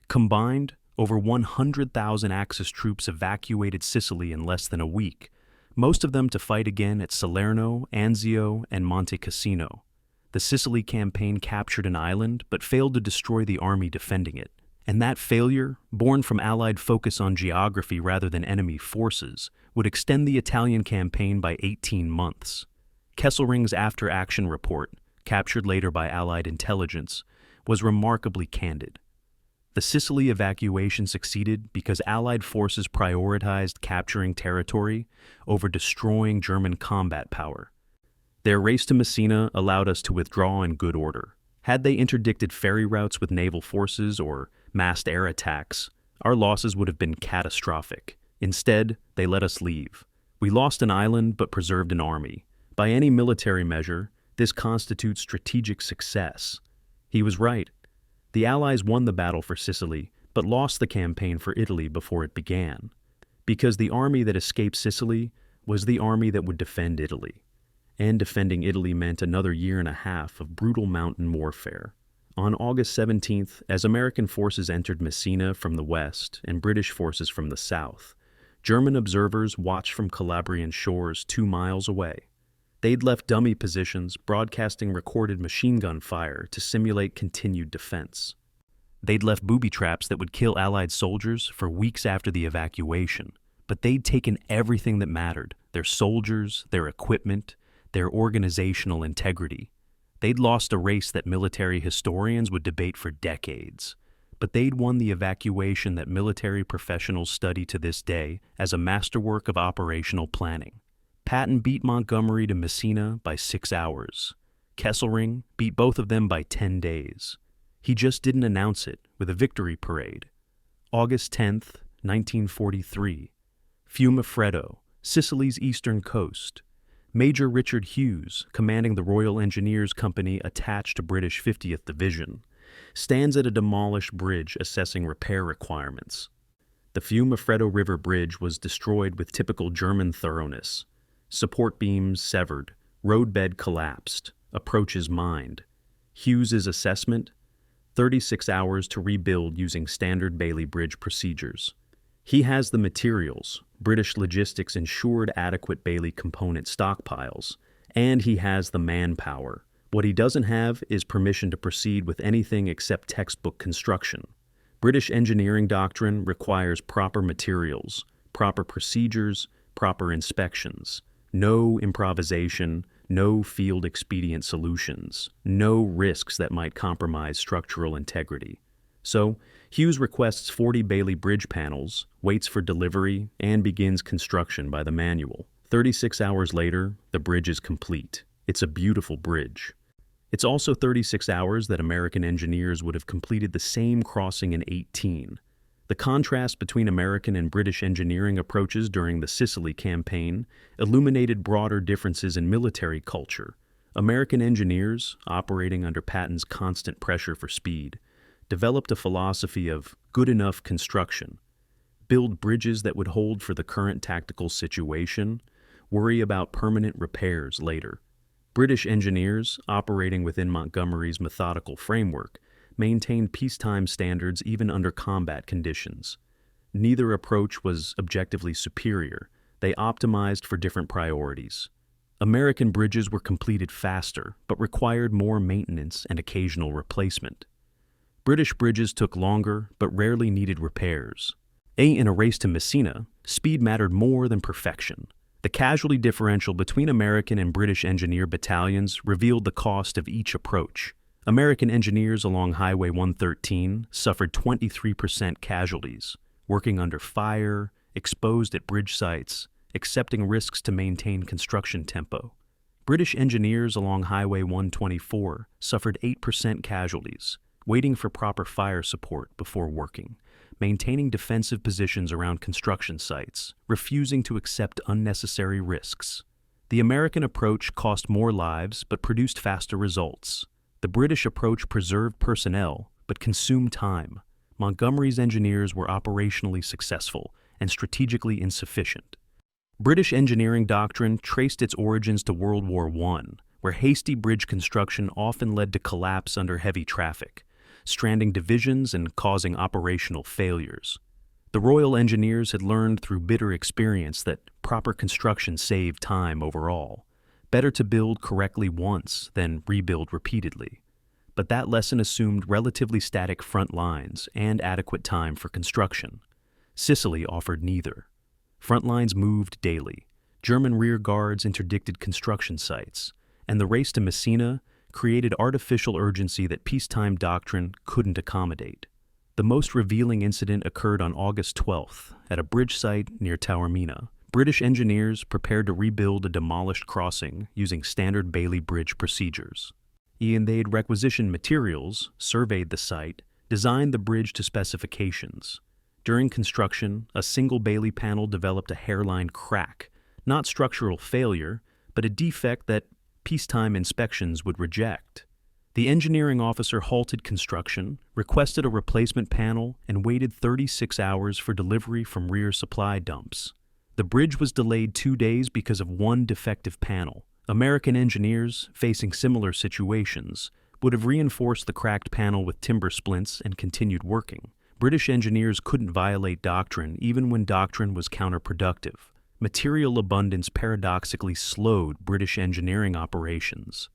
Combined, over 100,000 Axis troops evacuated Sicily in less than a week, most of them to fight again at Salerno, Anzio, and Monte Cassino. The Sicily campaign captured an island but failed to destroy the army defending it. And that failure, born from Allied focus on geography rather than enemy forces, would extend the Italian campaign by 18 months. Kesselring's after-action report, captured later by Allied intelligence, was remarkably candid. The Sicily evacuation succeeded because Allied forces prioritized capturing territory over destroying German combat power. Their race to Messina allowed us to withdraw in good order. Had they interdicted ferry routes with naval forces or massed air attacks, our losses would have been catastrophic. Instead, they let us leave. We lost an island but preserved an army. By any military measure, this constitutes strategic success. He was right. The Allies won the battle for Sicily, but lost the campaign for Italy before it began, because the army that escaped Sicily was the army that would defend Italy. And defending Italy meant another year and a half of brutal mountain warfare. On August 17th, as American forces entered Messina from the west and British forces from the south, German observers watched from Calabrian shores 2 miles away. They'd left dummy positions, broadcasting recorded machine gun fire to simulate continued defense. They'd left booby traps that would kill Allied soldiers for weeks after the evacuation, but they'd taken everything that mattered: their soldiers, their equipment, their organizational integrity. They'd lost a race that military historians would debate for decades, but they'd won the evacuation that military professionals study to this day as a masterwork of operational planning. Patton beat Montgomery to Messina by 6 hours. Kesselring beat both of them by 10 days. He just didn't announce it with a victory parade. August 10th, 1943. Fiumefreddo, Sicily's eastern coast. Major Richard Hughes, commanding the Royal Engineers Company attached to British 50th Division, stands at a demolished bridge assessing repair requirements. The Fiumefreddo River Bridge was destroyed with typical German thoroughness. Support beams severed, roadbed collapsed, approaches mined. Hughes's assessment: 36 hours to rebuild using standard Bailey Bridge procedures. He has the materials. British logistics ensured adequate Bailey component stockpiles, and he has the manpower. What he doesn't have is permission to proceed with anything except textbook construction. British engineering doctrine requires proper materials, proper procedures, proper inspections. No improvisation, no field expedient solutions, no risks that might compromise structural integrity. So, Hughes requests 40 Bailey Bridge panels, waits for delivery, and begins construction by the manual. 36 hours later, the bridge is complete. It's a beautiful bridge. It's also 36 hours that American engineers would have completed the same crossing in 18. The contrast between American and British engineering approaches during the Sicily campaign illuminated broader differences in military culture. American engineers, operating under Patton's constant pressure for speed, developed a philosophy of good enough construction. Build bridges that would hold for the current tactical situation, worry about permanent repairs later. British engineers, operating within Montgomery's methodical framework, maintained peacetime standards even under combat conditions. Neither approach was objectively superior. They optimized for different priorities. American bridges were completed faster, but required more maintenance and occasional replacement. British bridges took longer, but rarely needed repairs. In a race to Messina, speed mattered more than perfection. The casualty differential between American and British engineer battalions revealed the cost of each approach. American engineers along Highway 113 suffered 23% casualties, working under fire, exposed at bridge sites, accepting risks to maintain construction tempo. British engineers along Highway 124 suffered 8% casualties, waiting for proper fire support before working, maintaining defensive positions around construction sites, refusing to accept unnecessary risks. The American approach cost more lives but produced faster results. The British approach preserved personnel but consumed time. Montgomery's engineers were operationally successful and strategically insufficient. British engineering doctrine traced its origins to World War I, where hasty bridge construction often led to collapse under heavy traffic, stranding divisions and causing operational failures. The Royal Engineers had learned through bitter experience that proper construction saved time overall. Better to build correctly once than rebuild repeatedly. But that lesson assumed relatively static front lines and adequate time for construction. Sicily offered neither. Front lines moved daily. German rear guards interdicted construction sites, and the race to Messina created artificial urgency that peacetime doctrine couldn't accommodate. The most revealing incident occurred on August 12th at a bridge site near Taormina. British engineers prepared to rebuild a demolished crossing using standard Bailey Bridge procedures. They'd requisitioned materials, surveyed the site, designed the bridge to specifications. During construction, a single Bailey panel developed a hairline crack, not structural failure, but a defect that peacetime inspections would reject. The engineering officer halted construction, requested a replacement panel, and waited 36 hours for delivery from rear supply dumps. The bridge was delayed 2 days because of one defective panel. American engineers, facing similar situations, would have reinforced the cracked panel with timber splints and continued working. British engineers couldn't violate doctrine even when doctrine was counterproductive. Material abundance paradoxically slowed British engineering operations.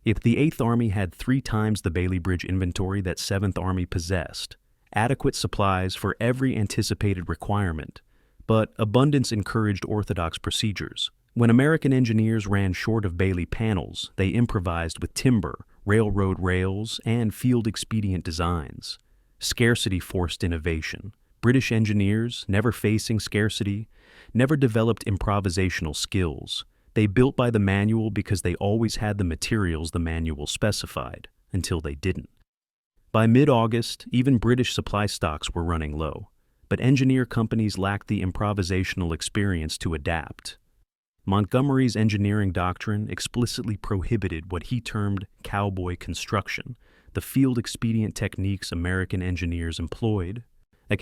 If the 8th Army had 3 times the Bailey Bridge inventory that 7th Army possessed, adequate supplies for every anticipated requirement, but abundance encouraged orthodox procedures. When American engineers ran short of Bailey panels, they improvised with timber, railroad rails, and field-expedient designs. Scarcity forced innovation. British engineers, never facing scarcity, never developed improvisational skills. They built by the manual because they always had the materials the manual specified, until they didn't. By mid-August, even British supply stocks were running low, but engineer companies lacked the improvisational experience to adapt. Montgomery's engineering doctrine explicitly prohibited what he termed cowboy construction, the field-expedient techniques American engineers employed.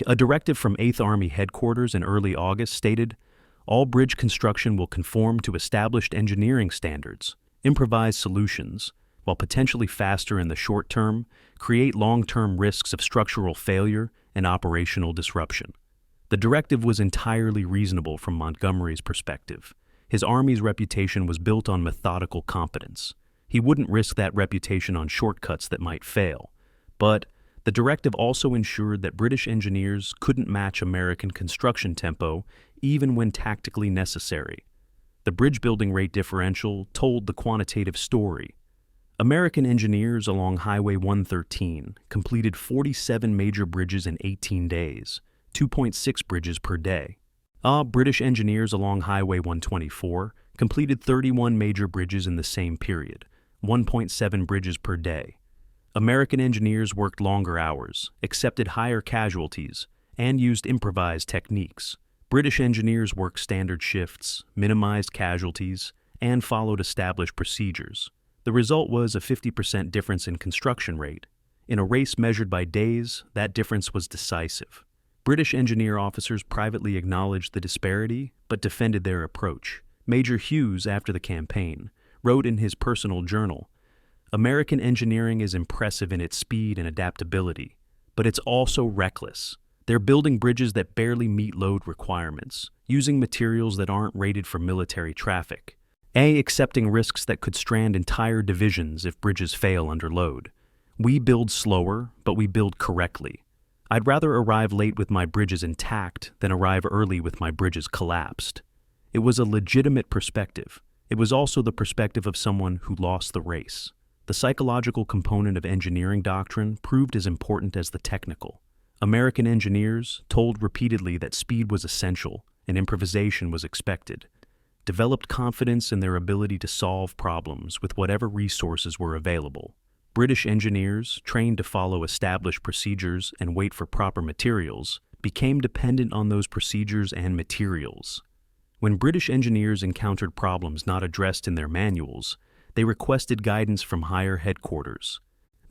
A directive from 8th Army headquarters in early August stated, "All bridge construction will conform to established engineering standards. Improvised solutions, while potentially faster in the short term, create long-term risks of structural failure and operational disruption. The directive was entirely reasonable from Montgomery's perspective. His army's reputation was built on methodical competence. He wouldn't risk that reputation on shortcuts that might fail. But the directive also ensured that British engineers couldn't match American construction tempo even when tactically necessary. The bridge building rate differential told the quantitative story. American engineers along Highway 113 completed 47 major bridges in 18 days, 2.6 bridges per day. British engineers along Highway 124 completed 31 major bridges in the same period, 1.7 bridges per day. American engineers worked longer hours, accepted higher casualties, and used improvised techniques. British engineers worked standard shifts, minimized casualties, and followed established procedures. The result was a 50% difference in construction rate. In a race measured by days, that difference was decisive. British engineer officers privately acknowledged the disparity, but defended their approach. Major Hughes, after the campaign, wrote in his personal journal, "American engineering is impressive in its speed and adaptability, but it's also reckless. They're building bridges that barely meet load requirements, using materials that aren't rated for military traffic, accepting risks that could strand entire divisions if bridges fail under load. We build slower, but we build correctly. I'd rather arrive late with my bridges intact than arrive early with my bridges collapsed." It was a legitimate perspective. It was also the perspective of someone who lost the race. The psychological component of engineering doctrine proved as important as the technical. American engineers, told repeatedly that speed was essential and improvisation was expected, developed confidence in their ability to solve problems with whatever resources were available. British engineers, trained to follow established procedures and wait for proper materials, became dependent on those procedures and materials. When British engineers encountered problems not addressed in their manuals, they requested guidance from higher headquarters.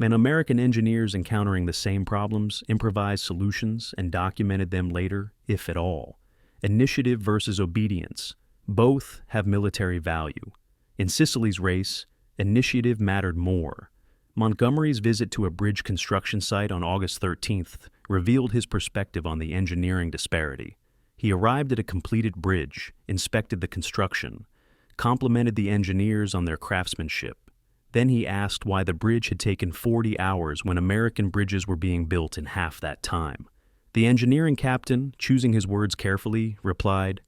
American engineers encountering the same problems improvised solutions and documented them later, if at all. Initiative versus obedience. Both have military value. In Sicily's race, initiative mattered more. Montgomery's visit to a bridge construction site on August 13th revealed his perspective on the engineering disparity. He arrived at a completed bridge, inspected the construction, complimented the engineers on their craftsmanship. Then he asked why the bridge had taken 40 hours when American bridges were being built in half that time. The engineering captain, choosing his words carefully, replied,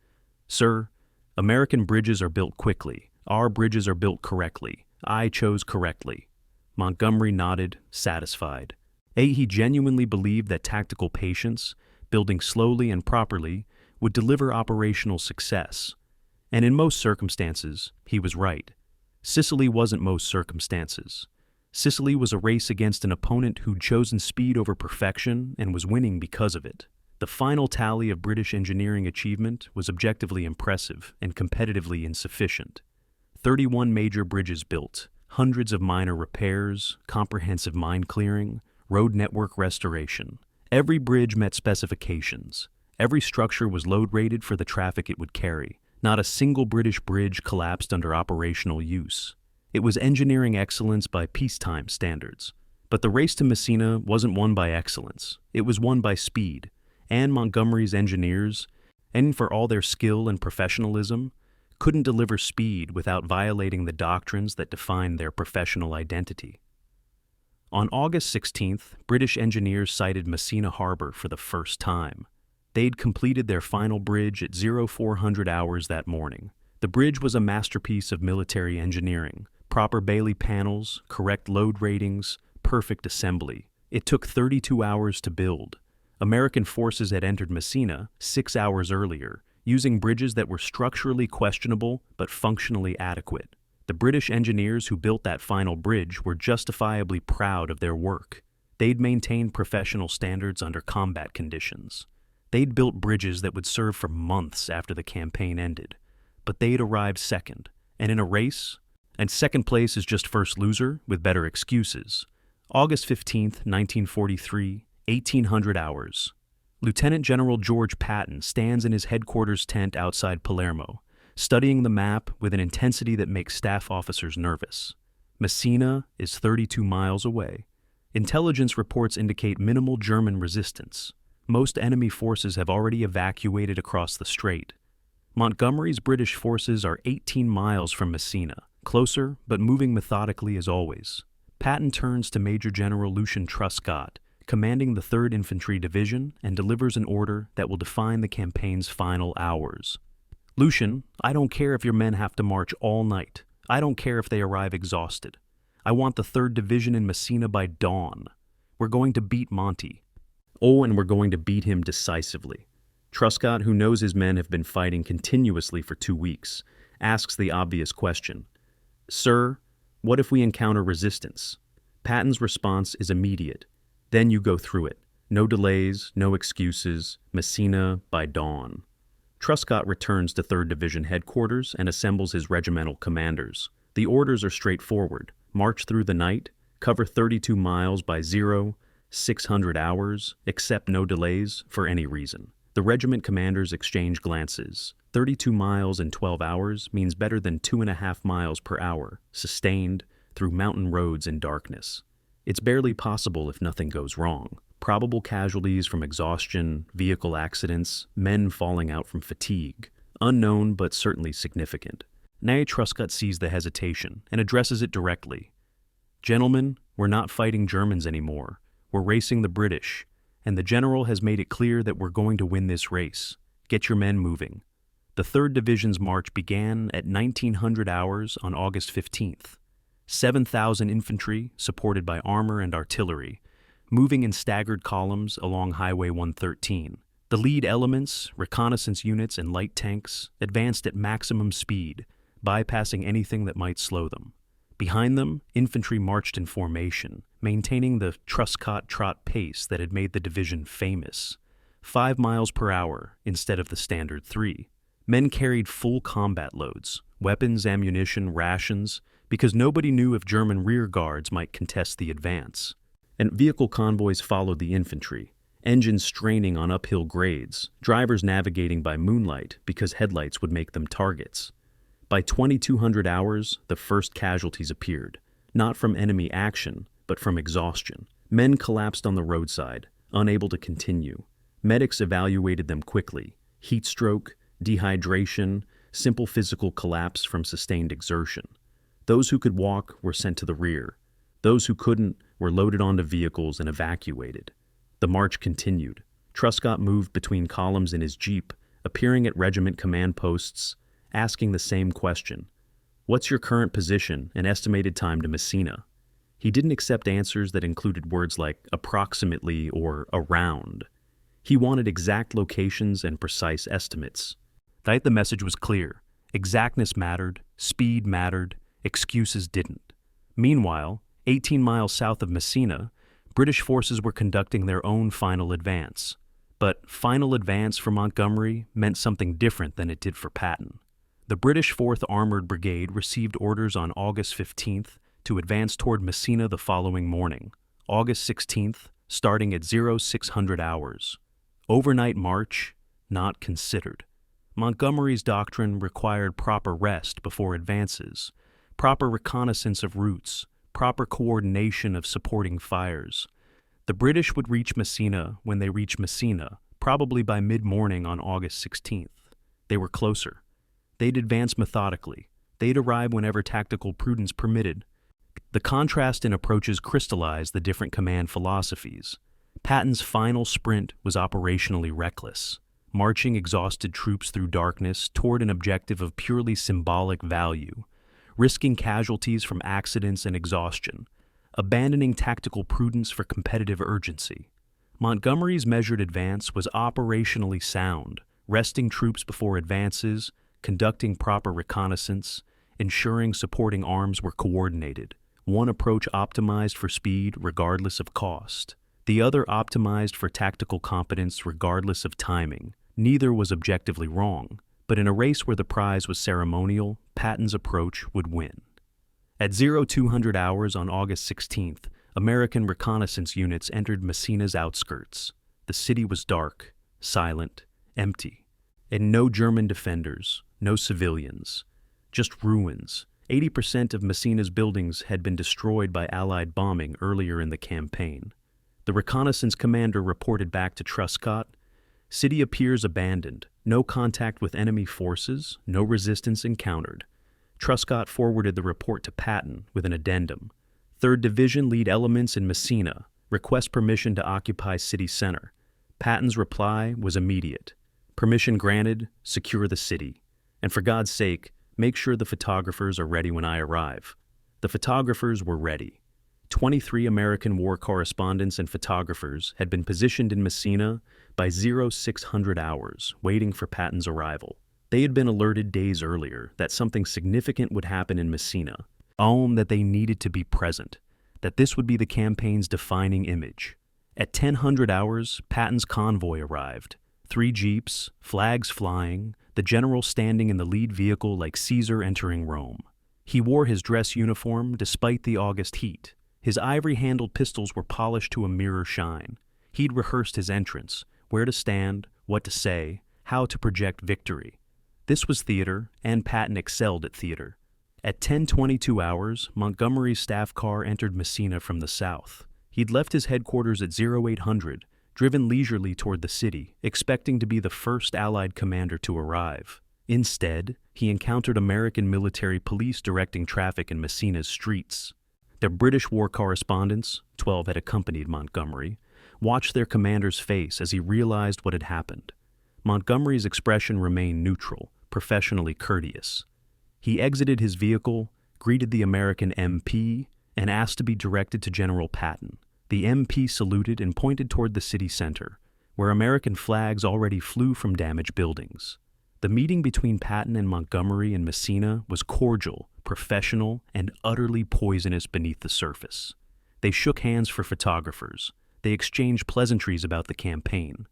"Sir, American bridges are built quickly. Our bridges are built correctly. I chose correctly." Montgomery nodded, satisfied. He genuinely believed that tactical patience, building slowly and properly, would deliver operational success. And in most circumstances, he was right. Sicily wasn't most circumstances. Sicily was a race against an opponent who'd chosen speed over perfection and was winning because of it. The final tally of British engineering achievement was objectively impressive and competitively insufficient. 31 major bridges built, hundreds of minor repairs, comprehensive mine clearing, road network restoration. Every bridge met specifications. Every structure was load rated for the traffic it would carry. Not a single British bridge collapsed under operational use. It was engineering excellence by peacetime standards. But the race to Messina wasn't won by excellence. It was won by speed. And Montgomery's engineers, and for all their skill and professionalism, couldn't deliver speed without violating the doctrines that defined their professional identity. On August 16th, British engineers sighted Messina Harbor for the first time. They'd completed their final bridge at 0400 hours that morning. The bridge was a masterpiece of military engineering. Proper Bailey panels, correct load ratings, perfect assembly. It took 32 hours to build. American forces had entered Messina 6 hours earlier, using bridges that were structurally questionable but functionally adequate. The British engineers who built that final bridge were justifiably proud of their work. They'd maintained professional standards under combat conditions. They'd built bridges that would serve for months after the campaign ended, but they'd arrived second. And in a race, and second place is just first loser with better excuses. August 15th, 1943, 1800 hours. Lieutenant General George Patton stands in his headquarters tent outside Palermo, studying the map with an intensity that makes staff officers nervous. Messina is 32 miles away. Intelligence reports indicate minimal German resistance. Most enemy forces have already evacuated across the strait. Montgomery's British forces are 18 miles from Messina, closer but moving methodically as always. Patton turns to Major General Lucian Truscott, commanding the 3rd Infantry Division, and delivers an order that will define the campaign's final hours. Lucian, I don't care if your men have to march all night. I don't care if they arrive exhausted. I want the 3rd Division in Messina by dawn. We're going to beat Monty. Oh, and we're going to beat him decisively. Truscott, who knows his men have been fighting continuously for 2 weeks, asks the obvious question. Sir, what if we encounter resistance? Patton's response is immediate. Then you go through it. No delays, no excuses. Messina by dawn. Truscott returns to 3rd Division headquarters and assembles his regimental commanders. The orders are straightforward. March through the night, cover 32 miles by 600 hours, accept no delays for any reason. The regiment commanders exchange glances. 32 miles in 12 hours means better than 2.5 miles per hour, sustained through mountain roads in darkness. It's barely possible if nothing goes wrong. Probable casualties from exhaustion, vehicle accidents, men falling out from fatigue. Unknown but certainly significant. Now Truscott sees the hesitation and addresses it directly. Gentlemen, we're not fighting Germans anymore. We're racing the British. And the general has made it clear that we're going to win this race. Get your men moving. The 3rd Division's march began at 1900 hours on August 15th. 7,000 infantry, supported by armor and artillery, moving in staggered columns along Highway 113. The lead elements, reconnaissance units and light tanks, advanced at maximum speed, bypassing anything that might slow them. Behind them, infantry marched in formation, maintaining the Truscott trot pace that had made the division famous. 5 miles per hour instead of the standard 3. Men carried full combat loads, weapons, ammunition, rations, because nobody knew if German rear guards might contest the advance. And vehicle convoys followed the infantry, engines straining on uphill grades, drivers navigating by moonlight because headlights would make them targets. By 2200 hours, the first casualties appeared, not from enemy action, but from exhaustion. Men collapsed on the roadside, unable to continue. Medics evaluated them quickly. Heat stroke, dehydration, simple physical collapse from sustained exertion. Those who could walk were sent to the rear. Those who couldn't were loaded onto vehicles and evacuated. The march continued. Truscott moved between columns in his jeep, appearing at regiment command posts, asking the same question. What's your current position and estimated time to Messina? He didn't accept answers that included words like approximately or around. He wanted exact locations and precise estimates. The message was clear. Exactness mattered, speed mattered, excuses didn't. Meanwhile, 18 miles south of Messina, British forces were conducting their own final advance. But final advance for Montgomery meant something different than it did for Patton. The British 4th Armored Brigade received orders on August 15th to advance toward Messina the following morning, August 16th, starting at 0600 hours. Overnight march, not considered. Montgomery's doctrine required proper rest before advances, proper reconnaissance of routes, proper coordination of supporting fires. The British would reach Messina when they reached Messina, probably by mid-morning on August 16th. They were closer. They'd advance methodically. They'd arrive whenever tactical prudence permitted. The contrast in approaches crystallized the different command philosophies. Patton's final sprint was operationally reckless, marching exhausted troops through darkness toward an objective of purely symbolic value, risking casualties from accidents and exhaustion, abandoning tactical prudence for competitive urgency. Montgomery's measured advance was operationally sound, resting troops before advances, conducting proper reconnaissance, ensuring supporting arms were coordinated, one approach optimized for speed regardless of cost, the other optimized for tactical competence regardless of timing. Neither was objectively wrong, but in a race where the prize was ceremonial, Patton's approach would win. At 0200 hours on August 16th, American reconnaissance units entered Messina's outskirts. The city was dark, silent, empty, and no German defenders, no civilians, just ruins, 80% of Messina's buildings had been destroyed by Allied bombing earlier in the campaign. The reconnaissance commander reported back to Truscott, "City appears abandoned. No contact with enemy forces, no resistance encountered." Truscott forwarded the report to Patton with an addendum. 3rd Division lead elements in Messina. Request permission to occupy city center. Patton's reply was immediate. "Permission granted. Secure the city. And for God's sake, make sure the photographers are ready when I arrive." The photographers were ready. 23 American war correspondents and photographers had been positioned in Messina by 0600 hours, waiting for Patton's arrival. They had been alerted days earlier that something significant would happen in Messina, that they needed to be present, that this would be the campaign's defining image. At 1000 hours, Patton's convoy arrived. 3 jeeps, flags flying, the general standing in the lead vehicle like Caesar entering Rome. He wore his dress uniform despite the August heat. His ivory-handled pistols were polished to a mirror shine. He'd rehearsed his entrance, where to stand, what to say, how to project victory. This was theater, and Patton excelled at theater. At 10:22 hours, Montgomery's staff car entered Messina from the south. He'd left his headquarters at 0800, driven leisurely toward the city, expecting to be the first Allied commander to arrive. Instead, he encountered American military police directing traffic in Messina's streets. Their British war correspondents, 12 had accompanied Montgomery, watched their commander's face as he realized what had happened. Montgomery's expression remained neutral, professionally courteous. He exited his vehicle, greeted the American MP, and asked to be directed to General Patton. The MP saluted and pointed toward the city center, where American flags already flew from damaged buildings. The meeting between Patton and Montgomery in Messina was cordial, professional, and utterly poisonous beneath the surface. They shook hands for photographers. They exchanged pleasantries about the campaign.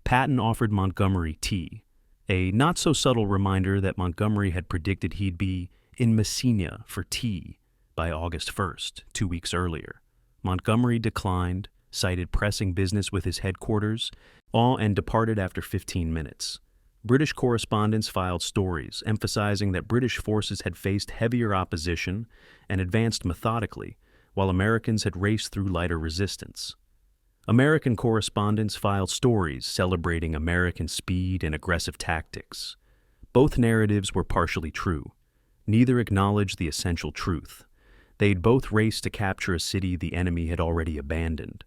Patton offered Montgomery tea, a not-so-subtle reminder that Montgomery had predicted he'd be in Messina for tea by August 1st, 2 weeks earlier. Montgomery declined, cited pressing business with his headquarters, and departed after 15 minutes. British correspondents filed stories emphasizing that British forces had faced heavier opposition and advanced methodically, while Americans had raced through lighter resistance. American correspondents filed stories celebrating American speed and aggressive tactics. Both narratives were partially true. Neither acknowledged the essential truth. They'd both raced to capture a city the enemy had already abandoned.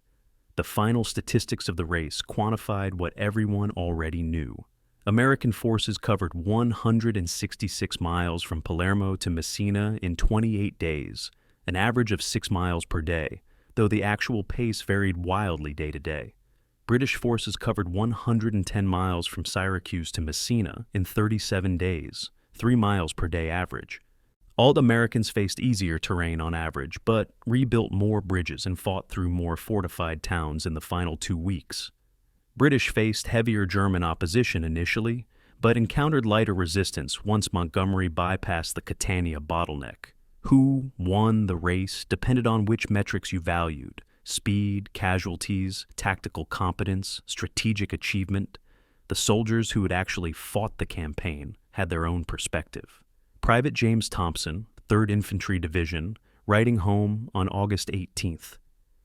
The final statistics of the race quantified what everyone already knew. American forces covered 166 miles from Palermo to Messina in 28 days, an average of 6 miles per day, though the actual pace varied wildly day to day. British forces covered 110 miles from Syracuse to Messina in 37 days, 3 miles per day average. All Americans faced easier terrain on average, but rebuilt more bridges and fought through more fortified towns in the final 2 weeks. British faced heavier German opposition initially, but encountered lighter resistance once Montgomery bypassed the Catania bottleneck. Who won the race depended on which metrics you valued: speed, casualties, tactical competence, strategic achievement. The soldiers who had actually fought the campaign had their own perspective. Private James Thompson, 3rd Infantry Division, writing home on August 18th.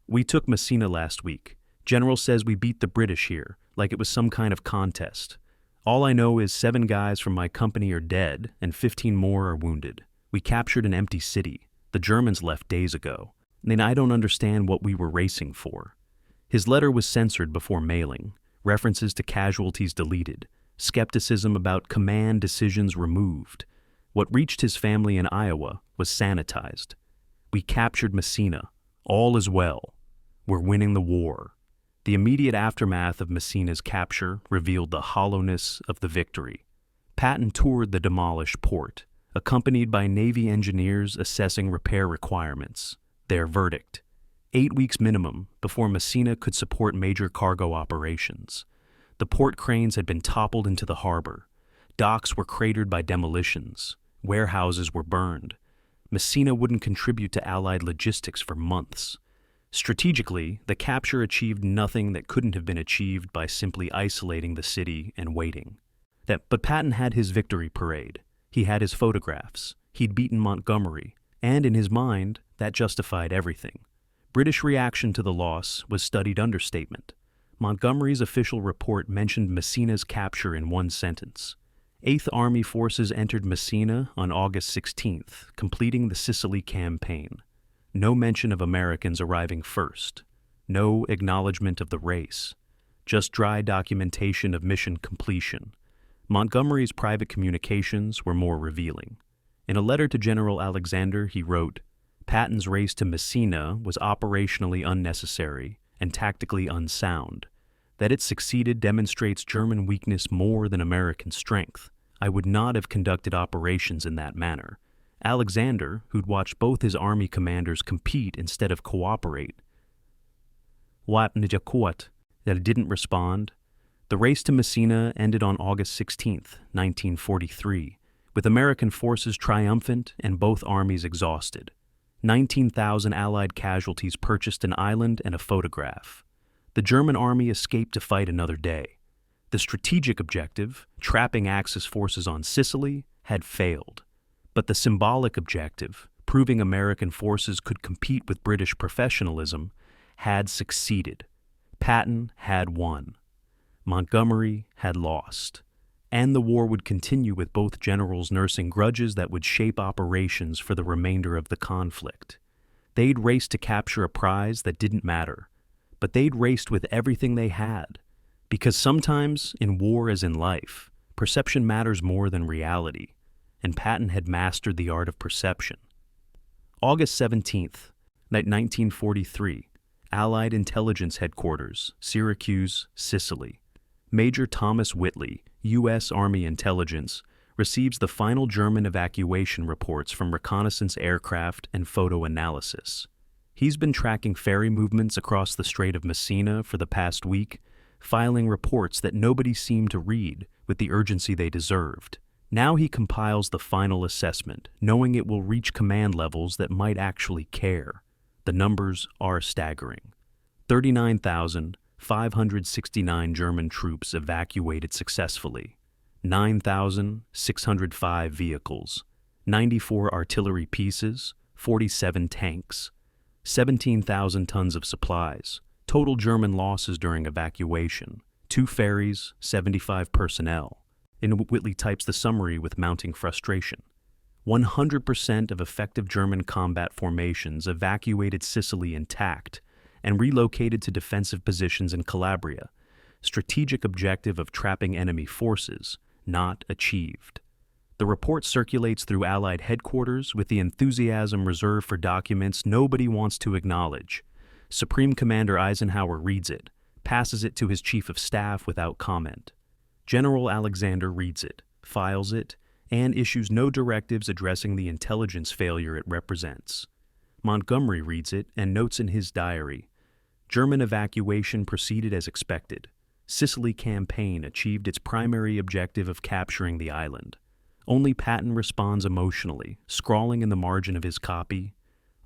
"We took Messina last week. General says we beat the British here, like it was some kind of contest. All I know is 7 guys from my company are dead and 15 more are wounded. We captured an empty city. The Germans left days ago. And I don't understand what we were racing for." His letter was censored before mailing, references to casualties deleted, skepticism about command decisions removed. What reached his family in Iowa was sanitized. "We captured Messina. All is well. We're winning the war." The immediate aftermath of Messina's capture revealed the hollowness of the victory. Patton toured the demolished port, accompanied by Navy engineers assessing repair requirements. Their verdict: 8 weeks minimum before Messina could support major cargo operations. The port cranes had been toppled into the harbor. Docks were cratered by demolitions. Warehouses were burned. Messina wouldn't contribute to Allied logistics for months. Strategically, the capture achieved nothing that couldn't have been achieved by simply isolating the city and waiting. But Patton had his victory parade. He had his photographs. He'd beaten Montgomery, and in his mind, that justified everything. British reaction to the loss was studied understatement. Montgomery's official report mentioned Messina's capture in one sentence. Eighth Army forces entered Messina on August 16th, completing the Sicily campaign. No mention of Americans arriving first. No acknowledgement of the race. Just dry documentation of mission completion. Montgomery's private communications were more revealing. In a letter to General Alexander, he wrote, "Patton's race to Messina was operationally unnecessary and tactically unsound. That it succeeded demonstrates German weakness more than American strength. I would not have conducted operations in that manner." Alexander, who'd watched both his army commanders compete instead of cooperate, that it didn't respond. The race to Messina ended on August 16th, 1943, with American forces triumphant and both armies exhausted. 19,000 Allied casualties purchased an island and a photograph. The German army escaped to fight another day. The strategic objective, trapping Axis forces on Sicily, had failed. But the symbolic objective, proving American forces could compete with British professionalism, had succeeded. Patton had won. Montgomery had lost. And the war would continue with both generals nursing grudges that would shape operations for the remainder of the conflict. They'd raced to capture a prize that didn't matter, but they'd raced with everything they had. Because sometimes, in war as in life, perception matters more than reality, and Patton had mastered the art of perception. August 17th, 1943, Allied Intelligence Headquarters, Syracuse, Sicily. Major Thomas Whitley, U.S. Army Intelligence, receives the final German evacuation reports from reconnaissance aircraft and photo analysis. He's been tracking ferry movements across the Strait of Messina for the past week, filing reports that nobody seemed to read with the urgency they deserved. Now he compiles the final assessment, knowing it will reach command levels that might actually care. The numbers are staggering. 39,569 German troops evacuated successfully, 9,605 vehicles, 94 artillery pieces, 47 tanks, 17,000 tons of supplies. Total German losses during evacuation, 2 ferries, 75 personnel. And Whitley types the summary with mounting frustration. 100% of effective German combat formations evacuated Sicily intact and relocated to defensive positions in Calabria. Strategic objective of trapping enemy forces, not achieved. The report circulates through Allied headquarters with the enthusiasm reserved for documents nobody wants to acknowledge. Supreme Commander Eisenhower reads it, passes it to his Chief of Staff without comment. General Alexander reads it, files it, and issues no directives addressing the intelligence failure it represents. Montgomery reads it and notes in his diary, German evacuation proceeded as expected. Sicily campaign achieved its primary objective of capturing the island. Only Patton responds emotionally, scrawling in the margin of his copy,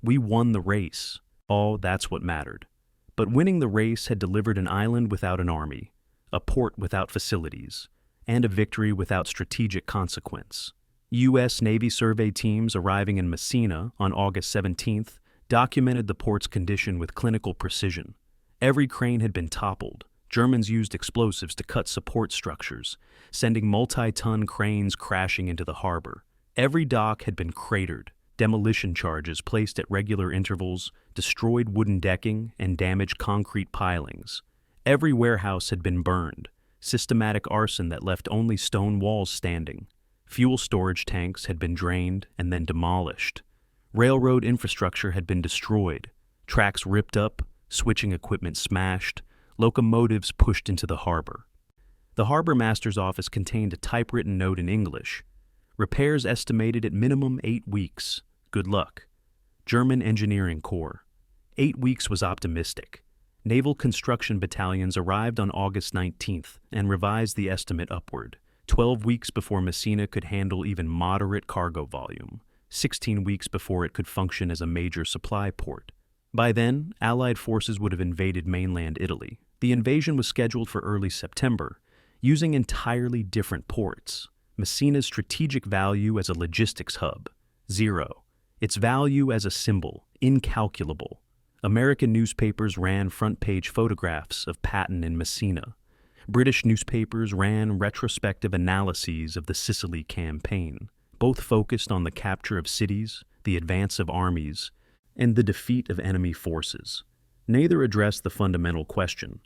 "We won the race. Oh, that's what mattered." But winning the race had delivered an island without an army, a port without facilities, and a victory without strategic consequence. U.S. Navy survey teams arriving in Messina on August 17th documented the port's condition with clinical precision. Every crane had been toppled. Germans used explosives to cut support structures, sending multi-ton cranes crashing into the harbor. Every dock had been cratered. Demolition charges placed at regular intervals destroyed wooden decking and damaged concrete pilings. Every warehouse had been burned, systematic arson that left only stone walls standing. Fuel storage tanks had been drained and then demolished. Railroad infrastructure had been destroyed, tracks ripped up, switching equipment smashed, locomotives pushed into the harbor. The harbor master's office contained a typewritten note in English. Repairs estimated at minimum 8 weeks. Good luck. German Engineering Corps. 8 weeks was optimistic. Naval construction battalions arrived on August 19th and revised the estimate upward, 12 weeks before Messina could handle even moderate cargo volume, 16 weeks before it could function as a major supply port. By then, Allied forces would have invaded mainland Italy. The invasion was scheduled for early September, using entirely different ports. Messina's strategic value as a logistics hub, 0. Its value as a symbol, incalculable. American newspapers ran front-page photographs of Patton in Messina. British newspapers ran retrospective analyses of the Sicily campaign. Both focused on the capture of cities, the advance of armies, and the defeat of enemy forces. Neither addressed the fundamental question: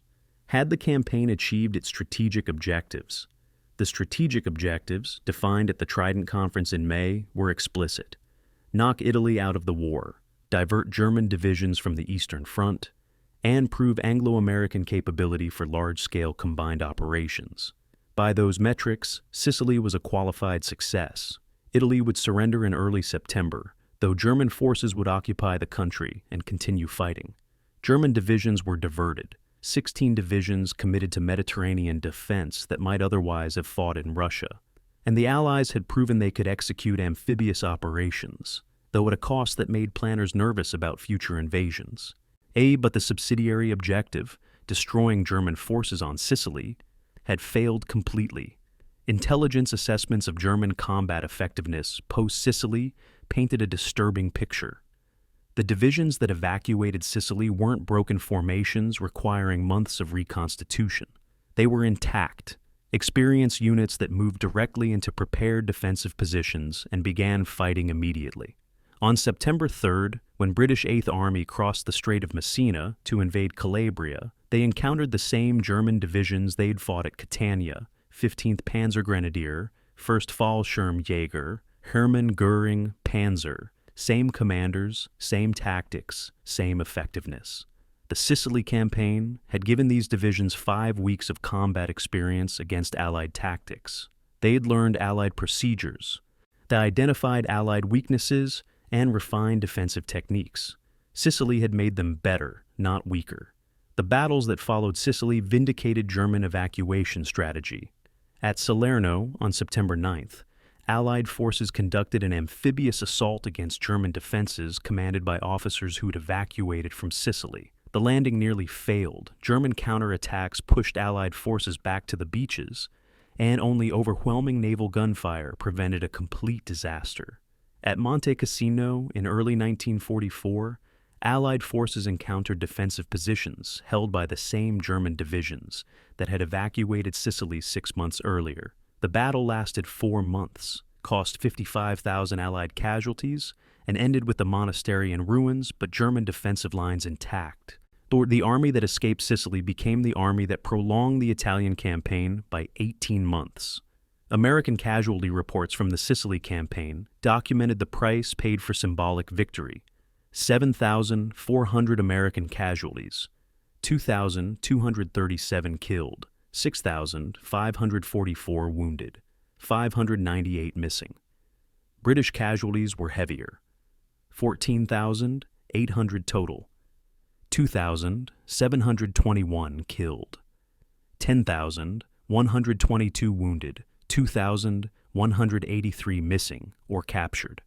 had the campaign achieved its strategic objectives? The strategic objectives, defined at the Trident Conference in May, were explicit: knock Italy out of the war, divert German divisions from the Eastern Front, and prove Anglo-American capability for large-scale combined operations. By those metrics, Sicily was a qualified success. Italy would surrender in early September, though German forces would occupy the country and continue fighting. German divisions were diverted. 16 divisions committed to Mediterranean defense that might otherwise have fought in Russia. And the Allies had proven they could execute amphibious operations, though at a cost that made planners nervous about future invasions. But the subsidiary objective, destroying German forces on Sicily, had failed completely. Intelligence assessments of German combat effectiveness post-Sicily painted a disturbing picture. The divisions that evacuated Sicily weren't broken formations requiring months of reconstitution. They were intact, experienced units that moved directly into prepared defensive positions and began fighting immediately. On September 3rd, when British 8th Army crossed the Strait of Messina to invade Calabria, they encountered the same German divisions they'd fought at Catania: 15th Panzergrenadier, 1st Fallschirmjäger, Hermann Göring Panzer. Same commanders, same tactics, same effectiveness. The Sicily campaign had given these divisions 5 weeks of combat experience against Allied tactics. They had learned Allied procedures. They identified Allied weaknesses and refined defensive techniques. Sicily had made them better, not weaker. The battles that followed Sicily vindicated German evacuation strategy. At Salerno, on September 9th, Allied forces conducted an amphibious assault against German defenses commanded by officers who'd evacuated from Sicily. The landing nearly failed. German counterattacks pushed Allied forces back to the beaches, and only overwhelming naval gunfire prevented a complete disaster. At Monte Cassino in early 1944, Allied forces encountered defensive positions held by the same German divisions that had evacuated Sicily 6 months earlier. The battle lasted 4 months, cost 55,000 Allied casualties, and ended with the monastery in ruins but German defensive lines intact. The army that escaped Sicily became the army that prolonged the Italian campaign by 18 months. American casualty reports from the Sicily campaign documented the price paid for symbolic victory: 7,400 American casualties, 2,237 killed, 6,544 wounded, 598 missing. British casualties were heavier: 14,800 total, 2,721 killed, 10,122 wounded, 2,183 missing or captured.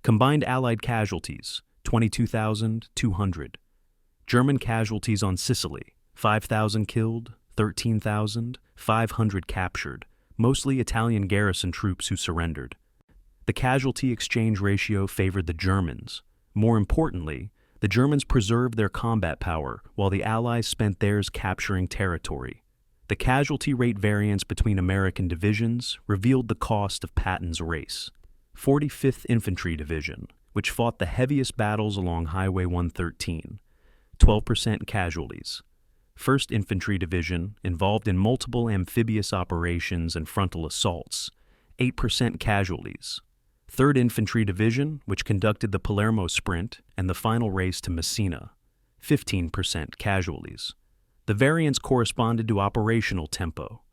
Combined Allied casualties, 22,200. German casualties on Sicily, 5,000 killed, 13,500 captured, mostly Italian garrison troops who surrendered. The casualty exchange ratio favored the Germans. More importantly, the Germans preserved their combat power while the Allies spent theirs capturing territory. The casualty rate variance between American divisions revealed the cost of Patton's race. 45th Infantry Division, which fought the heaviest battles along Highway 113, 12% casualties. 1st Infantry Division, involved in multiple amphibious operations and frontal assaults, 8% casualties. 3rd Infantry Division, which conducted the Palermo Sprint and the final race to Messina, 15% casualties. The variance corresponded to operational tempo.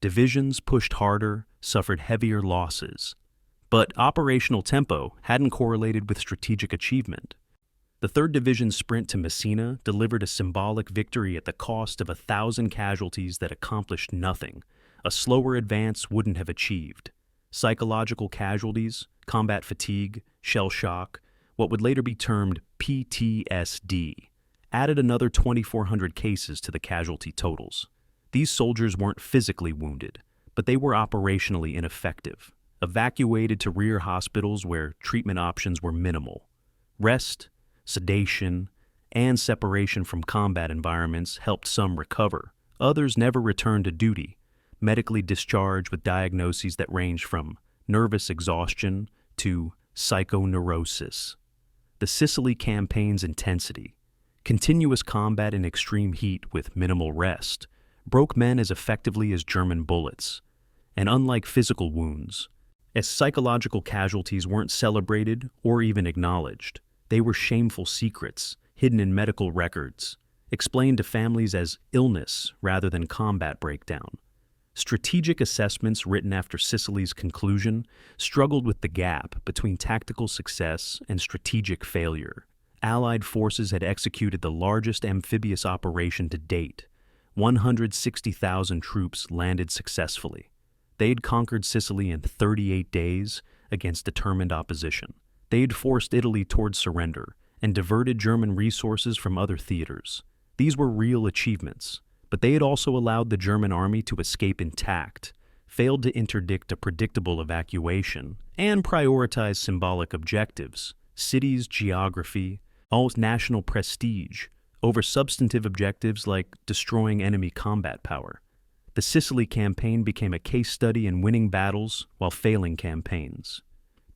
Divisions pushed harder, suffered heavier losses. But operational tempo hadn't correlated with strategic achievement. The 3rd Division's sprint to Messina delivered a symbolic victory at the cost of 1,000 casualties that accomplished nothing a slower advance wouldn't have achieved. Psychological casualties, combat fatigue, shell shock, what would later be termed PTSD, added another 2,400 cases to the casualty totals. These soldiers weren't physically wounded, but they were operationally ineffective. evacuated to rear hospitals where treatment options were minimal. Rest, sedation, and separation from combat environments helped some recover. Others never returned to duty, medically discharged with diagnoses that ranged from nervous exhaustion to psychoneurosis. The Sicily campaign's intensity, continuous combat in extreme heat with minimal rest, broke men as effectively as German bullets. And unlike physical wounds, as psychological casualties weren't celebrated or even acknowledged, they were shameful secrets hidden in medical records, explained to families as illness rather than combat breakdown. Strategic assessments written after Sicily's conclusion struggled with the gap between tactical success and strategic failure. Allied forces had executed the largest amphibious operation to date. 160,000 troops landed successfully. They'd conquered Sicily in 38 days against determined opposition. They'd forced Italy toward surrender and diverted German resources from other theaters. These were real achievements, but they had also allowed the German army to escape intact, failed to interdict a predictable evacuation, and prioritize symbolic objectives, cities, geography, all national prestige, over substantive objectives like destroying enemy combat power. The Sicily campaign became a case study in winning battles while failing campaigns.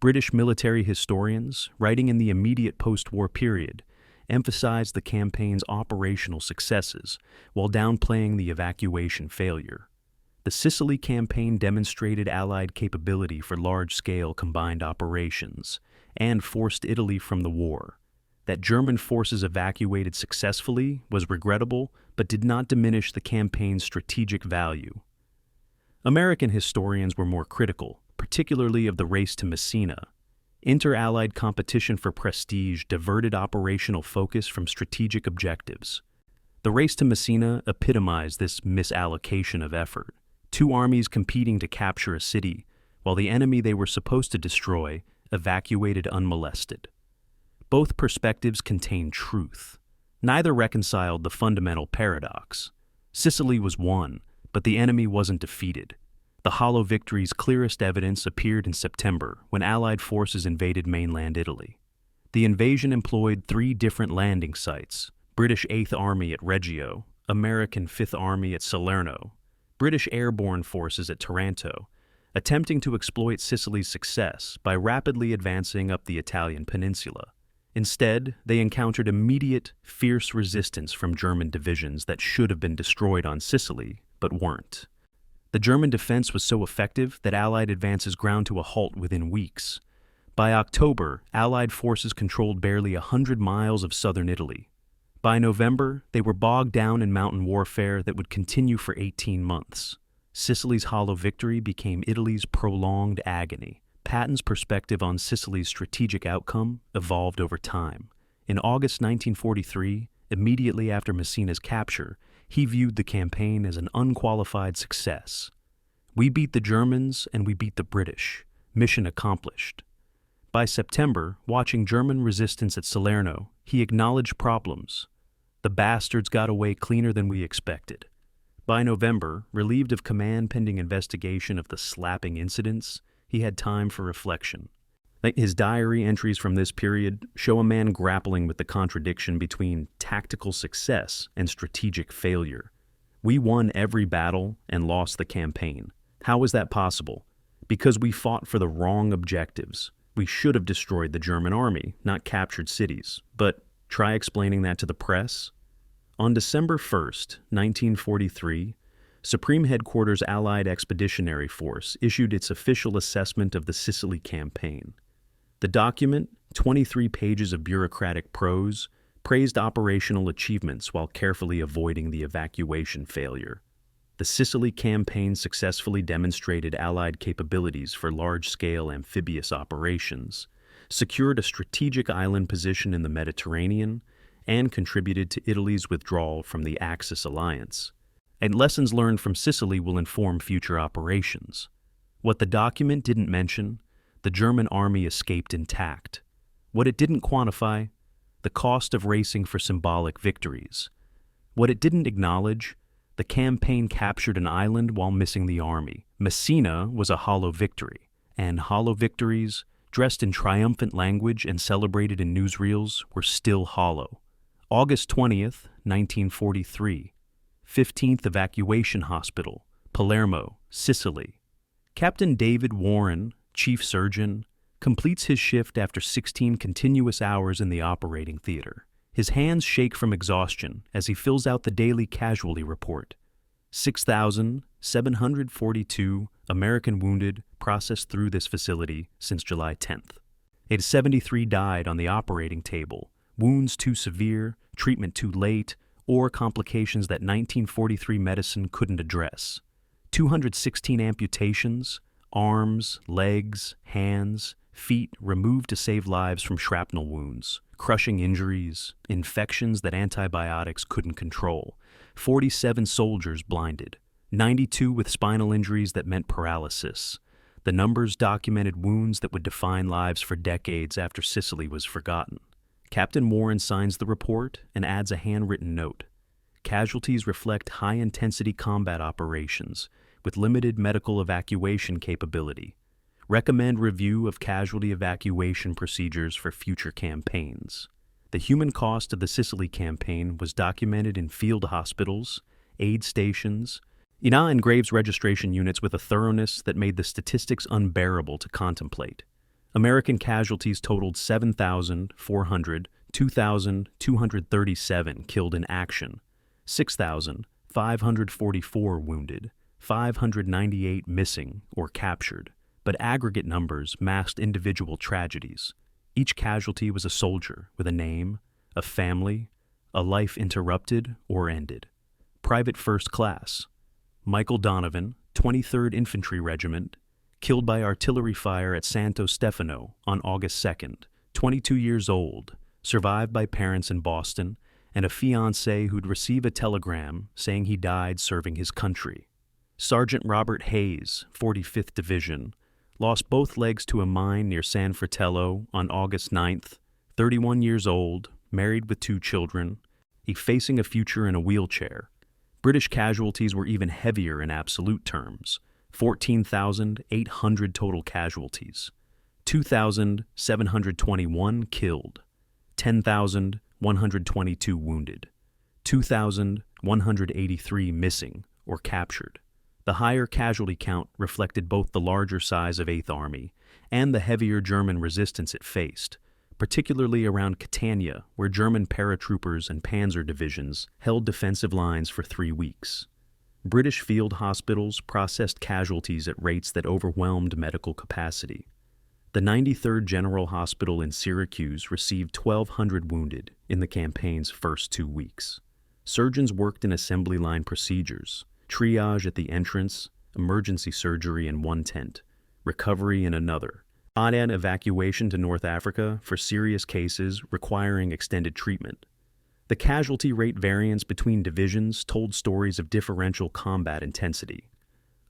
British military historians, writing in the immediate post-war period, emphasized the campaign's operational successes while downplaying the evacuation failure. The Sicily campaign demonstrated Allied capability for large-scale combined operations and forced Italy from the war. That German forces evacuated successfully was regrettable, but did not diminish the campaign's strategic value. American historians were more critical, particularly of the race to Messina. Inter-Allied competition for prestige diverted operational focus from strategic objectives. The race to Messina epitomized this misallocation of effort. Two armies competing to capture a city, while the enemy they were supposed to destroy evacuated unmolested. Both perspectives contained truth. Neither reconciled the fundamental paradox. Sicily was won, but the enemy wasn't defeated. The hollow victory's clearest evidence appeared in September when Allied forces invaded mainland Italy. The invasion employed 3 different landing sites: British 8th Army at Reggio, American 5th Army at Salerno, British airborne forces at Taranto, attempting to exploit Sicily's success by rapidly advancing up the Italian peninsula. Instead, they encountered immediate, fierce resistance from German divisions that should have been destroyed on Sicily, but weren't. The German defense was so effective that Allied advances ground to a halt within weeks. By October, Allied forces controlled barely 100 miles of southern Italy. By November, they were bogged down in mountain warfare that would continue for 18 months. Sicily's hollow victory became Italy's prolonged agony. Patton's perspective on Sicily's strategic outcome evolved over time. In August 1943, immediately after Messina's capture, he viewed the campaign as an unqualified success. "We beat the Germans and we beat the British. Mission accomplished." By September, watching German resistance at Salerno, he acknowledged problems. "The bastards got away cleaner than we expected." By November, relieved of command pending investigation of the slapping incidents, he had time for reflection. His diary entries from this period show a man grappling with the contradiction between tactical success and strategic failure. "We won every battle and lost the campaign. How is that possible? Because we fought for the wrong objectives. We should have destroyed the German army, not captured cities. But try explaining that to the press." On December 1st, 1943, Supreme Headquarters Allied Expeditionary Force issued its official assessment of the Sicily campaign. The document, 23 pages of bureaucratic prose, praised operational achievements while carefully avoiding the evacuation failure. The Sicily campaign successfully demonstrated Allied capabilities for large-scale amphibious operations, secured a strategic island position in the Mediterranean, and contributed to Italy's withdrawal from the Axis alliance. And lessons learned from Sicily will inform future operations. What the document didn't mention, the German army escaped intact. What it didn't quantify, the cost of racing for symbolic victories. What it didn't acknowledge, the campaign captured an island while missing the army. Messina was a hollow victory. and hollow victories, dressed in triumphant language and celebrated in newsreels, were still hollow. August 20th, 1943. 15th Evacuation Hospital, Palermo, Sicily. Captain David Warren, chief surgeon, completes his shift after 16 continuous hours in the operating theater. His hands shake from exhaustion as he fills out the daily casualty report. 6,742 American wounded processed through this facility since July 10th. 73 died on the operating table, wounds too severe, treatment too late, or complications that 1943 medicine couldn't address. 216 amputations, arms, legs, hands, feet removed to save lives from shrapnel wounds, crushing injuries, infections that antibiotics couldn't control. 47 soldiers blinded, 92 with spinal injuries that meant paralysis. The numbers documented wounds that would define lives for decades after Sicily was forgotten. Captain Warren signs the report and adds a handwritten note. Casualties reflect high-intensity combat operations with limited medical evacuation capability. Recommend review of casualty evacuation procedures for future campaigns. The human cost of the Sicily campaign was documented in field hospitals, aid stations, and graves registration units with a thoroughness that made the statistics unbearable to contemplate. American casualties totaled 7,400, 2,237 killed in action, 6,544 wounded, 598 missing or captured, but aggregate numbers masked individual tragedies. Each casualty was a soldier with a name, a family, a life interrupted or ended. Private First Class Michael Donovan, 23rd Infantry Regiment, killed by artillery fire at Santo Stefano on August 2nd, 22 years old, survived by parents in Boston and a fiancé who'd receive a telegram saying he died serving his country. Sergeant Robert Hayes, 45th Division, lost both legs to a mine near San Fratello on August 9th, 31 years old, married with 2 children, facing a future in a wheelchair. British casualties were even heavier in absolute terms, 14,800 total casualties, 2,721 killed, 10,122 wounded, 2,183 missing or captured. The higher casualty count reflected both the larger size of 8th Army and the heavier German resistance it faced, particularly around Catania, where German paratroopers and panzer divisions held defensive lines for 3 weeks. British field hospitals processed casualties at rates that overwhelmed medical capacity. The 93rd General Hospital in Syracuse received 1,200 wounded in the campaign's first 2 weeks. Surgeons worked in assembly line procedures, triage at the entrance, emergency surgery in one tent, recovery in another, and evacuation to North Africa for serious cases requiring extended treatment. The casualty rate variance between divisions told stories of differential combat intensity.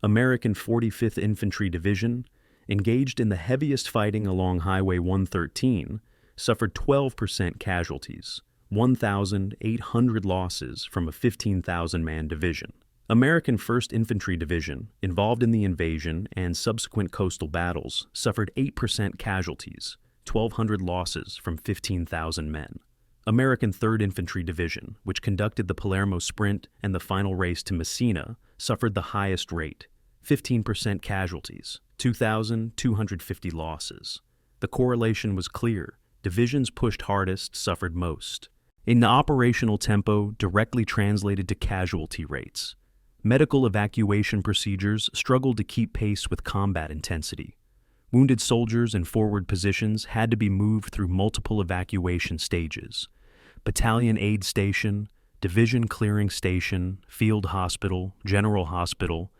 American 45th Infantry Division, engaged in the heaviest fighting along Highway 113, suffered 12% casualties, 1,800 losses from a 15,000-man division. American 1st Infantry Division, involved in the invasion and subsequent coastal battles, suffered 8% casualties, 1,200 losses from 15,000 men. American 3rd Infantry Division, which conducted the Palermo Sprint and the final race to Messina, suffered the highest rate, 15% casualties, 2,250 losses. The correlation was clear. Divisions pushed hardest suffered most. In the operational tempo directly translated to casualty rates. Medical evacuation procedures struggled to keep pace with combat intensity. Wounded soldiers in forward positions had to be moved through multiple evacuation stages: battalion aid station, division clearing station, field hospital, general hospital,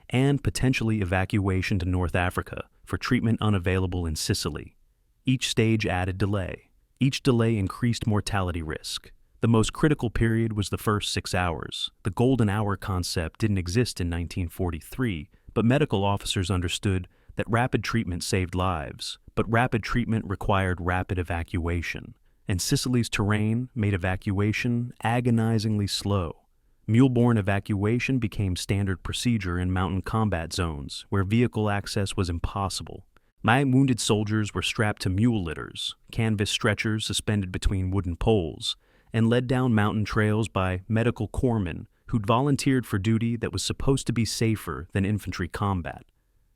and potentially evacuation to North Africa for treatment unavailable in Sicily. Each stage added delay. Each delay increased mortality risk. The most critical period was the first 6 hours. The golden hour concept didn't exist in 1943, but medical officers understood that rapid treatment saved lives, but rapid treatment required rapid evacuation, and Sicily's terrain made evacuation agonizingly slow. Mule-borne evacuation became standard procedure in mountain combat zones where vehicle access was impossible. My wounded soldiers were strapped to mule litters, canvas stretchers suspended between wooden poles, and led down mountain trails by medical corpsmen who'd volunteered for duty that was supposed to be safer than infantry combat.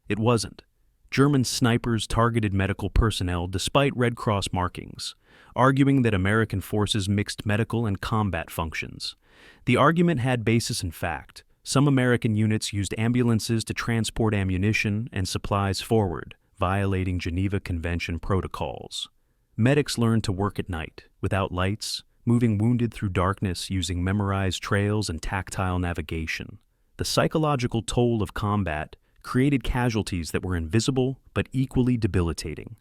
It wasn't. German snipers targeted medical personnel despite Red Cross markings, arguing that American forces mixed medical and combat functions. The argument had basis in fact. Some American units used ambulances to transport ammunition and supplies forward, violating Geneva Convention protocols. Medics learned to work at night, without lights, moving wounded through darkness using memorized trails and tactile navigation. The psychological toll of combat created casualties that were invisible but equally debilitating.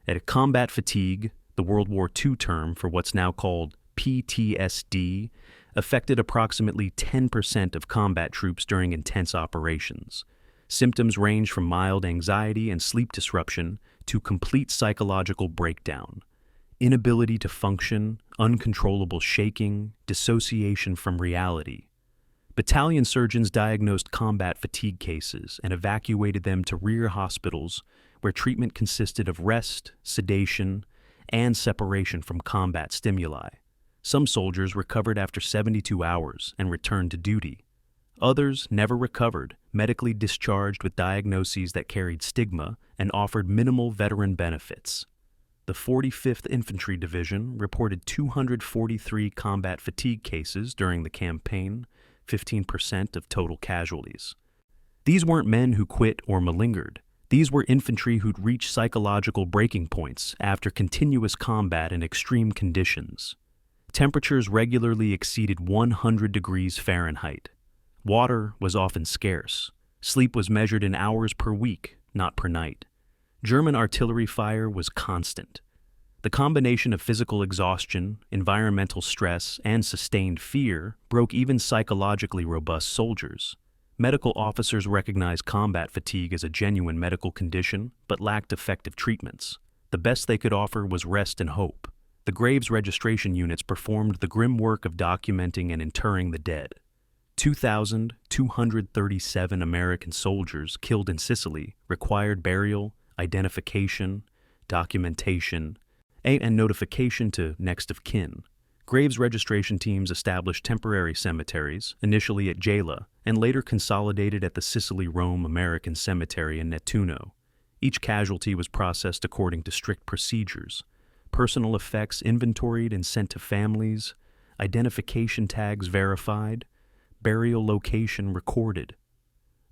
At combat fatigue, the World War II term for what's now called PTSD, affected approximately 10% of combat troops during intense operations. Symptoms range from mild anxiety and sleep disruption to complete psychological breakdown. Inability to function, uncontrollable shaking, dissociation from reality. Battalion surgeons diagnosed combat fatigue cases and evacuated them to rear hospitals where treatment consisted of rest, sedation, and separation from combat stimuli. Some soldiers recovered after 72 hours and returned to duty. Others never recovered, medically discharged with diagnoses that carried stigma and offered minimal veteran benefits. The 45th Infantry Division reported 243 combat fatigue cases during the campaign, 15% of total casualties. These weren't men who quit or malingered. These were infantry who'd reached psychological breaking points after continuous combat in extreme conditions. Temperatures regularly exceeded 100 degrees Fahrenheit. Water was often scarce. Sleep was measured in hours per week, not per night. German artillery fire was constant. The combination of physical exhaustion, environmental stress, and sustained fear broke even psychologically robust soldiers. Medical officers recognized combat fatigue as a genuine medical condition, but lacked effective treatments. The best they could offer was rest and hope. The Graves registration units performed the grim work of documenting and interring the dead. 2,237 American soldiers killed in Sicily required burial, identification, documentation, and notification to next of kin. Graves registration teams established temporary cemeteries, initially at Gela, and later consolidated at the Sicily-Rome American Cemetery in Nettuno. Each casualty was processed according to strict procedures. Personal effects inventoried and sent to families, identification tags verified, burial location recorded.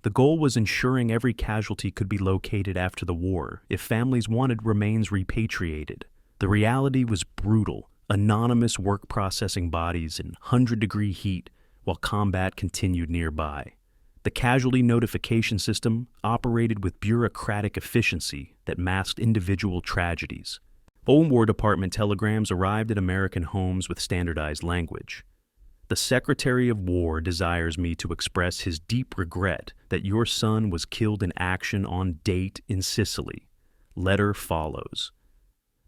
The goal was ensuring every casualty could be located after the war if families wanted remains repatriated. The reality was brutal. Anonymous work processing bodies in 100-degree heat while combat continued nearby. The casualty notification system operated with bureaucratic efficiency that masked individual tragedies. Home War Department telegrams arrived at American homes with standardized language. The Secretary of War desires me to express his deep regret that your son was killed in action on date in Sicily. Letter follows.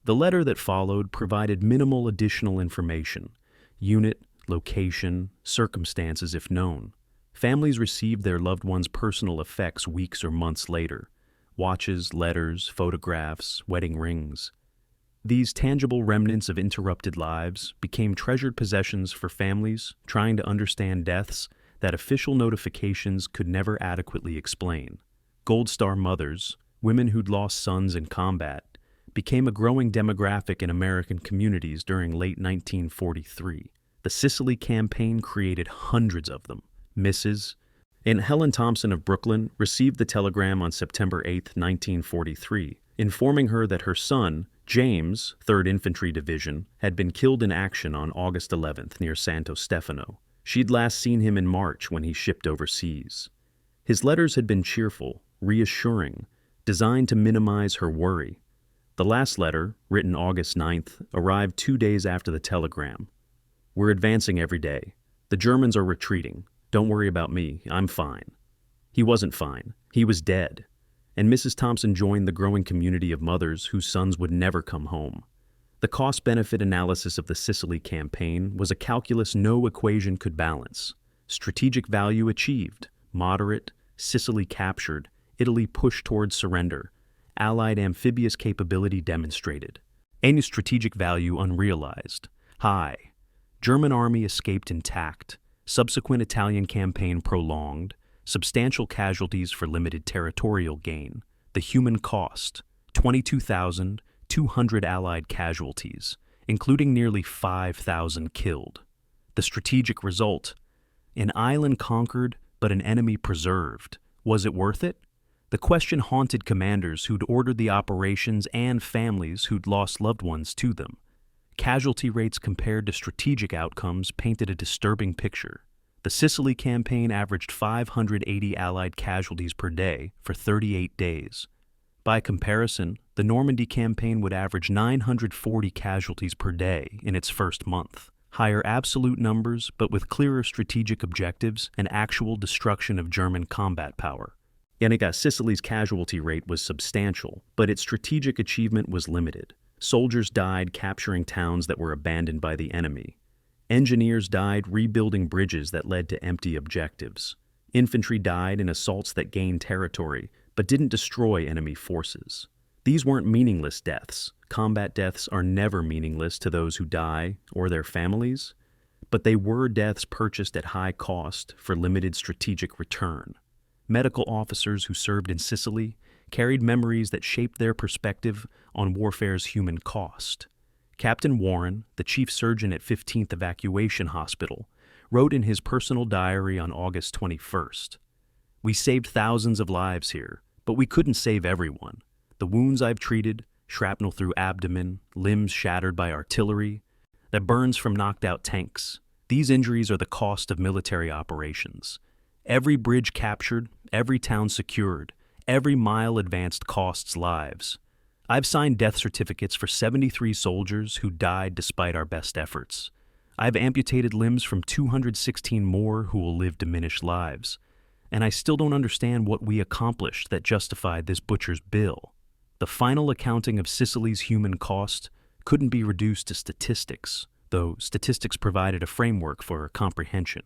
The letter that followed provided minimal additional information: unit, location, circumstances if known. Families received their loved ones' personal effects weeks or months later: watches, letters, photographs, wedding rings. These tangible remnants of interrupted lives became treasured possessions for families trying to understand deaths that official notifications could never adequately explain. Gold Star mothers, women who'd lost sons in combat, became a growing demographic in American communities during late 1943. The Sicily campaign created hundreds of them. Mrs. and Helen Thompson of Brooklyn received the telegram on September 8, 1943, informing her that her son, James, 3rd Infantry Division, had been killed in action on August 11th near Santo Stefano. She'd last seen him in March when he shipped overseas. His letters had been cheerful, reassuring, designed to minimize her worry. The last letter, written August 9th, arrived 2 days after the telegram. We're advancing every day. The Germans are retreating. Don't worry about me. I'm fine. He wasn't fine. He was dead. And Mrs. Thompson joined the growing community of mothers whose sons would never come home. The cost-benefit analysis of the Sicily campaign was a calculus no equation could balance. Strategic value achieved, moderate, Sicily captured, Italy pushed towards surrender. Allied amphibious capability demonstrated. Any strategic value unrealized. High. German army escaped intact. Subsequent Italian campaign prolonged. Substantial casualties for limited territorial gain. The human cost, 22,200 Allied casualties, including nearly 5,000 killed. The strategic result, an island conquered but an enemy preserved. Was it worth it? The question haunted commanders who'd ordered the operations and families who'd lost loved ones to them. Casualty rates compared to strategic outcomes painted a disturbing picture. The Sicily campaign averaged 580 Allied casualties per day for 38 days. By comparison, the Normandy campaign would average 940 casualties per day in its first month. Higher absolute numbers, but with clearer strategic objectives and actual destruction of German combat power. Sicily's casualty rate was substantial, but its strategic achievement was limited. Soldiers died capturing towns that were abandoned by the enemy. Engineers died rebuilding bridges that led to empty objectives. Infantry died in assaults that gained territory, but didn't destroy enemy forces. These weren't meaningless deaths. Combat deaths are never meaningless to those who die or their families, but they were deaths purchased at high cost for limited strategic return. Medical officers who served in Sicily carried memories that shaped their perspective on warfare's human cost. Captain Warren, the chief surgeon at 15th Evacuation Hospital, wrote in his personal diary on August 21st, "We saved thousands of lives here, but we couldn't save everyone. The wounds I've treated, shrapnel through abdomen, limbs shattered by artillery, the burns from knocked-out tanks, these injuries are the cost of military operations. Every bridge captured, every town secured, every mile advanced costs lives. I've signed death certificates for 73 soldiers who died despite our best efforts. I've amputated limbs from 216 more who will live diminished lives. And I still don't understand what we accomplished that justified this butcher's bill." The final accounting of Sicily's human cost couldn't be reduced to statistics, though statistics provided a framework for comprehension.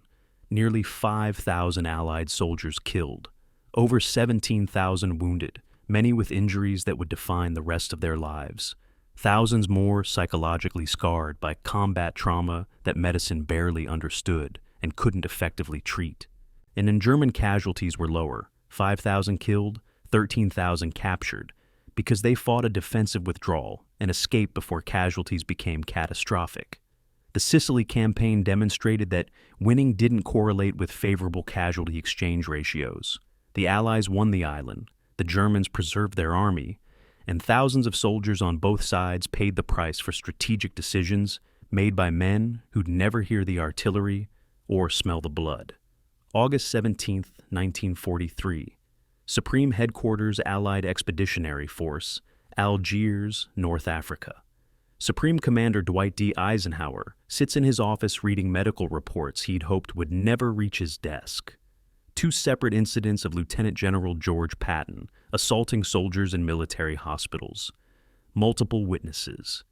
Nearly 5,000 Allied soldiers killed, over 17,000 wounded, many with injuries that would define the rest of their lives. Thousands more psychologically scarred by combat trauma that medicine barely understood and couldn't effectively treat. And in German casualties were lower, 5,000 killed, 13,000 captured, because they fought a defensive withdrawal and escaped before casualties became catastrophic. The Sicily campaign demonstrated that winning didn't correlate with favorable casualty exchange ratios. The Allies won the island, the Germans preserved their army, and thousands of soldiers on both sides paid the price for strategic decisions made by men who'd never hear the artillery or smell the blood. August 17, 1943. Supreme Headquarters Allied Expeditionary Force, Algiers, North Africa. Supreme Commander Dwight D. Eisenhower sits in his office reading medical reports he'd hoped would never reach his desk. Two separate incidents of Lieutenant General George Patton assaulting soldiers in military hospitals. Multiple witnesses.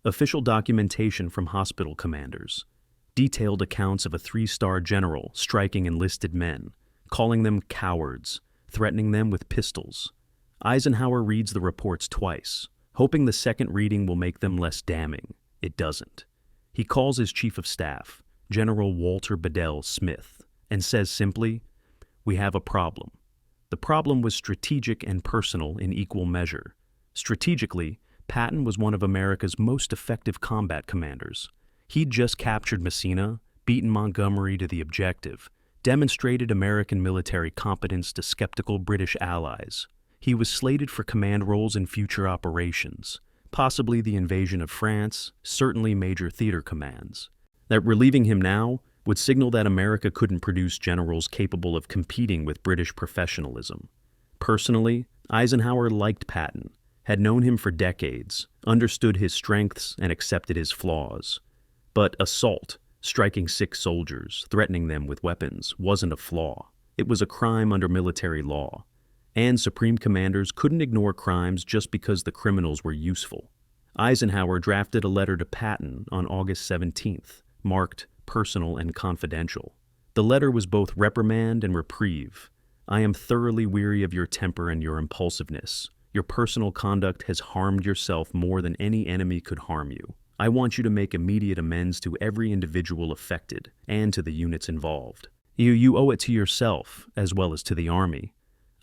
Official documentation from hospital commanders. Detailed accounts of a 3-star general striking enlisted men, calling them cowards, threatening them with pistols. Eisenhower reads the reports twice, hoping the second reading will make them less damning. It doesn't. He calls his chief of staff, General Walter Bedell Smith, and says simply, "We have a problem." The problem was strategic and personal in equal measure. Strategically, Patton was one of America's most effective combat commanders. He'd just captured Messina, beaten Montgomery to the objective, demonstrated American military competence to skeptical British allies. He was slated for command roles in future operations, possibly the invasion of France, certainly major theater commands. That relieving him now would signal that America couldn't produce generals capable of competing with British professionalism. Personally, Eisenhower liked Patton, had known him for decades, understood his strengths, and accepted his flaws. But assault, striking 6 soldiers, threatening them with weapons, wasn't a flaw. It was a crime under military law. And supreme commanders couldn't ignore crimes just because the criminals were useful. Eisenhower drafted a letter to Patton on August 17th, marked personal and confidential. The letter was both reprimand and reprieve. "I am thoroughly weary of your temper and your impulsiveness. Your personal conduct has harmed yourself more than any enemy could harm you. I want you to make immediate amends to every individual affected and to the units involved. You owe it to yourself as well as to the Army.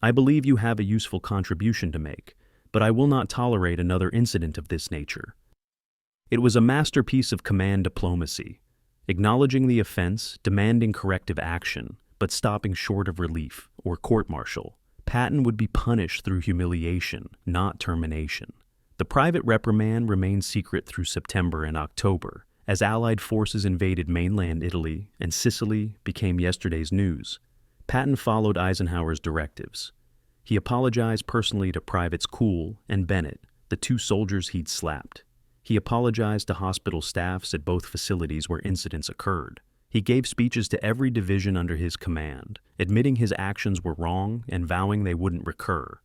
I believe you have a useful contribution to make, but I will not tolerate another incident of this nature. It was a masterpiece of command diplomacy, acknowledging the offense, demanding corrective action, but stopping short of relief or court-martial. Patton would be punished through humiliation, not termination. The private reprimand remained secret through September and October, as Allied forces invaded mainland Italy and Sicily became yesterday's news. Patton followed Eisenhower's directives. He apologized personally to Privates Cool and Bennett, the two soldiers he'd slapped. He apologized to hospital staffs at both facilities where incidents occurred. He gave speeches to every division under his command, admitting his actions were wrong and vowing they wouldn't recur.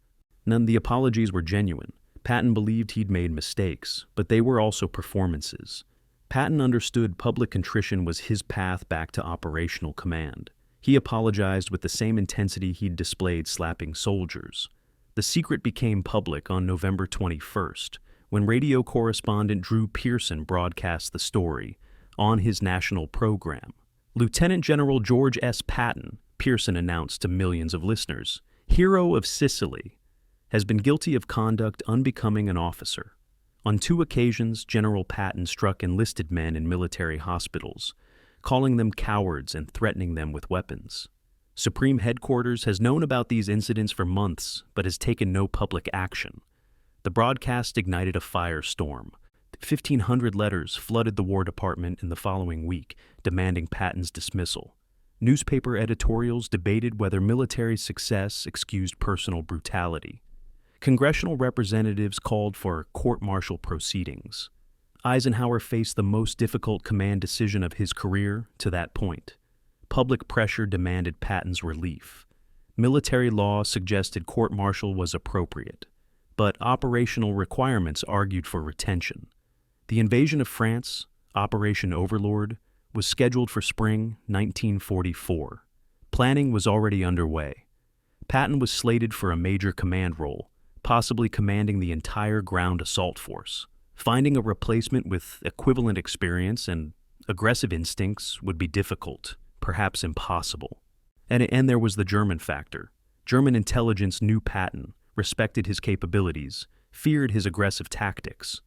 None of the apologies were genuine. Patton believed he'd made mistakes, but they were also performances. Patton understood public contrition was his path back to operational command. He apologized with the same intensity he'd displayed slapping soldiers. The secret became public on November 21st, when radio correspondent Drew Pearson broadcast the story on his national program. Lieutenant General George S. Patton, Pearson announced to millions of listeners, hero of Sicily, has been guilty of conduct unbecoming an officer. On 2 occasions, General Patton struck enlisted men in military hospitals, calling them cowards and threatening them with weapons. Supreme Headquarters has known about these incidents for months, but has taken no public action. The broadcast ignited a firestorm. 1,500 letters flooded the War Department in the following week, demanding Patton's dismissal. Newspaper editorials debated whether military success excused personal brutality. Congressional representatives called for court-martial proceedings. Eisenhower faced the most difficult command decision of his career to that point. Public pressure demanded Patton's relief. Military law suggested court-martial was appropriate, but operational requirements argued for retention. The invasion of France, Operation Overlord, was scheduled for spring 1944. Planning was already underway. Patton was slated for a major command role, possibly commanding the entire ground assault force. Finding a replacement with equivalent experience and aggressive instincts would be difficult, perhaps impossible. And there was the German factor. German intelligence knew Patton, respected his capabilities, feared his aggressive tactics.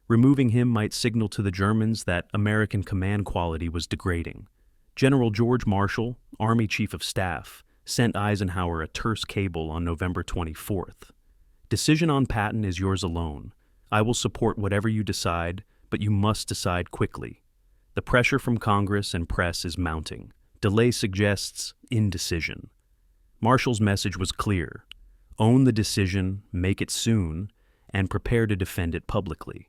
Removing him might signal to the Germans that American command quality was degrading. General George Marshall, Army Chief of Staff, sent Eisenhower a terse cable on November 24th. Decision on Patton is yours alone. I will support whatever you decide, but you must decide quickly. The pressure from Congress and press is mounting. Delay suggests indecision. Marshall's message was clear. Own the decision, make it soon, and prepare to defend it publicly.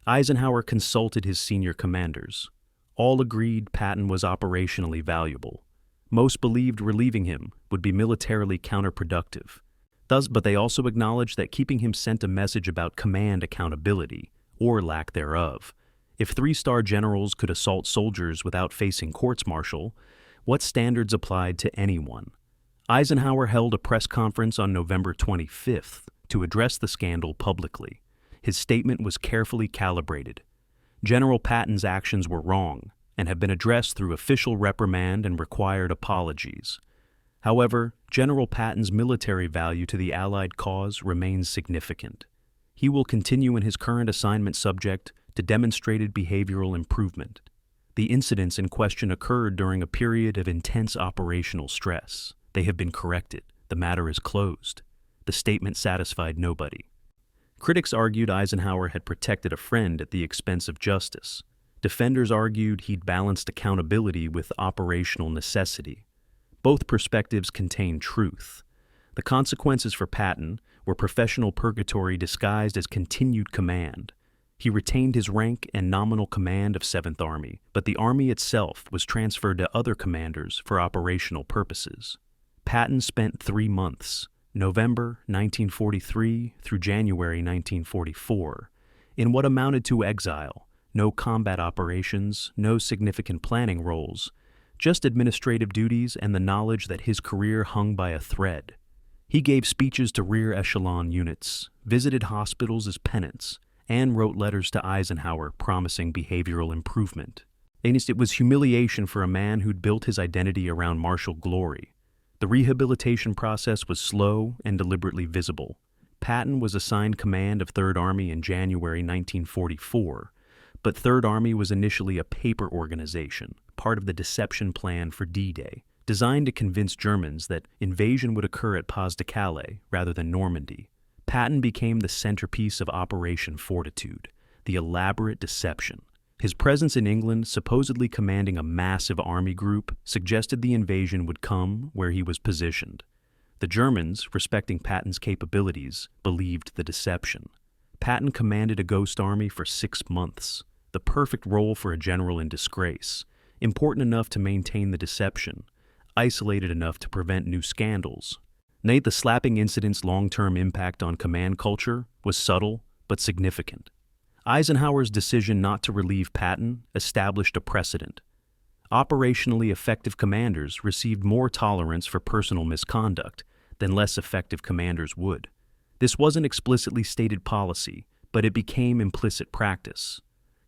Eisenhower consulted his senior commanders. All agreed Patton was operationally valuable. Most believed relieving him would be militarily counterproductive. But they also acknowledged that keeping him sent a message about command accountability, or lack thereof. If 3-star generals could assault soldiers without facing courts-martial, what standards applied to anyone? Eisenhower held a press conference on November 25th to address the scandal publicly. His statement was carefully calibrated. General Patton's actions were wrong and have been addressed through official reprimand and required apologies. However, General Patton's military value to the Allied cause remains significant. He will continue in his current assignment subject to demonstrated behavioral improvement. The incidents in question occurred during a period of intense operational stress. They have been corrected. The matter is closed. The statement satisfied nobody. Critics argued Eisenhower had protected a friend at the expense of justice. Defenders argued he'd balanced accountability with operational necessity. Both perspectives contain truth. The consequences for Patton were professional purgatory disguised as continued command. He retained his rank and nominal command of 7th Army, but the Army itself was transferred to other commanders for operational purposes. Patton spent 3 months, November 1943 through January 1944, in what amounted to exile, no combat operations, no significant planning roles, just administrative duties and the knowledge that his career hung by a thread. He gave speeches to rear echelon units, visited hospitals as penance, and wrote letters to Eisenhower promising behavioral improvement. And it was humiliation for a man who'd built his identity around martial glory. The rehabilitation process was slow and deliberately visible. Patton was assigned command of Third Army in January 1944, but Third Army was initially a paper organization, part of the deception plan for D-Day, designed to convince Germans that invasion would occur at Pas-de-Calais rather than Normandy. Patton became the centerpiece of Operation Fortitude, the elaborate deception. His presence in England, supposedly commanding a massive army group, suggested the invasion would come where he was positioned. The Germans, respecting Patton's capabilities, believed the deception. Patton commanded a ghost army for 6 months, the perfect role for a general in disgrace, important enough to maintain the deception, isolated enough to prevent new scandals. The slapping incident's long-term impact on command culture was subtle but significant. Eisenhower's decision not to relieve Patton established a precedent. Operationally effective commanders received more tolerance for personal misconduct than less effective commanders would. This wasn't explicitly stated policy, but it became implicit practice.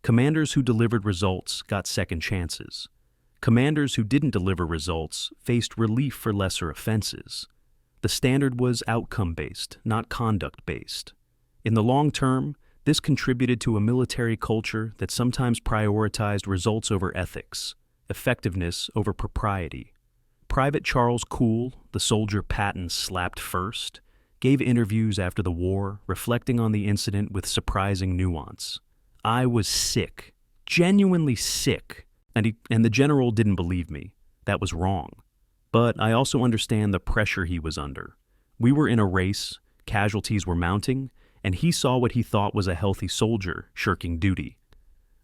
Commanders who delivered results got second chances. Commanders who didn't deliver results faced relief for lesser offenses. The standard was outcome-based, not conduct-based. In the long term, this contributed to a military culture that sometimes prioritized results over ethics, effectiveness over propriety. Private Charles Cool, the soldier Patton slapped first, gave interviews after the war, reflecting on the incident with surprising nuance. "I was sick, genuinely sick, and the general didn't believe me. That was wrong. But I also understand the pressure he was under. We were in a race, casualties were mounting, and he saw what he thought was a healthy soldier shirking duty.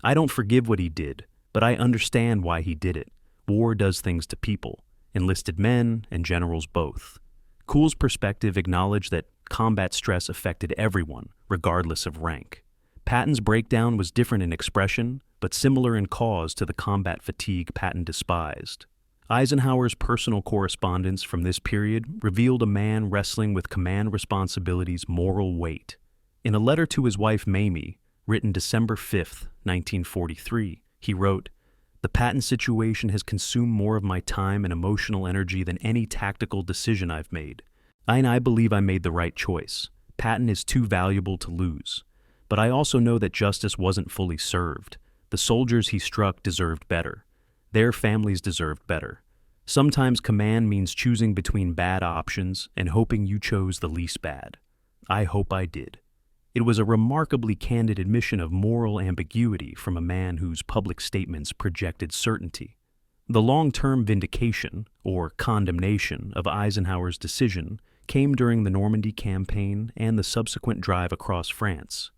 I don't forgive what he did, but I understand why he did it. War does things to people, enlisted men and generals both." Cool's perspective acknowledged that combat stress affected everyone, regardless of rank. Patton's breakdown was different in expression, but similar in cause to the combat fatigue Patton despised. Eisenhower's personal correspondence from this period revealed a man wrestling with command responsibility's moral weight. In a letter to his wife Mamie, written December 5, 1943, he wrote, "The Patton situation has consumed more of my time and emotional energy than any tactical decision I've made. I believe I made the right choice. Patton is too valuable to lose. But I also know that justice wasn't fully served. The soldiers he struck deserved better. Their families deserved better. Sometimes command means choosing between bad options and hoping you chose the least bad. I hope I did." It was a remarkably candid admission of moral ambiguity from a man whose public statements projected certainty. The long-term vindication, or condemnation, of Eisenhower's decision came during the Normandy campaign and the subsequent drive across France.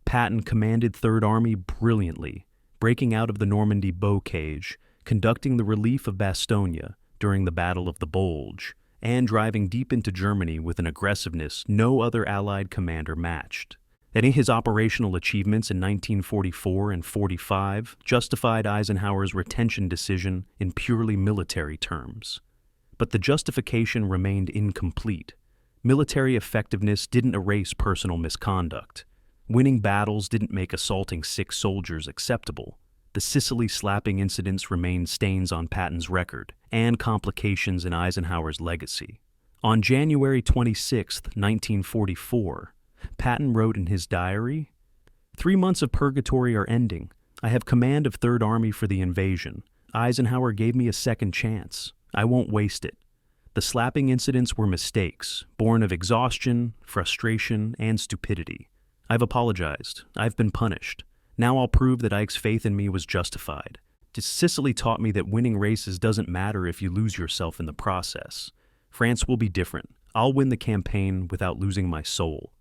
Patton commanded Third Army brilliantly, breaking out of the Normandy bow cage, conducting the relief of Bastogne during the Battle of the Bulge, and driving deep into Germany with an aggressiveness no other Allied commander matched. And in his operational achievements in 1944 and 45 justified Eisenhower's retention decision in purely military terms. But the justification remained incomplete. Military effectiveness didn't erase personal misconduct. Winning battles didn't make assaulting sick soldiers acceptable. The Sicily slapping incidents remained stains on Patton's record and complications in Eisenhower's legacy. On January 26, 1944, Patton wrote in his diary, "3 months of purgatory are ending. I have command of Third Army for the invasion. Eisenhower gave me a second chance. I won't waste it. The slapping incidents were mistakes, born of exhaustion, frustration, and stupidity. I've apologized. I've been punished. Now I'll prove that Ike's faith in me was justified. Sicily taught me that winning races doesn't matter if you lose yourself in the process. France will be different. I'll win the campaign without losing my soul."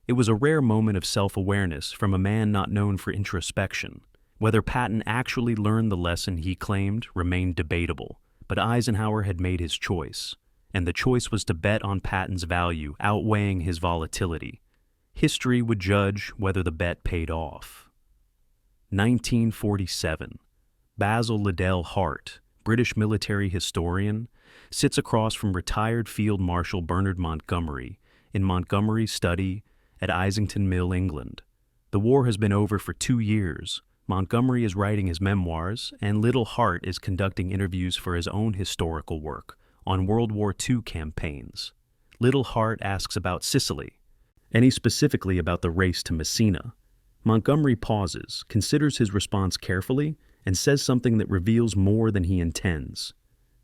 It was a rare moment of self-awareness from a man not known for introspection. Whether Patton actually learned the lesson he claimed remained debatable, but Eisenhower had made his choice, and the choice was to bet on Patton's value outweighing his volatility. History would judge whether the bet paid off. 1947. Basil Liddell Hart, British military historian, sits across from retired Field Marshal Bernard Montgomery in Montgomery's study at Islington Mill, England. The war has been over for 2 years. Montgomery is writing his memoirs, and Little Hart is conducting interviews for his own historical work on World War II campaigns. Little Hart asks about Sicily, and he specifically about the race to Messina. Montgomery pauses, considers his response carefully, and says something that reveals more than he intends.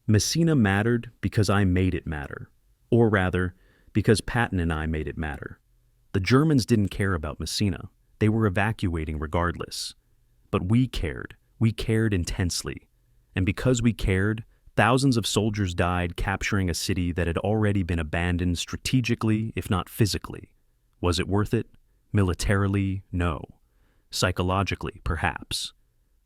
Messina mattered because I made it matter. Or rather, because Patton and I made it matter. The Germans didn't care about Messina. They were evacuating regardless. But we cared. We cared intensely. And because we cared, thousands of soldiers died capturing a city that had already been abandoned strategically, if not physically. Was it worth it? Militarily, no. Psychologically, perhaps.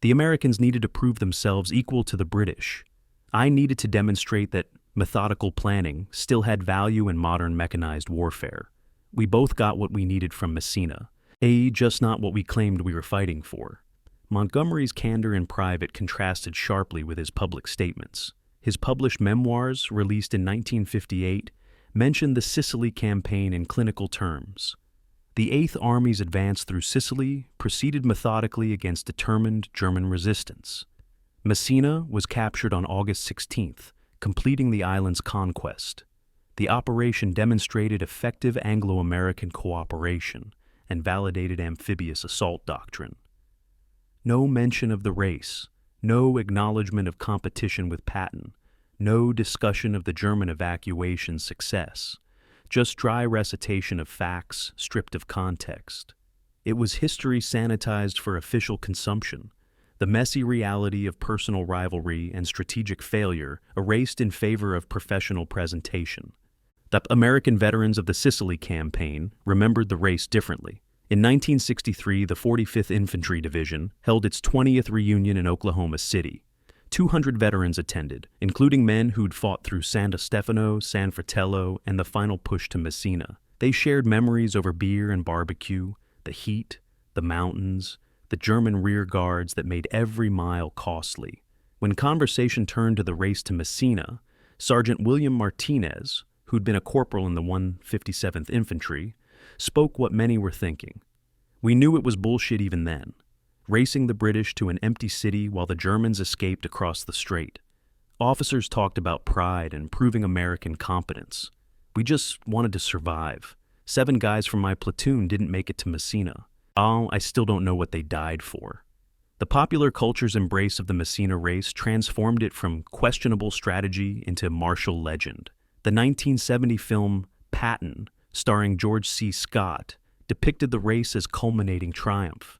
The Americans needed to prove themselves equal to the British. I needed to demonstrate that methodical planning still had value in modern mechanized warfare. We both got what we needed from Messina, just not what we claimed we were fighting for. Montgomery's candor in private contrasted sharply with his public statements. His published memoirs, released in 1958, mentioned the Sicily campaign in clinical terms. The Eighth Army's advance through Sicily proceeded methodically against determined German resistance. Messina was captured on August 16th, completing the island's conquest. The operation demonstrated effective Anglo-American cooperation and validated amphibious assault doctrine. No mention of the race, no acknowledgement of competition with Patton, no discussion of the German evacuation's success, just dry recitation of facts stripped of context. It was history sanitized for official consumption, the messy reality of personal rivalry and strategic failure erased in favor of professional presentation. The American veterans of the Sicily campaign remembered the race differently. In 1963, the 45th Infantry Division held its 20th reunion in Oklahoma City. 200 veterans attended, including men who'd fought through San Stefano, San Fratello, and the final push to Messina. They shared memories over beer and barbecue, the heat, the mountains, the German rear guards that made every mile costly. When conversation turned to the race to Messina, Sergeant William Martinez, who'd been a corporal in the 157th Infantry, spoke what many were thinking. We knew it was bullshit even then. Racing the British to an empty city while the Germans escaped across the strait. Officers talked about pride and proving American competence. We just wanted to survive. 7 guys from my platoon didn't make it to Messina. I still don't know what they died for. The popular culture's embrace of the Messina race transformed it from questionable strategy into martial legend. The 1970 film Patton, starring George C. Scott, depicted the race as culminating triumph.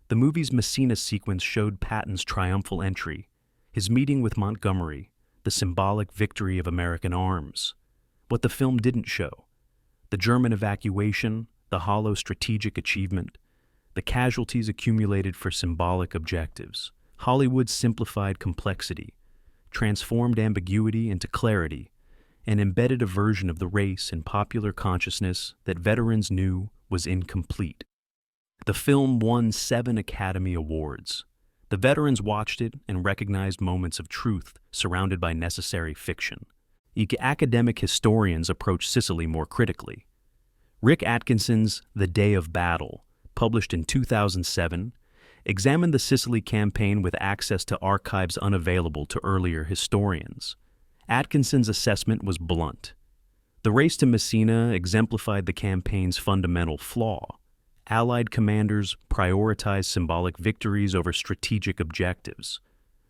The movie's Messina sequence showed Patton's triumphal entry, his meeting with Montgomery, the symbolic victory of American arms. What the film didn't show: the German evacuation, the hollow strategic achievement, the casualties accumulated for symbolic objectives. Hollywood simplified complexity, transformed ambiguity into clarity, and embedded a version of the race in popular consciousness that veterans knew was incomplete. The film won 7 Academy Awards. The veterans watched it and recognized moments of truth surrounded by necessary fiction. Academic historians approach Sicily more critically. Rick Atkinson's The Day of Battle, published in 2007, examined the Sicily campaign with access to archives unavailable to earlier historians. Atkinson's assessment was blunt. The race to Messina exemplified the campaign's fundamental flaw. Allied commanders prioritized symbolic victories over strategic objectives.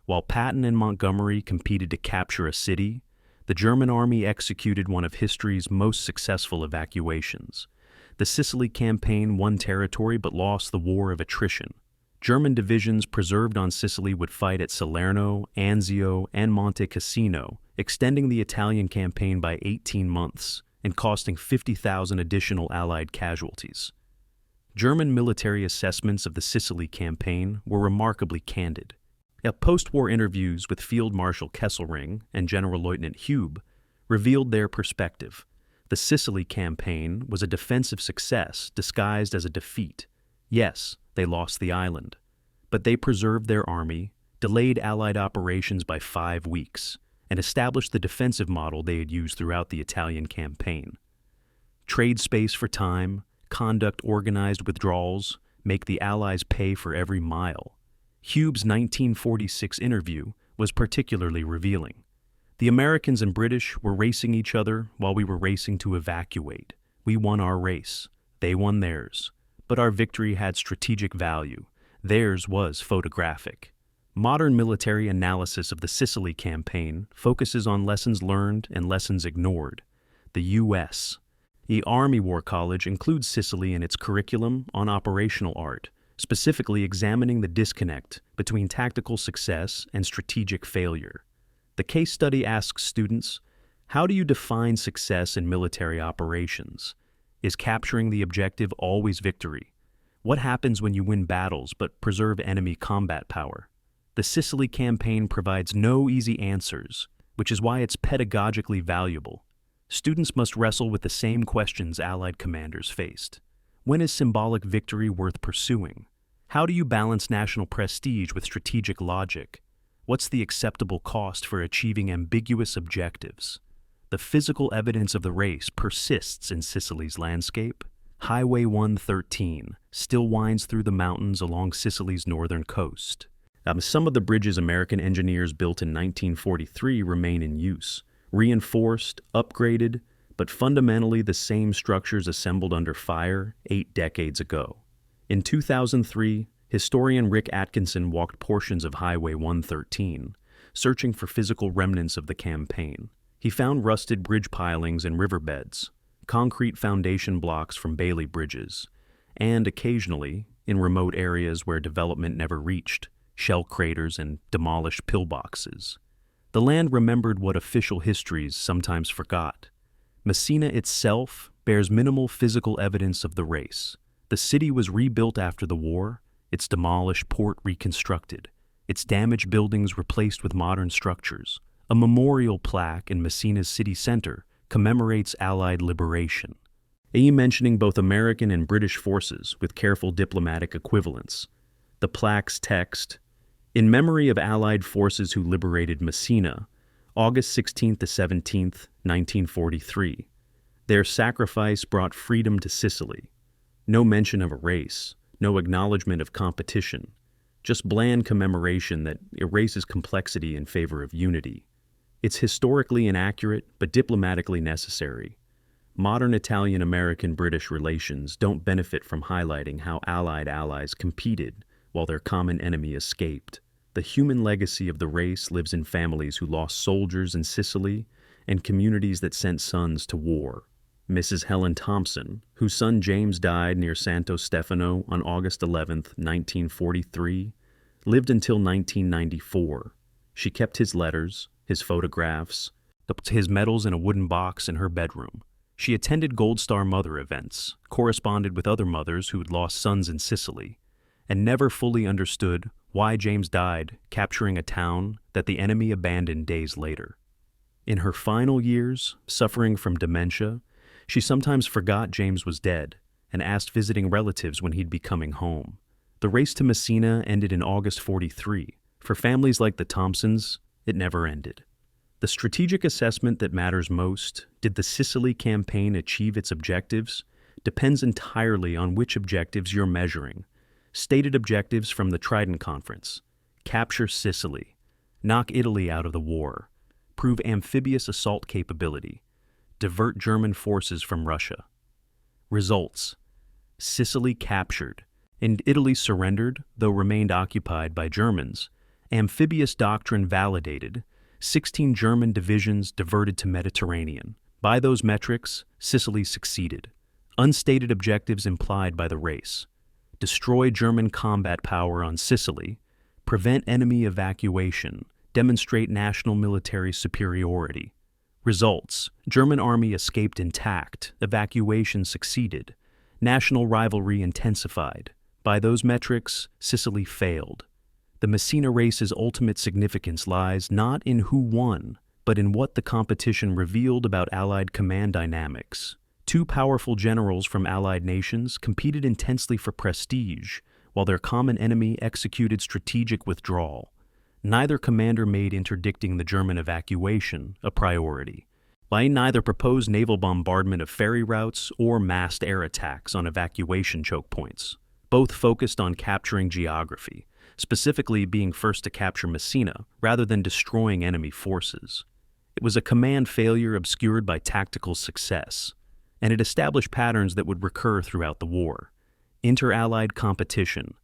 While Patton and Montgomery competed to capture a city, the German army executed one of history's most successful evacuations. The Sicily campaign won territory but lost the war of attrition. German divisions preserved on Sicily would fight at Salerno, Anzio, and Monte Cassino, extending the Italian campaign by 18 months and costing 50,000 additional Allied casualties. German military assessments of the Sicily campaign were remarkably candid. Post-war interviews with Field Marshal Kesselring and General Lieutenant Hube revealed their perspective. The Sicily campaign was a defensive success disguised as a defeat. Yes, they lost the island, but they preserved their army, delayed Allied operations by 5 weeks, and established the defensive model they had used throughout the Italian campaign. Trade space for time, conduct organized withdrawals, make the Allies pay for every mile. Hube's 1946 interview was particularly revealing. The Americans and British were racing each other while we were racing to evacuate. We won our race. They won theirs. But our victory had strategic value. Theirs was photographic. Modern military analysis of the Sicily campaign focuses on lessons learned and lessons ignored. The U.S. The Army War College includes Sicily in its curriculum on operational art, specifically examining the disconnect between tactical success and strategic failure. The case study asks students, how do you define success in military operations? Is capturing the objective always victory? What happens when you win battles but preserve enemy combat power? The Sicily campaign provides no easy answers, which is why it's pedagogically valuable. Students must wrestle with the same questions Allied commanders faced. When is symbolic victory worth pursuing? How do you balance national prestige with strategic logic? What's the acceptable cost for achieving ambiguous objectives? The physical evidence of the race persists in Sicily's landscape. Highway 113 still winds through the mountains along Sicily's northern coast. Some of the bridges American engineers built in 1943 remain in use, reinforced, upgraded, but fundamentally the same structures assembled under fire 8 decades ago. In 2003, historian Rick Atkinson walked portions of Highway 113, searching for physical remnants of the campaign. He found rusted bridge pilings and riverbeds, concrete foundation blocks from Bailey bridges, and occasionally, in remote areas where development never reached, shell craters and demolished pillboxes. The land remembered what official histories sometimes forgot. Messina itself bears minimal physical evidence of the race. The city was rebuilt after the war, its demolished port reconstructed, its damaged buildings replaced with modern structures. A memorial plaque in Messina's city center commemorates Allied liberation, mentioning both American and British forces with careful diplomatic equivalents. The plaque's text, "In memory of Allied forces who liberated Messina, August 16th to 17th, 1943. Their sacrifice brought freedom to Sicily." No mention of a race, no acknowledgement of competition, just bland commemoration that erases complexity in favor of unity. It's historically inaccurate, but diplomatically necessary. Modern Italian-American-British relations don't benefit from highlighting how Allied allies competed while their common enemy escaped. The human legacy of the race lives in families who lost soldiers in Sicily and communities that sent sons to war. Mrs. Helen Thompson, whose son James died near Santo Stefano on August 11, 1943, lived until 1994. She kept his letters, his photographs, his medals in a wooden box in her bedroom. She attended Gold Star Mother events, corresponded with other mothers who had lost sons in Sicily, and never fully understood why James died capturing a town that the enemy abandoned days later. In her final years, suffering from dementia, she sometimes forgot James was dead and asked visiting relatives when he'd be coming home. The race to Messina ended in August 43. For families like the Thompsons, it never ended. The strategic assessment that matters most, did the Sicily campaign achieve its objectives, depends entirely on which objectives you're measuring. Stated objectives from the Trident Conference: capture Sicily, knock Italy out of the war, prove amphibious assault capability, divert German forces from Russia. Results: Sicily captured, and Italy surrendered, though remained occupied by Germans. Amphibious doctrine validated, 16 German divisions diverted to Mediterranean. By those metrics, Sicily succeeded. Unstated objectives implied by the race: destroy German combat power on Sicily, prevent enemy evacuation, demonstrate national military superiority. Results: German army escaped intact, evacuation succeeded, national rivalry intensified. By those metrics, Sicily failed. The Messina race's ultimate significance lies not in who won, but in what the competition revealed about Allied command dynamics. Two powerful generals from Allied nations competed intensely for prestige, while their common enemy executed strategic withdrawal. Neither commander made interdicting the German evacuation a priority. They neither proposed naval bombardment of ferry routes or massed air attacks on evacuation choke points. Both focused on capturing geography, specifically being first to capture Messina rather than destroying enemy forces. It was a command failure obscured by tactical success, and it established patterns that would recur throughout the war. Inter-allied competition,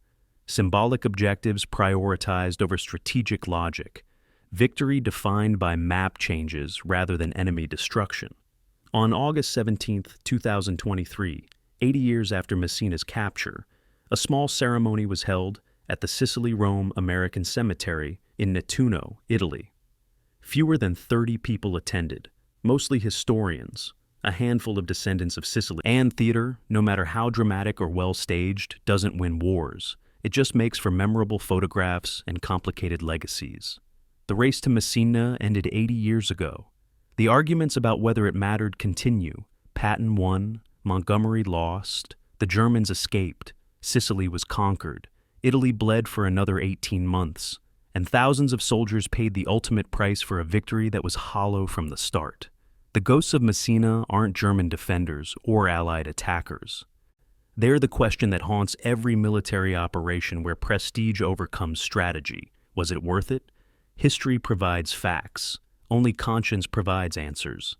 symbolic objectives prioritized over strategic logic, victory defined by map changes rather than enemy destruction. On August 17, 2023, 80 years after Messina's capture, a small ceremony was held at the Sicily Rome American Cemetery in Nettuno, Italy. Fewer than 30 people attended, mostly historians, a handful of descendants of Sicily. And theater, no matter how dramatic or well staged, doesn't win wars. It just makes for memorable photographs and complicated legacies. The race to Messina ended 80 years ago. The arguments about whether it mattered continue. Patton won, Montgomery lost, the Germans escaped, Sicily was conquered, Italy bled for another 18 months, and thousands of soldiers paid the ultimate price for a victory that was hollow from the start. The ghosts of Messina aren't German defenders or Allied attackers. They're the question that haunts every military operation where prestige overcomes strategy. Was it worth it? History provides facts. Only conscience provides answers.